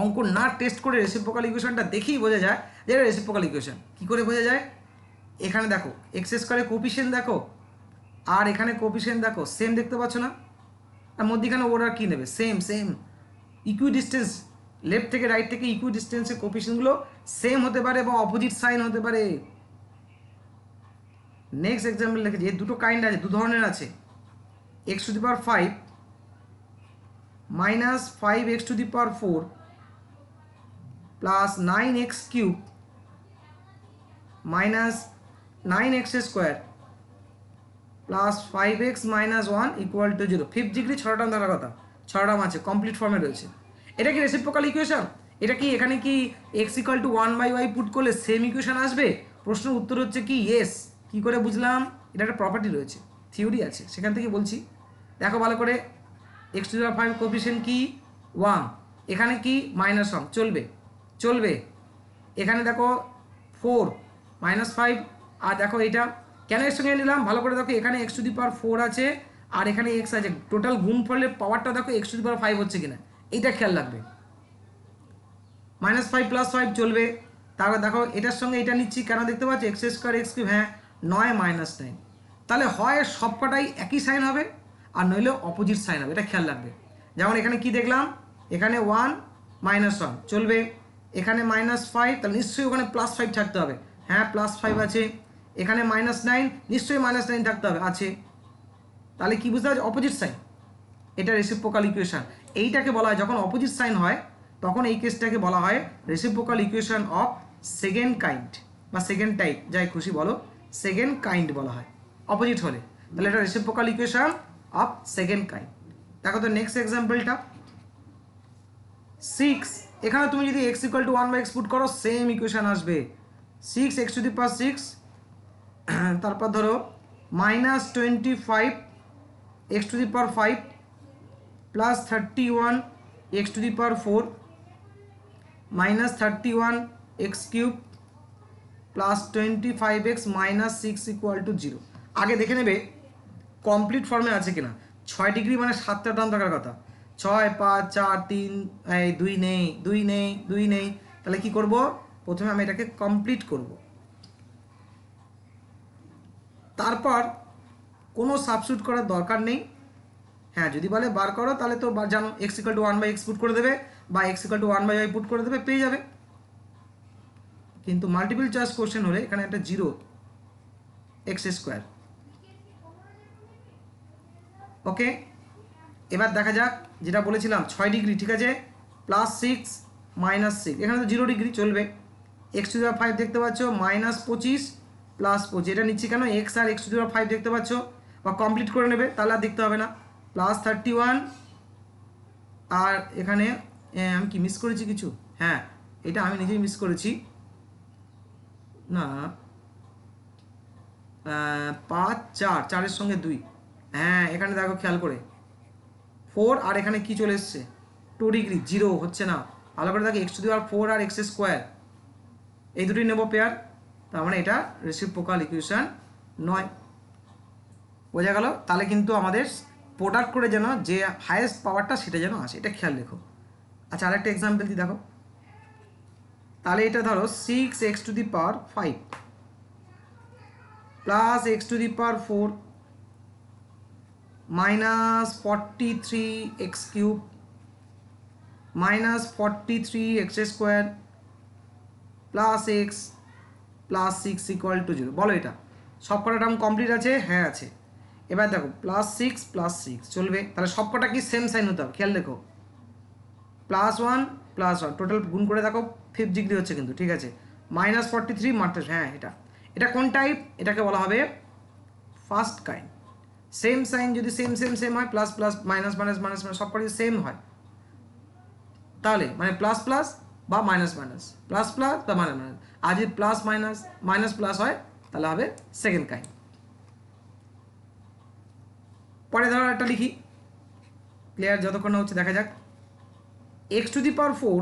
S1: অঙ্ক না টেস্ট করে রেসিপ্রোকাল ইকুয়েশনটা দেখেই বোঝা যায় যে এটা রেসিপ্রোকাল ইকুয়েশন। কী করে বোঝা যায়, এখানে দেখো এক্স স্কোয়ারের কোপিশিয়েন্ট দেখো আর এখানে কোপিশিয়েন্ট দেখো সেম দেখতে পাচ্ছ না, আর মধ্যিখানে ওরা কী নেবে, সেম সেম ইকুই ডিস্টেন্স, লেফট থেকে রাইট থেকে ইকুই ডিস্টেন্সের কোপিশিয়েন্টগুলো সেম হতে পারে বা অপোজিট সাইন হতে পারে। নেক্সট এক্সাম্পল লিখেছি, এই দুটো কাইন্ড আছে, দু ধরনের আছে, x⁵ minus 5x⁴ plus 9x³ minus 9x² plus 5x - 1 equal to 0। 5th degree 6টা টার্ম থাকার কথা, 6টা টার্ম আছে, কমপ্লিট ফর্মে রয়েছে। এটা কি রেসিপ্রোকাল ইকুয়েশন? এটা কি এখানে কি x = 1/y পুট করলে সেম ইকুয়েশন আসবে? প্রশ্নের উত্তর হচ্ছে কি ইয়েস। কি করে বুঝলাম? এটা একটা প্রপার্টি রয়েছে, থিওরি আছে, সেখান থেকে বলছি। দেখো ভালো করে, x⁵ কোফিশিয়েন্ট কি 1, এখানে কি -1, চলবে চলবে। এখানে দেখো 4 -5, আর দেখো এটা কেন এর সঙ্গে নিলাম ভালো করে দেখো, এখানে x⁴ আছে আর এখানে x আছে, টোটাল গুণফলের পাওয়ারটা দেখো x⁵ হচ্ছে কিনা, এইটা খেয়াল রাখবে। -5 + 5 চলবে। তারপর দেখো এটার সঙ্গে এটা নিচ্ছি কেন, দেখতে পাচ্ছ x² x³, হ্যাঁ 9 - 9, তাহলে হয় সবকটাই একই সাইন হবে আর নইলে অপোজিট সাইন হবে, এটা খেয়াল রাখবে। যেমন এখানে কি দেখলাম, এখানে 1 -1 চলবে, এখানে -5, তাহলে নিশ্চয়ই ওখানে +5 থাকতে হবে, হ্যাঁ +5 আছে, এখানে -9, নিশ্চয়ই -9 থাকতে হবে, আছে। তাহলে কি বুঝতে পারছি, অপোজিট সাইন, এটা রেসিপ্রোকাল ইকুয়েশন। এইটাকে বলা হয় যখন অপোজিট সাইন হয় তখন এই কেসটাকে বলা হয় reciprocal equation of second kind বা সেকেন্ড টাইপ, যাই খুশি বলো, সেকেন্ড কাইন্ড বলা হয় অপোজিট হলে। তাহলে এটা reciprocal equation of second kind. দেখো তো নেক্সট এক্সাম্পলটা 6, এখানে তুমি যদি x = 1/x পুট করো সেম ইকুয়েশন আসবে। 6x⁵, তারপর ধরো -25 x⁵ plus 31 x⁴ minus 31 x³ plus 25x - 6 equal to 0। আগে দেখে নেবে কমপ্লিট ফর্মে আছে কিনা। 6 ডিগ্রি মানে 7টা টার্ম থাকার কথা, 6 5 4 3, 2 নেই 2 নেই 2 নেই, তাহলে কি করব, প্রথমে আমি এটাকে কমপ্লিট করব, তারপর কোনো সাবস্টিটিউট করার দরকার নেই। হ্যাঁ যদি বলে বার করো তাহলে তো জানো x = 1/x পুট করে দেবে বা x = 1/y পুট করে দেবে, পেয়ে যাবে। কিন্তু মাল্টিপল চয়েস কোশ্চেন হলে এখানে একটা 0 x²। ওকে, এবার দেখা যাক যেটা বলেছিলাম 6 ডিগ্রি, ঠিক আছে, +6 -6, এখানে তো 0 ডিগ্রি চলবে। x⁵ দেখতে পাচ্ছ -25 + 25, এটা নিচ্ছি কেন, x আর x⁵ দেখতে পাচ্ছ, বা কমপ্লিট করে নেবে তাহলে আর দেখতে হবে না। +31, আর এখানে আমি কি মিস করেছি কিছু, হ্যাঁ এটা আমি নিজেই মিস করেছি, না 5 4, 4-এর সঙ্গে 2, হ্যাঁ এখানে দেখো খেয়াল করে 4, আর এখানে কি চলে এসছে 2 ডিগ্রি, 0 হচ্ছে না, ভালো করে দেখো x⁴ আর x², এই দুটোই নেব পেয়ার, তার মানে এটা রেসিপ্রোকাল ইকুয়েশন নয়। বোঝা গেল? তাহলে কিন্তু আমাদের প্রোডাক্ট করে যেন যে হায়েস্ট পাওয়ারটা সেটা যেন আসে, এটা খেয়াল রেখো। আচ্ছা আরেকটা এক্সাম্পল দিই দেখো, তাহলে এটা ধরো 6x⁵ plus x⁴ minus 43x³ minus 43x² plus x plus 6 equal to 0। বলো এটা সবকটা টার্ম কমপ্লিট আছে, হ্যাঁ আছে। এবার দেখো +6 + 6 চলবে, তাহলে সবকটা কি সেম সাইন হতে হবে, খেয়াল দেখো, +1 +1 টোটাল গুণ করে দেখো 5 ডিগ্রি হচ্ছে কিন্তু, ঠিক আছে, -43 মাত্র, হ্যাঁ এটা কোন টাইপ, এটাকে বলা হবে ফার্স্ট কাইন্ড। সেম সাইন যদি সেম হয়, plus plus minus minus minus minus সবকটা যদি সেম হয় তাহলে মানে প্লাস প্লাস বা মাইনাস মাইনাস, প্লাস প্লাস বা মাইনাস মাইনাস, আর যদি প্লাস মাইনাস মাইনাস প্লাস হয় তাহলে হবে সেকেন্ড কাইন্ড। পরে ধরো একটা লিখি, ক্লিয়ার যতক্ষণ না হচ্ছে দেখা যাক। X to the power 4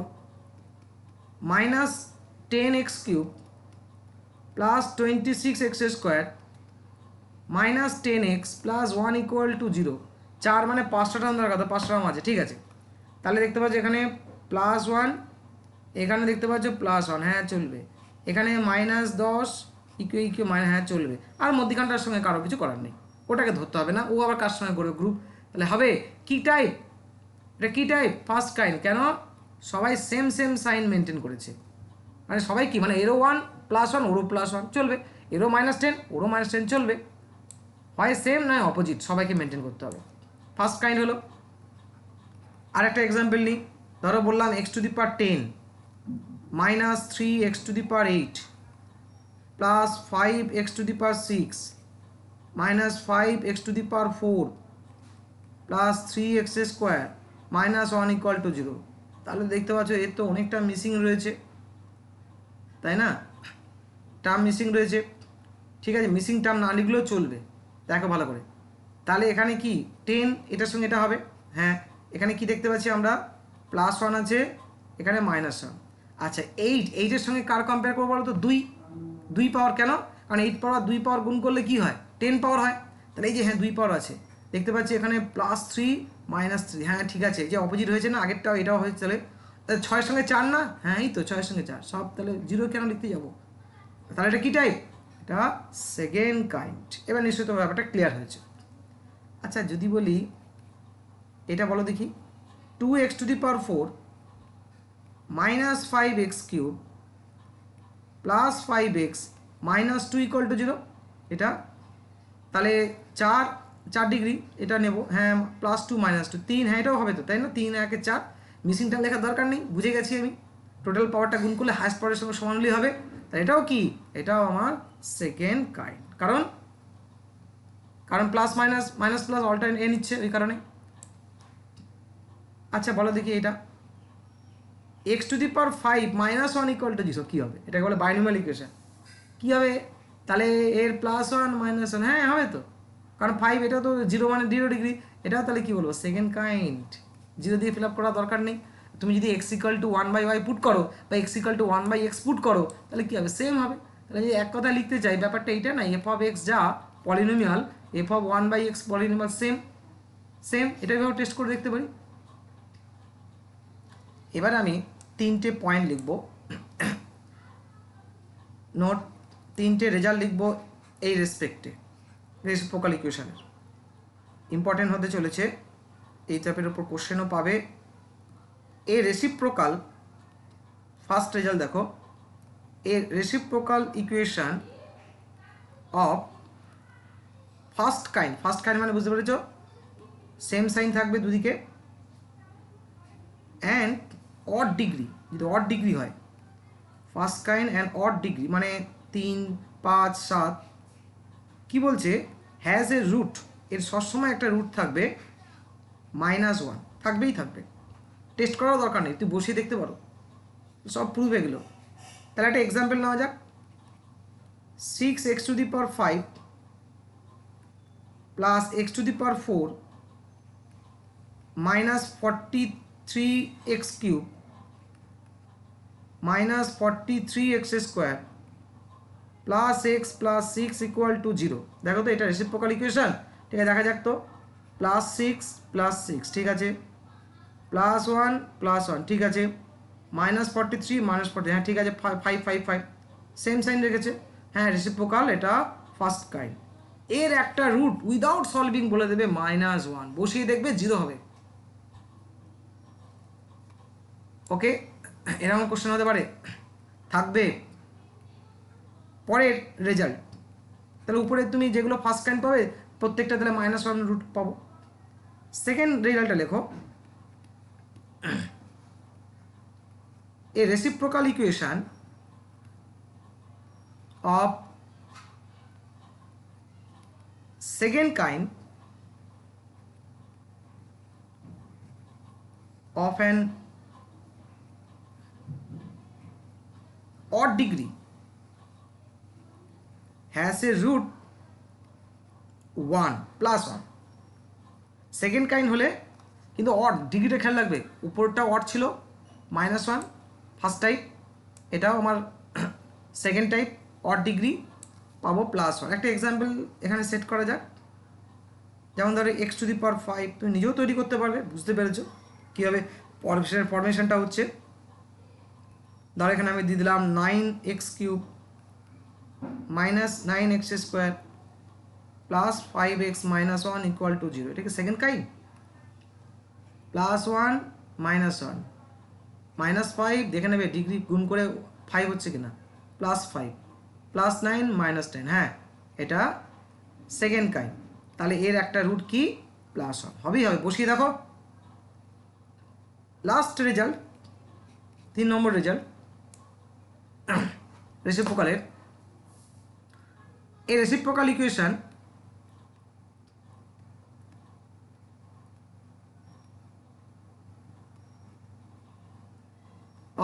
S1: minus 10x cube plus 26x square minus 10x plus 1 equal to 0। 4 মানে 5টা টার্ম দরকার, তো 5টা টার্ম আছে, ঠিক আছে। তাহলে দেখতে পাচ্ছ এখানে প্লাস 1, এখানে দেখতে পাচ্ছ প্লাস 1, হ্যাঁ চলবে। এখানে মাইনাস 10 ইকুয়ে ইকুয়ে মাইনাস, হ্যাঁ চলবে। আর মধ্যখানটার সঙ্গে কারো কিছু করার নেই, ওটাকে ধরতে হবে না, ও আবার কার সঙ্গে করবে, গ্রুপ। তাহলে হবে কি টাইপ, এটা কি টাইপ, ফার্স্ট কাইন্ড। কেন, সবাই সেম সেম সাইন মেনটেন করেছে, মানে সবাই কি, মানে এরও 1 প্লাস 1 ওরও প্লাস 1 চলবে, এরও -10 ওরও -10 চলবে, হয় সেম নয় অপোজিট, সবাইকে মেনটেন করতে হবে। ফার্স্ট কাইন্ড হলো। আর একটা এক্সাম্পল নিই, ধরো বললাম x to the power 10 minus 3x to the power 8 plus 5x to the power 6 minus 5x to the power 4 plus 3x square minus 1 equal to 0। তাহলে দেখতে পাচ্ছ এর তো অনেকটা মিসিং রয়েছে, তাই না, টার্ম মিসিং রয়েছে। ঠিক আছে, মিসিং টার্ম না লিখলেও চলবে, দেখো ভালো করে। তাহলে এখানে কি 10 এটার সঙ্গে এটা হবে, হ্যাঁ। এখানে কি দেখতে পাচ্ছি আমরা, প্লাস 1 আছে, এখানে -1। আচ্ছা 8 সঙ্গে কার কম্পেয়ার করবো বলো তো, 2 পাওয়ার। কেন, কারণ 8 পাওয়ার 2 পাওয়ার গুণ করলে কি হয়, 10 পাওয়ার হয়। তাহলে এই যে হ্যাঁ 2 পাওয়ার আছে, দেখতে পাচ্ছি এখানে +3 -3, হ্যাঁ ঠিক আছে, এই যে অপোজিট হয়েছে না, আগেরটাও এটাও হয়েছে। তাহলে 6 সঙ্গে 4 না, হ্যাঁ এই তো 6 সঙ্গে 4 সব, তাহলে 0 কেন লিখতে যাবো। তাহলে এটা কী টাইপ, এটা সেকেন্ড কাইন্ড। এবার নিশ্চয়ই তোমার ব্যাপারটা ক্লিয়ার হয়েছে। আচ্ছা যদি বলি এটা বলো দেখি, 2x to the power 4 minus 5x cube plus 5x minus 2 equal to 0, এটা তাহলে 4 ডিগ্রি এটা নেব, হ্যাঁ +2 -2 3, হ্যাঁ এটাও হবে তো, তাই না, 3 1 4, মিসিংটা লেখার দরকার নেই, বুঝে গেছি আমি। টোটাল পাওয়ারটা গুণ করলে হায়েস্ট পাওয়ারের সঙ্গে সমান হলেই হবে। তাহলে এটাও কি, এটাও আমার সেকেন্ড কাইন্ড, কারণ plus minus minus plus all time এ নিচ্ছে ওই কারণে। আচ্ছা বলো দেখি এটা, x to the power 5 -1 equal to 0 কী হবে, এটাকে বলে বাইনোমিয়াল ইকুয়েশন। কী হবে, তাহলে এর +1 -1, হ্যাঁ হবে তো, কারণ 5 এটা তো 0 মানে 0 ডিগ্রি, এটাও তাহলে কী বলবো, সেকেন্ড কাইন্ড। 0 দিয়ে ফিল আপ করার দরকার নেই। তুমি যদি x = 1/y পুট করো বা x = 1/x পুট করো, তাহলে কী হবে, সেম হবে। তাহলে যদি এক কথা লিখতে চাই, ব্যাপারটা এইটা না, f(x) যা পলিনোমিয়াল, f(1/x) পলিনোমিয়াল সেম। এটা এভাবে টেস্ট করে দেখতে পারি। এবার আমি 3টে পয়েন্ট লিখব, নোট 3টে রেজাল্ট লিখব এই রেসপেক্টে, রেসিপ্রোকাল ইকুয়েশনের। ইম্পর্টেন্ট হতে চলেছে, এই চ্যাপ্টারের উপর কোশ্চেনও পাবে। এ রেসিপ্রোকাল, ফার্স্ট রেজাল্ট দেখো, a reciprocal equation of first kind মানে বুঝতে পেরেছ, সেম সাইন থাকবে দুদিকে, অ্যান্ড অড ডিগ্রি, যদি অড ডিগ্রি হয়, first kind and odd degree মানে 3 5 7, কি বলছে, হ্যাজ এ রুট, এর সবসময় একটা রুট থাকবে -1, থাকবে। টেস্ট করার দরকার নেই, তুই বসিয়ে দেখতে পারো, সব প্রুফ এগুলো। তাহলে একটা এক্সাম্পল নেওয়া যাক, 6x to the power 5 plus x to the power 4 minus 43x cube minus 43x square plus x plus 6 equal to 0। দেখো তো এটা রেসিপ্রোকাল ইকুয়েশন, ঠিক আছে, দেখা যাক তো, +6 প্লাস 6, ঠিক আছে, +1 প্লাস 1, ঠিক আছে, -43 -40, হ্যাঁ ঠিক আছে, 5 সেম সাইন রেখেছে, হ্যাঁ রেসিপ্রোকাল, এটা ফার্স্ট কাইন্ড। এর একটা রুট উইদাউট সলভিং বলে দেবে -1, বসিয়ে দেখবে 0 হবে। ওকে, এরকম কোশ্চেন হতে পারে, থাকবে। পরের রেজাল্ট, তাহলে উপরে তুমি যেগুলো ফার্স্ট কাইন্ড পাবে প্রত্যেকটা তাহলে -1 রুট পাবো। সেকেন্ড রেজাল্টটা লেখো, a reciprocal equation of second kind of an odd degree has a root 1 +1। Second kind হলে কিন্তু অড, ডিগ্রিটা খেয়াল রাখবে, উপরটা অড ছিল -1 ফার্স্ট টাইপ, এটাও আমার সেকেন্ড টাইপ অড ডিগ্রি পাবো +1। একটা এক্সাম্পল এখানে সেট করা যাক, যেমন ধরো x⁵, তুমি নিজেও তৈরি করতে পারবে, বুঝতে পেরেছো কীভাবে ফরমেশনটা হচ্ছে। ধরো এখানে আমি দিয়ে দিলাম 9x³ -9x² +5x - 1 = 0। এটা কি সেকেন্ড কাইন্ড? +1 -1 -5 দেখে নেবে ডিগ্রি গুণ করে 5 হচ্ছে কিনা, +5 +9 -10, হ্যাঁ এটা সেকেন্ড কাইন্ড। তাহলে এর একটা রুট কি +1 হবেই হবে, বসিয়ে দেখো। লাস্ট রেজাল্ট 3 নম্বর রেজাল্ট রেসিপ্রোকালের। এই রেসিপ্রোকাল ইকুয়েশন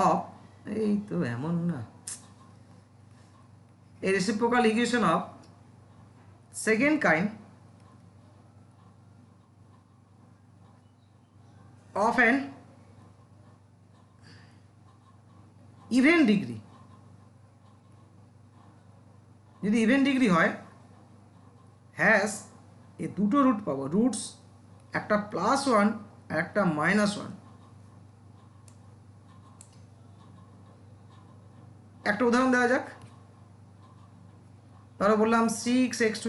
S1: অফ, এই তো এমন না, a reciprocal equation of second kind of an even degree, যদি ইভেন ডিগ্রি হয়, হ্যাজ এ দুটো রুট পাবো, রুটস একটা +1 আর একটা -1। একটা উদাহরণ দেওয়া যাক, ধরো বললাম 6x⁶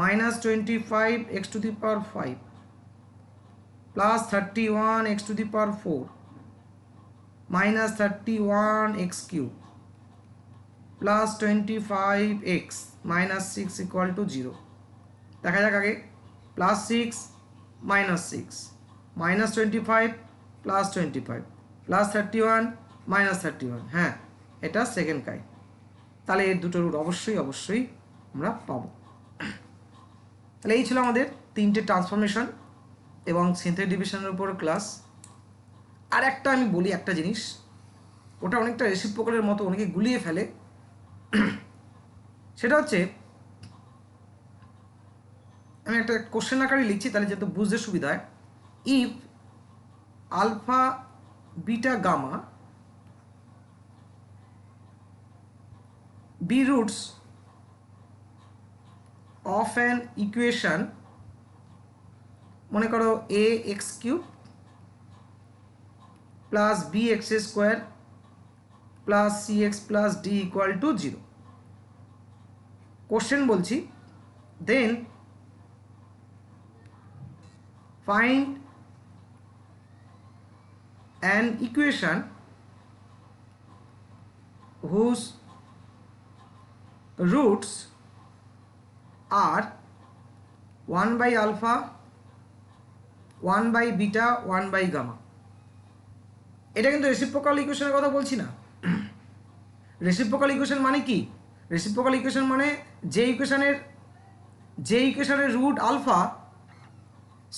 S1: -25x⁵ +31x⁴ -31x³ +25x - 6 = 0। দেখা যাক আগে, +6 -6 -25 +25 +31 -31, হ্যাঁ এটা সেকেন্ড কাইন্ড। তাহলে এর দুটো রুট অবশ্যই আমরা পাবো। তাহলে এই ছিল আমাদের 3টে ট্রান্সফরমেশন এবং সিনথেটিক ডিভিশনের উপর ক্লাস। আর একটা আমি বলি একটা জিনিস, ওটা অনেকটা রেসিপ্রোকালের মতো, অনেকে গুলিয়ে ফেলে। সেটা হচ্ছে, আমি একটা কোশ্চেন আকারে লিখছি তাহলে যেহেতু বুঝতে সুবিধা হয়। If alpha beta gamma be roots of an equation, মনে করো ax³ plus bx² plus cx plus d = 0। Question বলছি, দেন find an equation whose roots are 1/α 1/β 1/gamma। এটা কিন্তু রেসিপ্রোকাল ইকুয়েশনের কথা বলছি না। রেসিপ্রোকাল ইকুয়েশন মানে কি? রেসিপ্রোকাল ইকুয়েশন মানে যে ইকুয়েশনের রুট আলফা,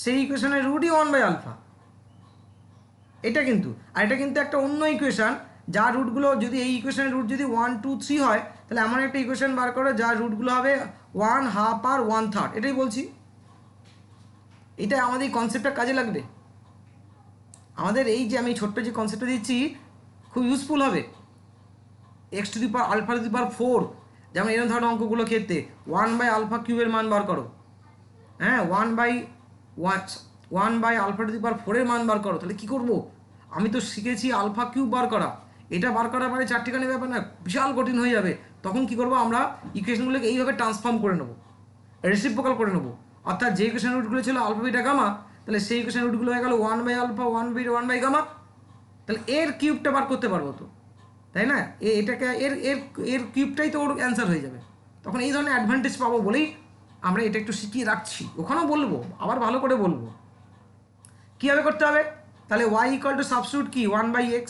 S1: সেই ইকুয়েশনের রুটই 1/α। এটা কিন্তু, আর এটা কিন্তু একটা অন্য ইকুয়েশন যার রুটগুলো, যদি এই ইকুয়েশনের রুট যদি 1 2 3 হয়, তাহলে এমন একটা ইকুয়েশন বার করো যার রুটগুলো হবে 1/2 আর 1/3। এটাই বলছি, এটা আমাদের এই কনসেপ্টটা কাজে লাগবে। আমাদের এই যে আমি ছোট্ট যে কনসেপ্টটা দিচ্ছি খুব ইউজফুল হবে। x⁴, যেমন এরকম ধরনের অঙ্কগুলো ক্ষেত্রে 1/α³ মান বার করো, হ্যাঁ 1/α⁴ মান বার করো। তাহলে কি করব? আমি তো শিখেছি α³ বার করা, এটা বার করার পরে চারটিখানি ব্যাপার না, বিশাল কঠিন হয়ে যাবে। তখন কি করব, আমরা ইকুয়েশনগুলোকে এইভাবে ট্রান্সফর্ম করে নেব, রেসিপ্রোকাল করে নেব। অর্থাৎ যে ইকুয়েশন রুটগুলো ছিল আলফা বিটা গামা, তাহলে সেই ইকুয়েশন রুটগুলো হয়ে গেল 1/α 1/β 1/gamma। তাহলে এর কিউবটা বার করতে পারবো তো, তাই না? এটাকে এর কিউবটাই তো ওর অ্যান্সার হয়ে যাবে। তখন এই ধরনের অ্যাডভান্টেজ পাবো বলেই আমরা এটা একটু শিখিয়ে রাখছি। ওখানেও বলবো, আবার ভালো করে বলবো কীভাবে করতে হবে। তাহলে y = সাবস্টিটিউট কি 1/x,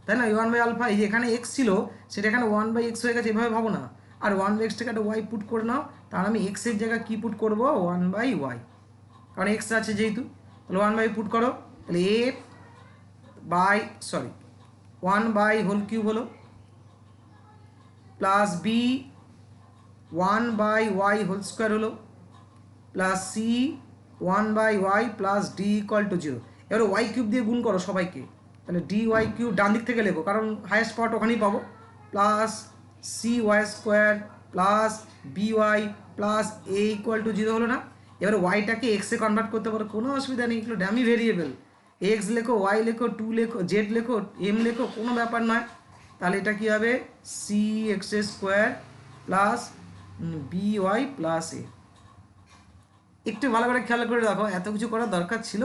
S1: তাই না? 1/α, এই যে এখানে x ছিল সেটা এখানে 1/x হয়ে গেছে, এভাবে ভাবো না। আর 1/x থেকে একটা y পুট করে নাও, তাহলে আমি x এর জায়গায় কী পুট করবো 1/y, কারণ x আছে যেহেতু। তাহলে 1/y পুট করো, তাহলে 1/3 হলো, plus b 1/y whole square হলো plus c 1/y plus d equal to 0। এবারে ওয়াই কিউব দিয়ে গুণ করো সবাইকে, তাহলে ডি ওয়াই কিউব ডান দিক থেকে লেখো কারণ হায়েস্ট পাওয়ার ওখানেই পাবো, plus C Y square plus B Y plus A equal to 0 হলো না। এবারে ওয়াইটাকে এক্সে কনভার্ট করতে পারো, কোনো অসুবিধা নেই, এগুলো ড্যামি ভেরিয়েবল, এক্স লেখো, ওয়াই লেখো, 2 লেখো, জেড লেখো, এম লেখো, কোনো ব্যাপার নয়। তাহলে এটা কী হবে, c x square plus B Y plus a. একটু ভালো করে খেয়াল করে দেখো, এত কিছু করার দরকার ছিল?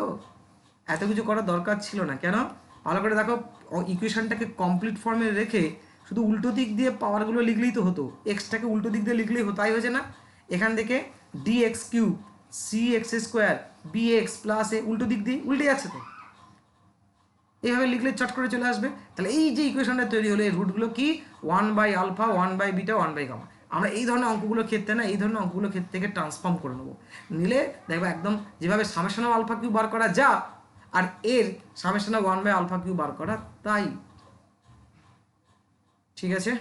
S1: এত কিছু করার দরকার ছিল না। কেন? ভালো করে দেখো, ইকুয়েশনটাকে কমপ্লিট ফর্মে রেখে শুধু উল্টো দিক দিয়ে পাওয়ারগুলো লিখলেই তো হতো, এক্সটাকে উল্টো দিক দিয়ে লিখলেই হতো, তাই হয়েছে না? এখান থেকে d x cube c x square b x plus a উল্টো দিক দিয়ে উল্টে যাচ্ছে তো, এইভাবে লিখলে চট করে চলে আসবে। তাহলে এই যে ইকুয়েশনটা তৈরি হলো, এই রুটগুলো কি 1/α 1/β 1/γ। আমরা এই ধরনের অঙ্কগুলোর ক্ষেত্রে না, এই ধরনের অঙ্কগুলোর ক্ষেত্রে থেকে ট্রান্সফর্ম করে নেবো, নিলে দেখবো একদম যেভাবে সামেশন অফ আলফা কিউ বার করা যা, আর এর সামেশন অফ 1/α কিউ বার করা তাই। ঠিক আছে।